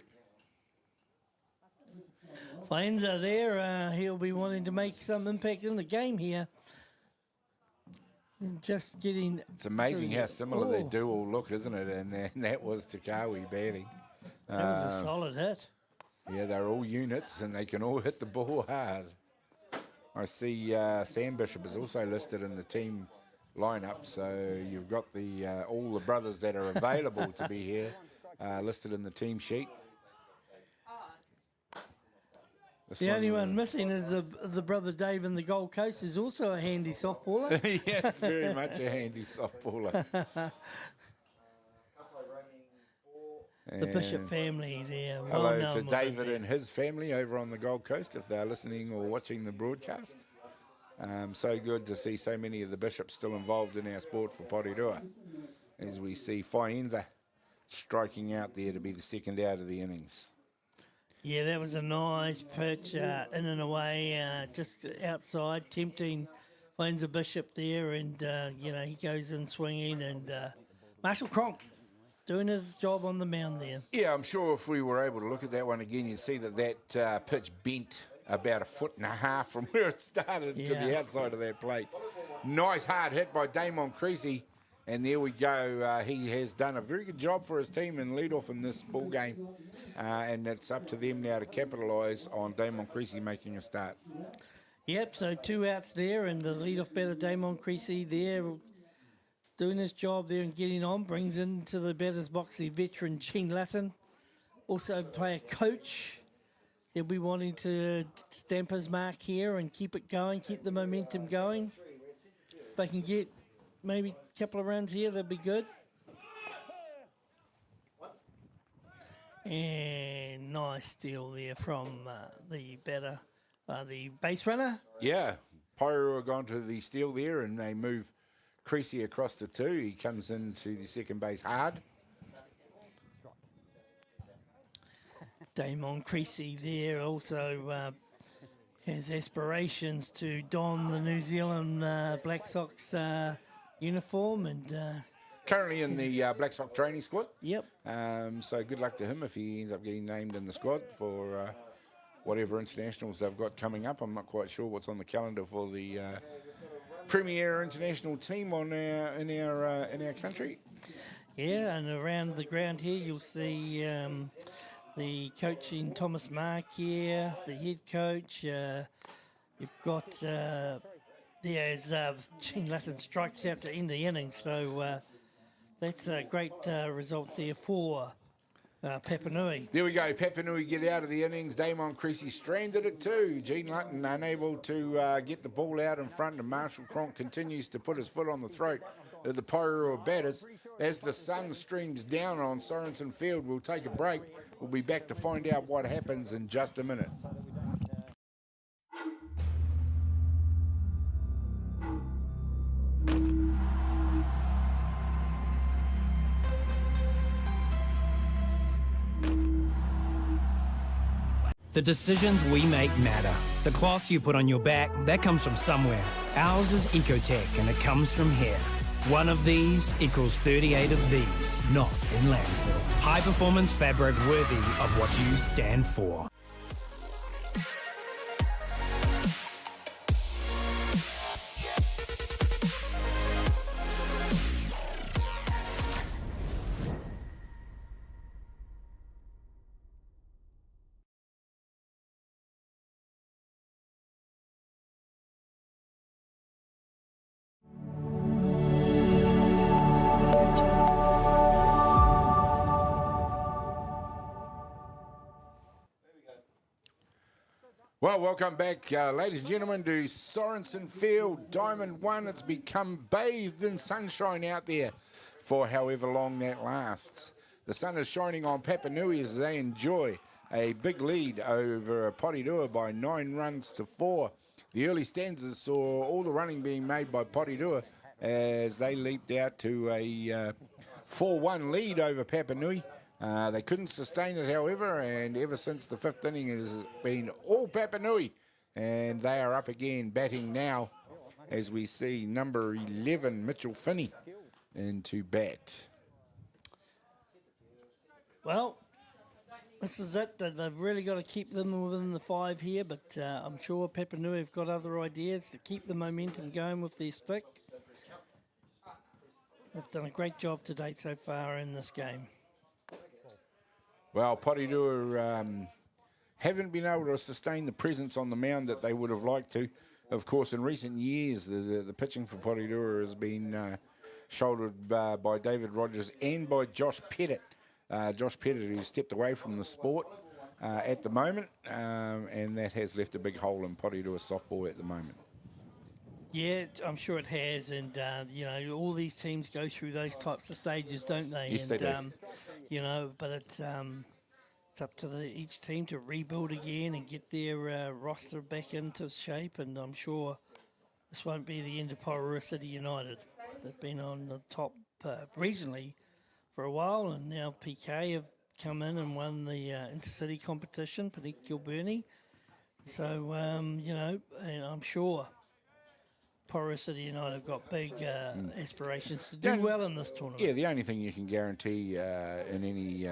Faenza there, he'll be wanting to make some impact in the game here. Just getting... It's amazing how similar they do all look, isn't it? And that was Takawi batting. That was a solid hit. Yeah, they're all units and they can all hit the ball hard. I see Sam Bishop is also listed in the team lineup, so you've got the all the brothers that are available to be here listed in the team sheet. The only one missing is the brother Dave in the Gold Coast, who's also a handy softballer. Yes, very much a handy softballer. The Bishop family there. Hello to David and his family over on the Gold Coast, if they're listening or watching the broadcast. So good to see so many of the Bishops still involved in our sport for Porirua, as we see Faenza striking out there to be the second out of the innings. Yeah, that was a nice pitch, in and away, just outside, tempting Faenza Bishop there, and, he goes in swinging, and Marshall Cronk doing his job on the mound there. Yeah, I'm sure if we were able to look at that one again, you'd see that pitch bent about 1.5 feet from where it started to the outside of that plate. Nice hard hit by Damon Creasy, and there we go. He has done a very good job for his team in lead-off in this ball game. And it's up to them now to capitalise on Damon Creasy making a start. Yep, so 2 outs there, and the lead-off batter, Damon Creasy, there doing his job there and getting on. Brings into the batter's box the veteran Gene Latin, also player coach. He'll be wanting to stamp his mark here and keep it going, keep the momentum going. If they can get maybe a couple of runs here, that'd be good. And nice steal there from the batter, the base runner. Yeah, Porirua gone to the steal there, and they move Creasy across to 2. He comes into the second base hard. Damon Creasy there also has aspirations to don the New Zealand Black Sox uniform, and currently in the Black Sox training squad. Yep. So good luck to him if he ends up getting named in the squad for whatever internationals they've got coming up. I'm not quite sure what's on the calendar for the premier international team in our country. Yeah, and around the ground here you'll see the coaching Thomas Mark here, the head coach. You've got there's Gene Latin strikes out to end the innings, so that's a great result there for Papanui. There we go. Papanui get out of the innings. Damon Creasy stranded at 2. Gene Latin unable to get the ball out in front, and Marshall Cronk continues to put his foot on the throat of the Porirua batters. As the sun streams down on Sorensen Field, we'll take a break. We'll be back to find out what happens in just a minute. The decisions we make matter. The cloth you put on your back, that comes from somewhere. Ours is Ecotech, and it comes from here. One of these equals 38 of these, not in landfill. High-performance fabric worthy of what you stand for. Well, welcome back, ladies and gentlemen, to Sorensen Field, Diamond 1. It's become bathed in sunshine out there for however long that lasts. The sun is shining on Papanui as they enjoy a big lead over Porirua by 9 runs to 4. The early stanzas saw all the running being made by Porirua as they leaped out to a 4-1 lead over Papanui. They couldn't sustain it, however, and ever since the 5th inning it has been all Papanui, and they are up again batting now as we see number 11, Mitchell Finney, into bat. Well, this is it. They've really got to keep them within the 5 here, but I'm sure Papanui have got other ideas to keep the momentum going with their stick. They've done a great job to date so far in this game. Well, Porirua haven't been able to sustain the presence on the mound that they would have liked to. Of course, in recent years, the pitching for Porirua has been shouldered by David Rogers and by Josh Pettit. Josh Pettit, who's stepped away from the sport at the moment, and that has left a big hole in Porirua softball at the moment. Yeah, I'm sure it has, and you know, all these teams go through those types of stages, don't they? Yes, and, they do. You know, but it's up to each team to rebuild again and get their roster back into shape, and I'm sure this won't be the end of Porirua City United. They've been on the top regionally for a while, and now PK have come in and won the intercity competition, Panik Kilburnie. So, you know, and I'm sure Porirua City United have got big aspirations to do well in this tournament. Yeah, the only thing you can guarantee in any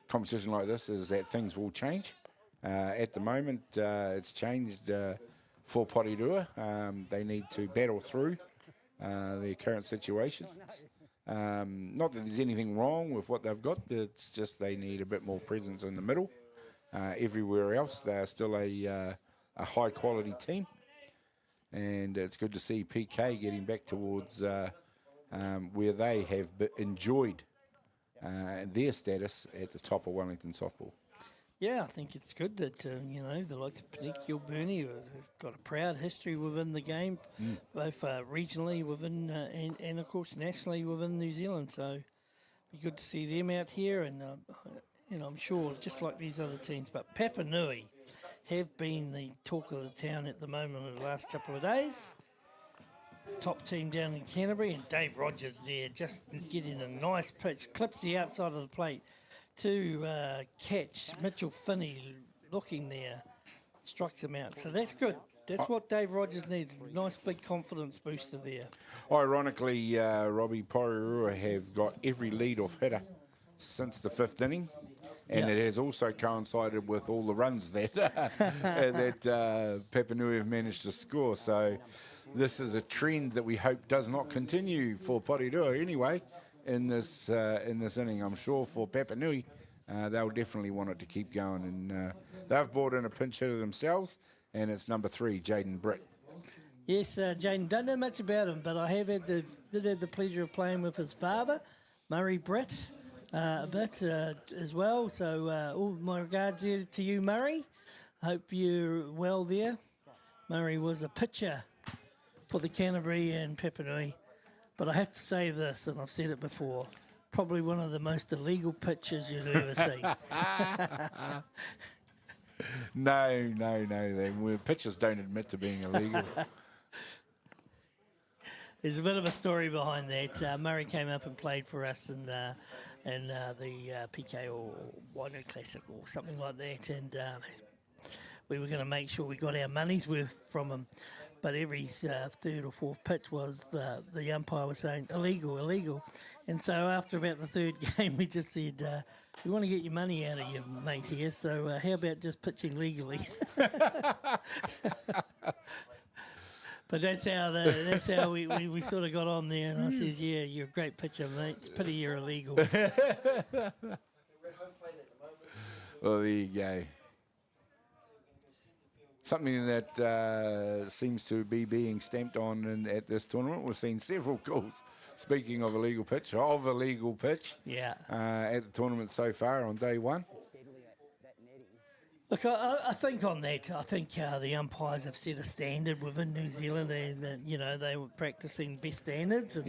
competition like this is that things will change. At the moment, it's changed for Porirua. They need to battle through their current situations. Not that there's anything wrong with what they've got, it's just they need a bit more presence in the middle. Everywhere else, they're still a high-quality team. And it's good to see PK getting back towards where they have enjoyed their status at the top of Wellington softball. Yeah, I think it's good that, you know, the likes of Panik Kilburnie have got a proud history within the game, both regionally within and, of course, nationally within New Zealand. So it'd be good to see them out here, and, you know, I'm sure, just like these other teams. But Papanui have been the talk of the town at the moment of the last couple of days. Top team down in Canterbury, and Dave Rogers there just getting a nice pitch, clips the outside of the plate to catch Mitchell Finney looking there, strikes him out. So that's good. That's what Dave Rogers needs, nice big confidence booster there. Ironically, Robbie, Porirua have got every lead-off hitter since the 5th inning. And it has also coincided with all the runs that Papanui have managed to score. So this is a trend that we hope does not continue for Porirua anyway in this inning. I'm sure for Papanui, they'll definitely want it to keep going. And they've brought in a pinch hitter themselves, and it's number 3, Jaden Britt. Yes, Jaden, don't know much about him, but I did have the pleasure of playing with his father, Murray Britt. A bit as well, so all my regards there to you, Murray. Hope you're well there. Murray was a pitcher for the Canterbury and Papanui, but I have to say this, and I've said it before, probably one of the most illegal pitchers you've ever seen. No. Pitchers don't admit to being illegal. There's a bit of a story behind that. Murray came up and played for us, and the PK or Wino Classic or something like that, and we were going to make sure we got our money's worth from him, but every 3rd or 4th pitch was the umpire was saying illegal, and so after about the 3rd game we just said we want to get your money out of your mate here, so how about just pitching legally? But that's how we sort of got on there, and I says, yeah, you're a great pitcher, mate. It's pity you're illegal. Well, there you go. Something that seems to be being stamped on at this tournament. We've seen several calls, speaking of a legal pitch, at the tournament so far on day 1. Look, I think on that, the umpires have set a standard within New Zealand, and you know, they were practicing best standards, and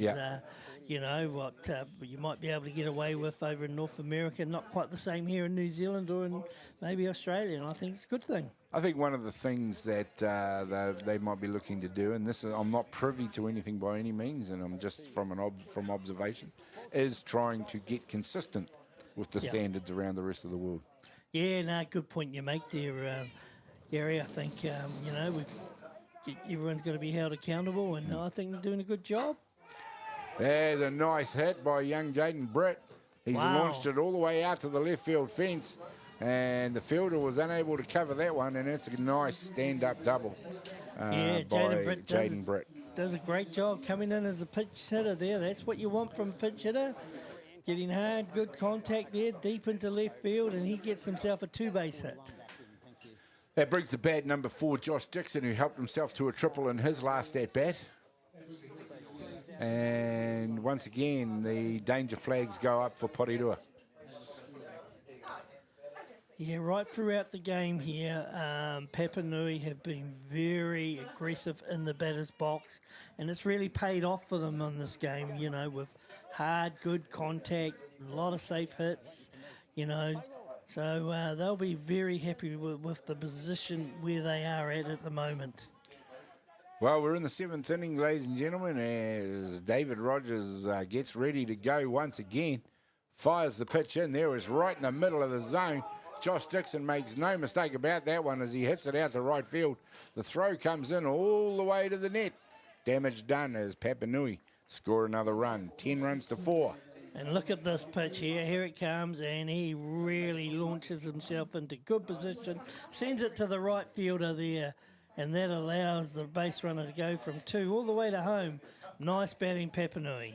you know what you might be able to get away with over in North America, not quite the same here in New Zealand or in maybe Australia, and I think it's a good thing. I think one of the things that they might be looking to do, and this is, I'm not privy to anything by any means, and I'm just from observation, is trying to get consistent with the standards around the rest of the world. Yeah, no, good point you make there, Gary. I think, you know, everyone's got to be held accountable, and I think they're doing a good job. There's a nice hit by young Jaden Britt. He's Wow. launched it all the way out to the left field fence, and the fielder was unable to cover that one, and it's a nice stand-up double Yeah, by Jaden Britt. Does a great job coming in as a pitch hitter there. That's what you want from a pitch hitter. Getting hard, good contact there, deep into left field, and he gets himself a 2-base hit. That brings the bat number 4, Josh Dixon, who helped himself to a triple in his last at-bat. And once again, the danger flags go up for Porirua. Yeah, right throughout the game here, Papanui have been very aggressive in the batter's box, and it's really paid off for them on this game, you know, with hard, good contact, a lot of safe hits, you know. So they'll be very happy with the position where they are at the moment. Well, we're in the 7th inning, ladies and gentlemen, as David Rogers gets ready to go once again. Fires the pitch in there, is right in the middle of the zone. Josh Dixon makes no mistake about that one as he hits it out to right field. The throw comes in all the way to the net. Damage done as Papanui score another run. 10 runs to 4. And look at this pitch here. Here it comes, and he really launches himself into good position. Sends it to the right fielder there, and that allows the base runner to go from 2 all the way to home. Nice batting, Papanui.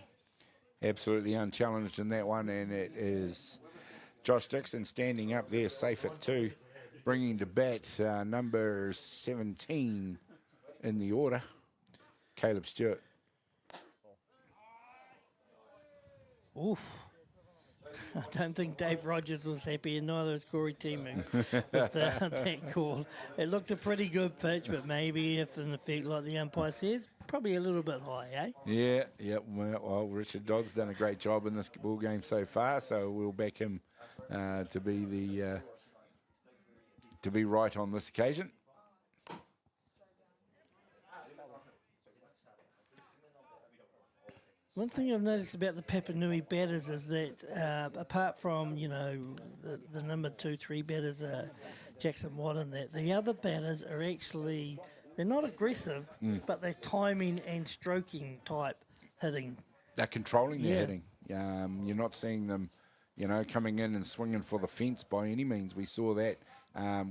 Absolutely unchallenged in that one, and it is Josh Dixon standing up there safe at 2, bringing to bat number 17 in the order, Caleb Stewart. Oof. I don't think Dave Rogers was happy, and neither was Corey Timu with that call. It looked a pretty good pitch, but maybe if in effect, like the umpire says, probably a little bit high, eh? Yeah. Well, Richard Dodd's done a great job in this ball game so far, so we'll back him to be right on this occasion. One thing I've noticed about the Papanui batters is that apart from, you know, the number 2, 3 batters, Jackson Watt and that, the other batters are actually, they're not aggressive, but they're timing and stroking type hitting. They're controlling their hitting. You're not seeing them, you know, coming in and swinging for the fence by any means. We saw that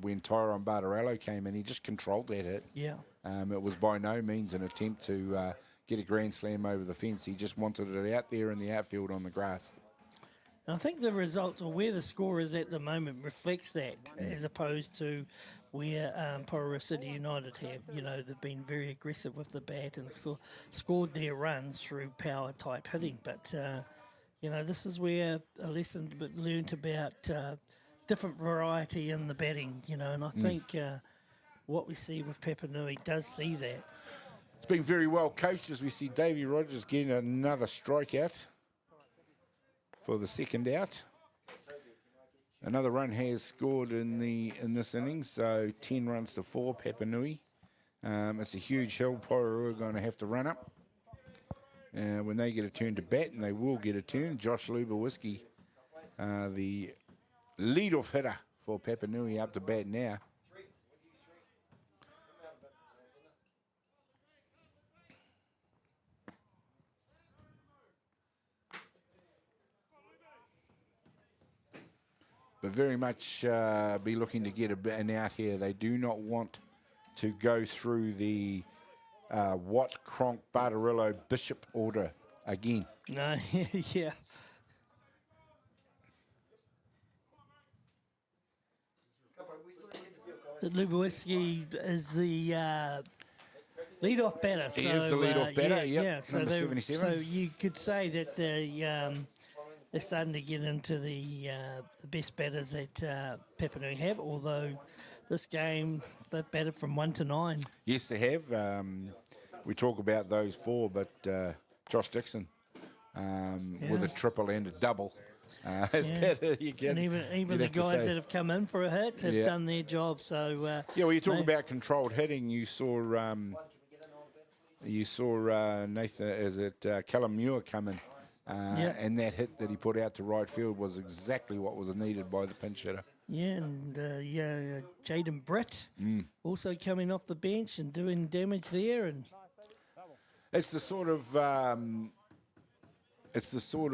when Tyrone Bartarello came in. He just controlled that hit. Yeah. It was by no means an attempt to get a grand slam over the fence. He just wanted it out there in the outfield on the grass. And I think the results, or where the score is at the moment, reflects that, as opposed to where Porirua City United have. You know, they've been very aggressive with the bat and scored their runs through power-type hitting. But, you know, this is where a lesson learned about different variety in the batting, you know, and I think what we see with Papanui does see that. It's been very well coached as we see Davey Rogers getting another strikeout for the second out. Another run has scored in this innings, so 10 runs to 4, Papanui. It's a huge hill Porirua are going to have to run up. When they get a turn to bat, and they will get a turn, Josh Lubowiski, the lead-off hitter for Papanui, up to bat now. But very much be looking to get an out here. They do not want to go through the Watt, Cronk, Bartarello, Bishop order again. No, yeah. Lubowiski is the lead-off batter. He is the lead-off batter, yeah, so number 77. So you could say that they're starting to get into the best batters that Papanui have, although this game they've batted from 1 to 9. Yes, they have. We talk about those 4, but Josh Dixon with a triple and a double has batted. And even the guys that have come in for a hit have done their job. So well, you talk about controlled hitting. You saw Nathan, is it Callum Muir come in? And that hit that he put out to right field was exactly what was needed by the pinch hitter. Yeah, and Jaden Britt also coming off the bench and doing damage there. And it's the sort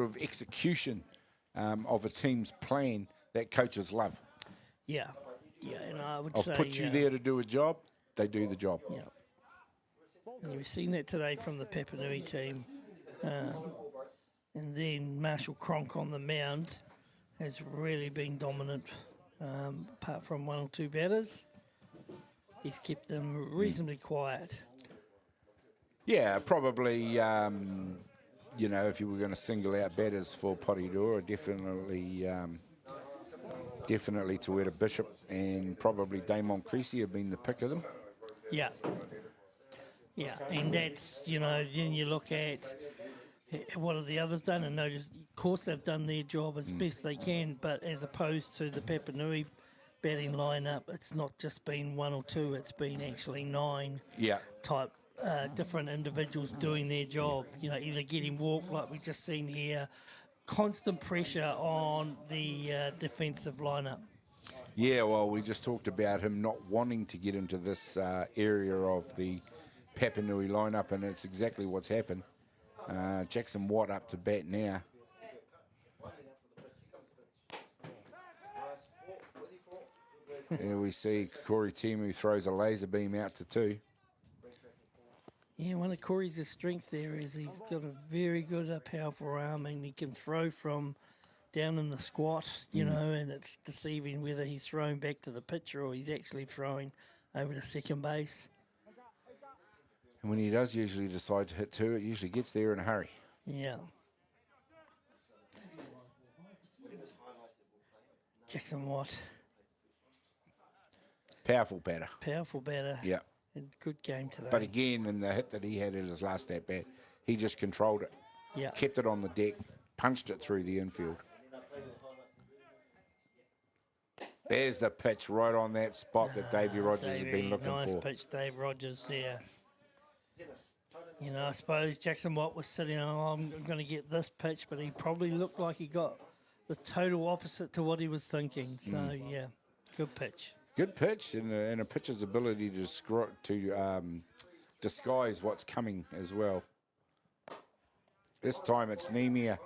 of execution of a team's plan that coaches love. Yeah, and I would I've say... put you there to do a job, they do the job. Yeah. And we've seen that today from the Papanui team. And then Marshall Cronk on the mound has really been dominant. Apart from one or two batters, he's kept them reasonably quiet. Yeah, probably, you know, if you were going to single out batters for Porirua, definitely Tuera Bishop and probably Damon Creasy have been the pick of them. Yeah. Yeah, and that's, you know, then you look at what have the others done and notice, of course, they've done their job as best they can, but as opposed to the Papanui batting lineup, it's not just been one or two, it's been actually 9 type different individuals doing their job, you know, either getting walked like we've just seen here, constant pressure on the defensive lineup. Yeah, well, we just talked about him not wanting to get into this area of the Papanui lineup, and it's exactly what's happened. Jackson Watt up to bat now. There we see Corey Timu throws a laser beam out to 2. Yeah, one of Corey's strengths there is he's got a very good powerful arm, and he can throw from down in the squat, you know, and it's deceiving whether he's throwing back to the pitcher or he's actually throwing over to second base. And when he does usually decide to hit 2, it usually gets there in a hurry. Yeah. Jackson Watt. Powerful batter. Powerful batter. Yeah. And good game today. But again, in the hit that he had at his last at-bat, he just controlled it. Yeah. Kept it on the deck, punched it through the infield. There's the pitch right on that spot that Davey Rogers has been looking for. Nice pitch, Dave Rogers there. You know, I suppose Jackson Watt was sitting on, I'm going to get this pitch, but he probably looked like he got the total opposite to what he was thinking. So, yeah, good pitch. Good pitch, and a pitcher's ability to disguise what's coming as well. This time it's Nemia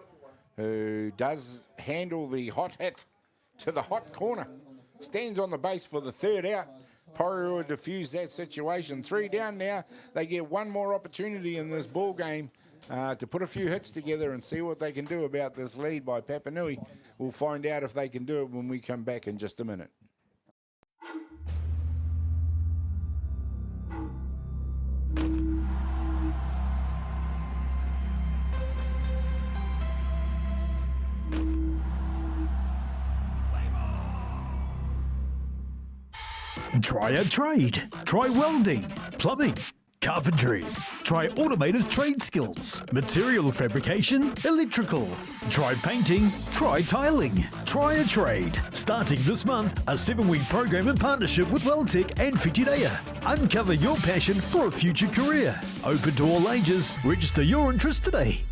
who does handle the hot hit to the hot corner. Stands on the base for the 3rd out. Porirua diffused that situation. 3 down now. They get one more opportunity in this ball game to put a few hits together and see what they can do about this lead by Papanui. We'll find out if they can do it when we come back in just a minute. Try a trade. Try welding, plumbing, carpentry. Try automated trade skills, material fabrication, electrical. Try painting, try tiling. Try a trade. Starting this month, a 7-week program in partnership with Welltech and Whitireia. Uncover your passion for a future career. Open to all ages. Register your interest today.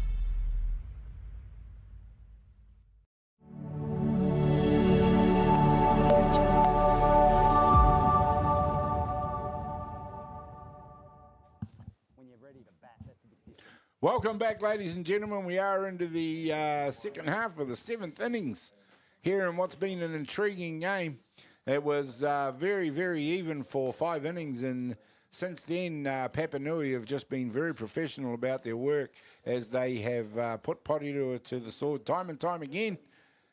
Welcome back, ladies and gentlemen. We are into the second half of the 7th innings here in what's been an intriguing game. It was very, very even for 5 innings, and since then, Papanui have just been very professional about their work as they have put Porirua to the sword time and time again,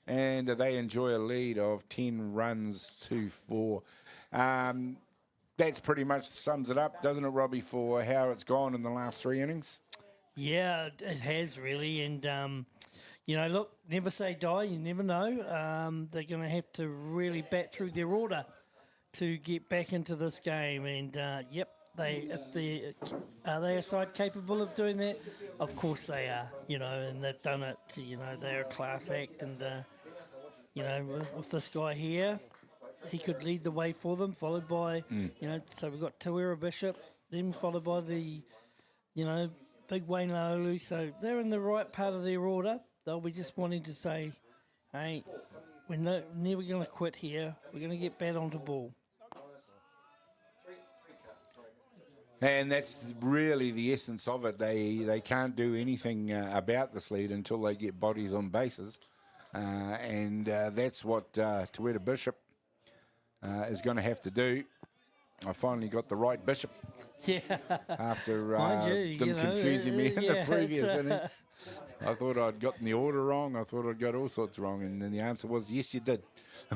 and they enjoy a lead of 10 runs to 4. That's pretty much sums it up, doesn't it, Robbie, for how it's gone in the last 3 innings? Yeah, it has really, and you know, look, never say die. You never know. They're going to have to really bat through their order to get back into this game. And yep, are they a side capable of doing that? Of course they are. You know, and they've done it. You know, they're a class act, and you know, with this guy here, he could lead the way for them. Followed by, you know, so we've got Tuera Bishop, then followed by the, you know, big Wayne Laolu, so they're in the right part of their order. They'll be just wanting to say, hey, we're never going to quit here. We're going to get bat onto ball. And that's really the essence of it. They can't do anything about this lead until they get bodies on bases. and that's what Tueta Bishop is going to have to do. I finally got the right Bishop. Yeah. After Mind them confusing me in the previous it's, innings. I thought I'd gotten the order wrong. I thought I'd got all sorts wrong. And then the answer was, yes, you did.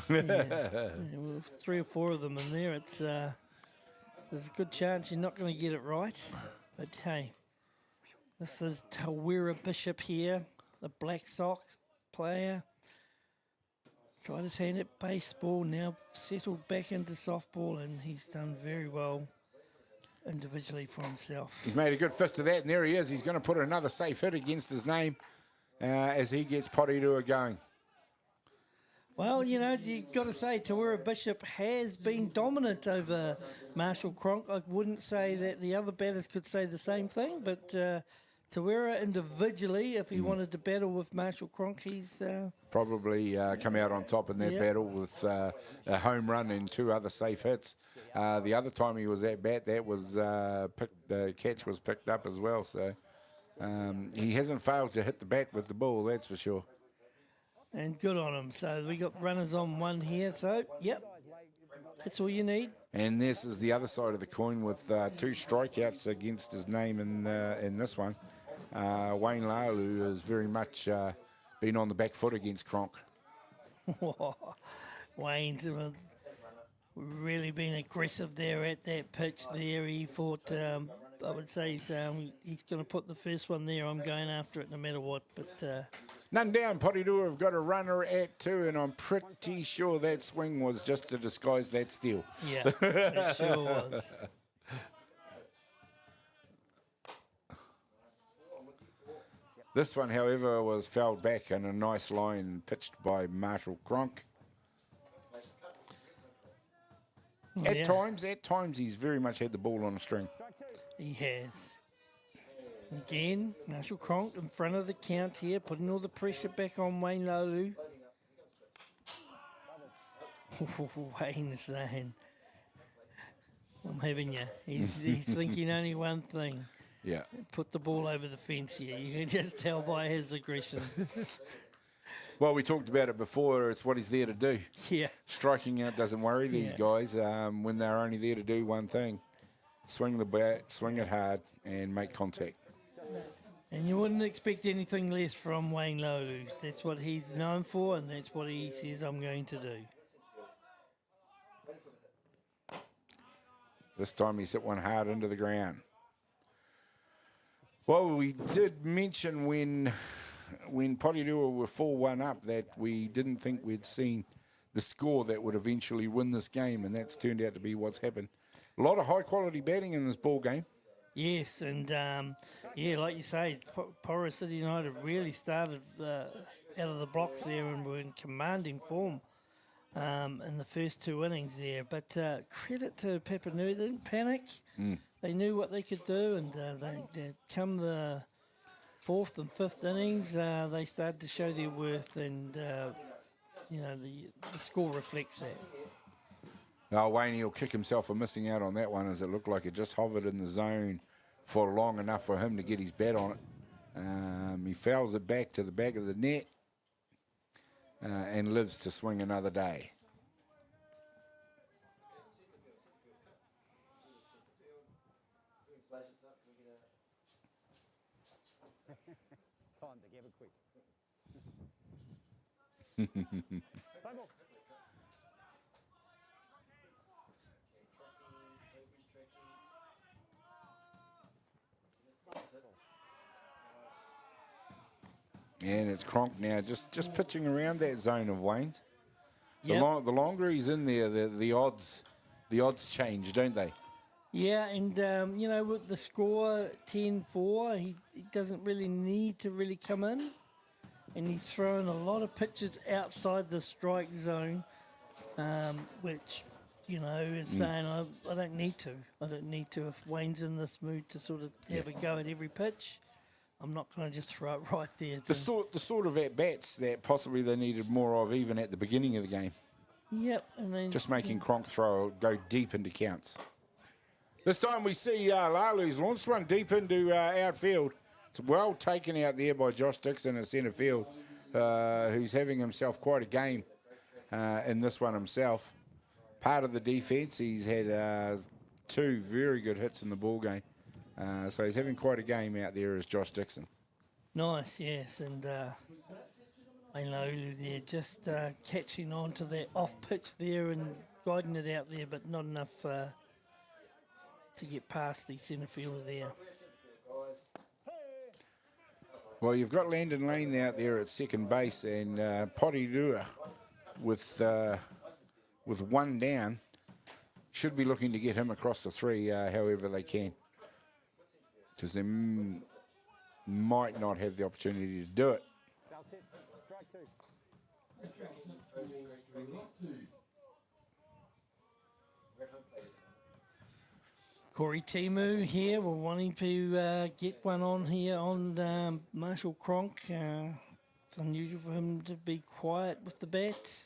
Well, 3 or 4 of them in there. It's there's a good chance you're not going to get it right. But, hey, this is Tawera Bishop here, the Black Sox player. Tried his hand at baseball, now settled back into softball, and he's done very well individually for himself. He's made a good fist of that, and there he is. He's going to put another safe hit against his name as he gets Porirua going. Well, you know, you've got to say Tawera Bishop has been dominant over Marshall Cronk. I wouldn't say that the other batters could say the same thing, but Tawera individually, if he wanted to battle with Marshall Cronk, he's... probably come out on top in that battle with a home run and 2 other safe hits. The other time he was at bat, that was the catch was picked up as well. So he hasn't failed to hit the bat with the ball, that's for sure. And good on him. So we got runners on 1 here. So, yep, that's all you need. And this is the other side of the coin with 2 strikeouts against his name in this one. Wayne Laulu has very much been on the back foot against Cronk. Wayne's really been aggressive there at that pitch there. He thought, I would say he's going to put the first one there. I'm going after it no matter what. But none down. Porirua have got a runner at 2, and I'm pretty sure that swing was just to disguise that steal. Yeah, it sure was. This one, however, was fouled back in a nice line pitched by Marshall Cronk. At times, he's very much had the ball on a string. He has. Again, Marshall Cronk in front of the count here, putting all the pressure back on Wayne Laulu. Wayne's saying, I'm having you. He's thinking only one thing. Yeah. Put the ball over the fence here. You can just tell by his aggression. Well, we talked about it before. It's what he's there to do. Yeah. Striking out doesn't worry these guys when they're only there to do one thing. Swing the bat, swing it hard, and make contact. And you wouldn't expect anything less from Wayne Laulu. That's what he's known for, and that's what he says I'm going to do. This time he's hit one hard into the ground. Well, we did mention when Porirua were 4-1 up that we didn't think we'd seen the score that would eventually win this game, and that's turned out to be what's happened. A lot of high-quality batting in this ball game. Yes, and like you say, Porirua City United really started out of the blocks there and were in commanding form in the first 2 innings there. But credit to Papanui, they didn't panic. They knew what they could do, and they come the 4th and 5th innings, they started to show their worth, and the score reflects that. Now, Wayne, he'll kick himself for missing out on that one, as it looked like it just hovered in the zone for long enough for him to get his bat on it. He fouls it back to the back of the net and lives to swing another day. Time together quick. And it's Cronk now, just pitching around that zone of Wayne's. The Yep. the longer he's in there, the odds change, don't they? Yeah, and, with the score 10-4, he doesn't really need to really come in. And he's throwing a lot of pitches outside the strike zone, which, is saying, I don't need to. I don't need to. If Wayne's in this mood to sort of have a go at every pitch, I'm not going to just throw it right there. The sort of at-bats that possibly they needed more of even at the beginning of the game. Yep. And then Just making Cronk go deep into counts. This time we see Lalu's launched one deep into outfield. It's well taken out there by Josh Dixon at centre field. who's having himself quite a game in this one himself. Part of the defence, he's had 2 very good hits in the ball game. So he's having quite a game out there as Josh Dixon. Nice, yes, and I know they're just catching on to that off pitch there and guiding it out there, but not enough to get past the centre fielder there. Well, you've got Landon Lane out there at second base, and Porirua with 1 down should be looking to get him across the 3 however they can, because they might not have the opportunity to do it. Corey Timu here. We're wanting to get one on here on Marshall Cronk. It's unusual for him to be quiet with the bat.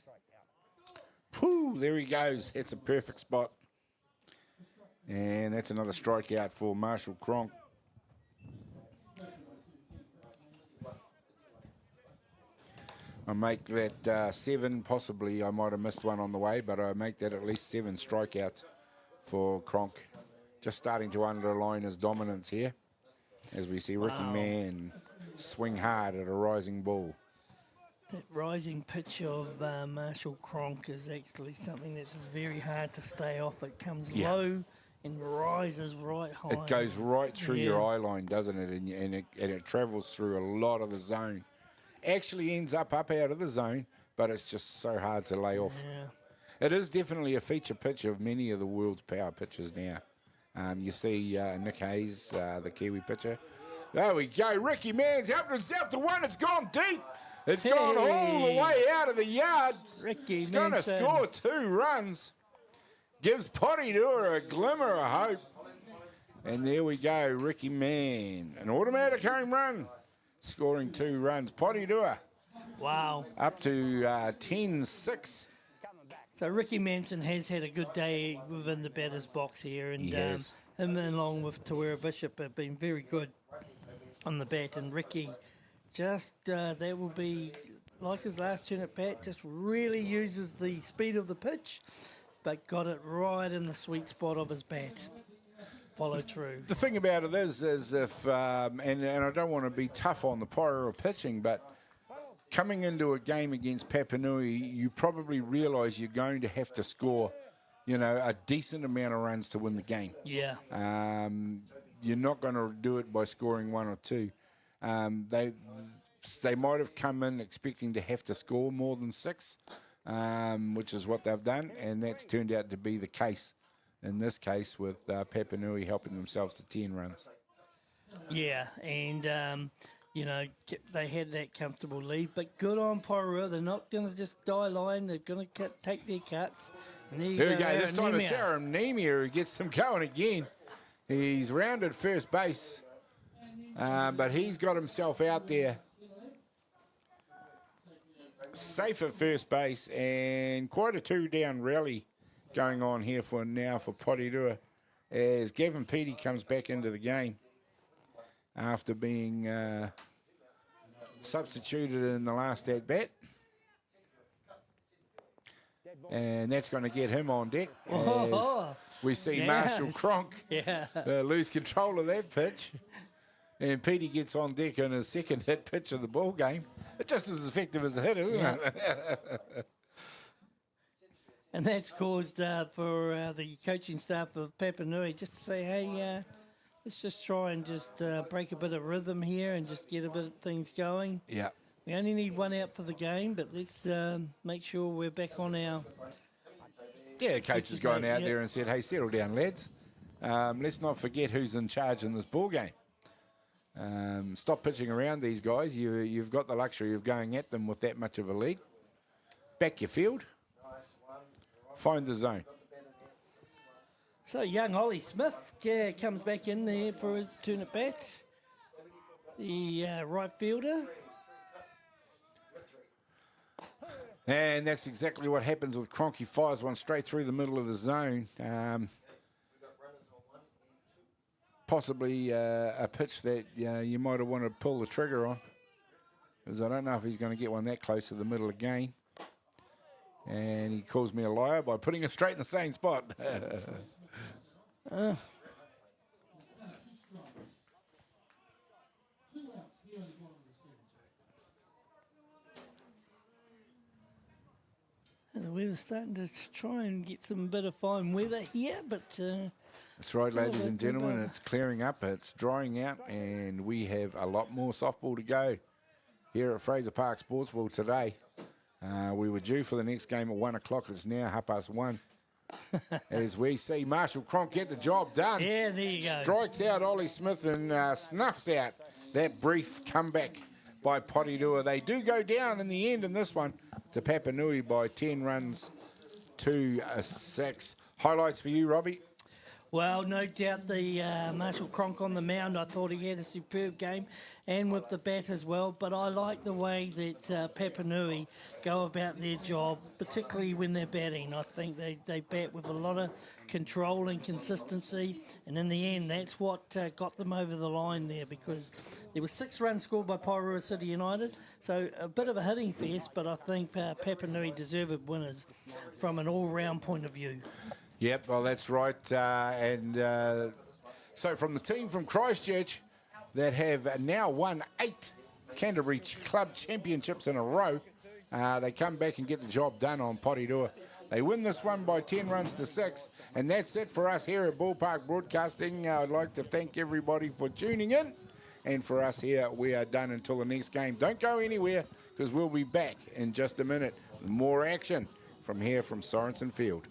Whew, there he goes. It's a perfect spot. And that's another strikeout for Marshall Cronk. I make that 7, possibly I might have missed one on the way, but I make that at least 7 strikeouts for Cronk. Just starting to underline his dominance here, as we see Ricky Mann swing hard at a rising ball. That rising pitch of Marshall Cronk is actually something that's very hard to stay off. It comes low and rises right high. It goes right through your eye line, doesn't it? And it travels through a lot of the zone. Actually ends up out of the zone, but it's just so hard to lay off. Yeah. It is definitely a feature pitch of many of the world's power pitchers now. You see Nick Hayes, the Kiwi pitcher. There we go. Ricky Mann's helped himself to one. It's gone deep. It's gone all the way out of the yard. He's going to score 2 runs. Gives Porirua a glimmer of hope. And there we go. Ricky Mann. An automatic home run. Scoring 2 runs. Porirua. Wow. Up to 10-6. So Ricky Manson has had a good day within the batter's box here, and him along with Tawera Bishop have been very good on the bat. And Ricky, just that will be like his last turn at bat, just really uses the speed of the pitch, but got it right in the sweet spot of his bat. Follow through. The thing about it is if, and I don't want to be tough on the Porirua pitching, but coming into a game against Papanui, you probably realise you're going to have to score, a decent amount of runs to win the game. Yeah. You're not going to do it by scoring 1 or 2. They might have come in expecting to have to score more than 6, which is what they've done, and that's turned out to be the case in this case with Papanui helping themselves to 10 runs. Yeah, and they had that comfortable lead, but good on Porirua. They're not going to just die line. They're going to take their cuts. And there we go. This time it's Aaron Nemia who gets them going again. He's rounded first base, but he's got himself out there safe at first base, and quite a 2-down rally going on here for Porirua as Gavin Peaty comes back into the game after being substituted in the last at-bat. And that's going to get him on deck as we see Marshall Cronk lose control of that pitch. And Petey gets on deck in his second hit pitch of the ball game. It's just as effective as a hit, isn't it? And that's caused for the coaching staff of Papanui just to say, hey, let's just try and just break a bit of rhythm here and just get a bit of things going. Yeah. We only need one out for the game, but let's make sure we're back on our... Yeah, the coach has gone out there and said, hey, settle down, lads. Let's not forget who's in charge in this ball game. Stop pitching around these guys. You've got the luxury of going at them with that much of a lead. Back your field. Find the zone. So young Ollie Smith comes back in there for his turn at bat. The right fielder. And that's exactly what happens with Cronk. He fires one straight through the middle of the zone. Possibly a pitch that you might have wanted to pull the trigger on. because I don't know if he's going to get one that close to the middle again. And he calls me a liar by putting it straight in the same spot. The weather's starting to try and get some bit of fine weather here, but... That's right, ladies and gentlemen. It's clearing up, it's drying out, and we have a lot more softball to go here at Fraser Park Sportsball today. We were due for the next game at 1 o'clock. It's now 1:30. As we see Marshall Cronk get the job done. Yeah, there you go. Strikes out Ollie Smith and snuffs out that brief comeback by Porirua. They do go down in the end in this one to Papanui by 10 runs to 6. Highlights for you, Robbie? Well, no doubt the Marshall Cronk on the mound. I thought he had a superb game, and with the bat as well. But I like the way that Papanui go about their job, particularly when they're batting. I think they bat with a lot of control and consistency, and in the end, that's what got them over the line there, because there were 6 runs scored by Porirua City United. So a bit of a hitting fest, but I think Papanui deserved winners from an all-round point of view. Yep, well, that's right. So from the team from Christchurch that have now won 8 Canterbury Club Championships in a row, they come back and get the job done on Porirua. They win this one by 10 runs to 6, and that's it for us here at Ballpark Broadcasting. I'd like to thank everybody for tuning in, and for us here, we are done until the next game. Don't go anywhere, because we'll be back in just a minute with more action from here from Sorensen Field.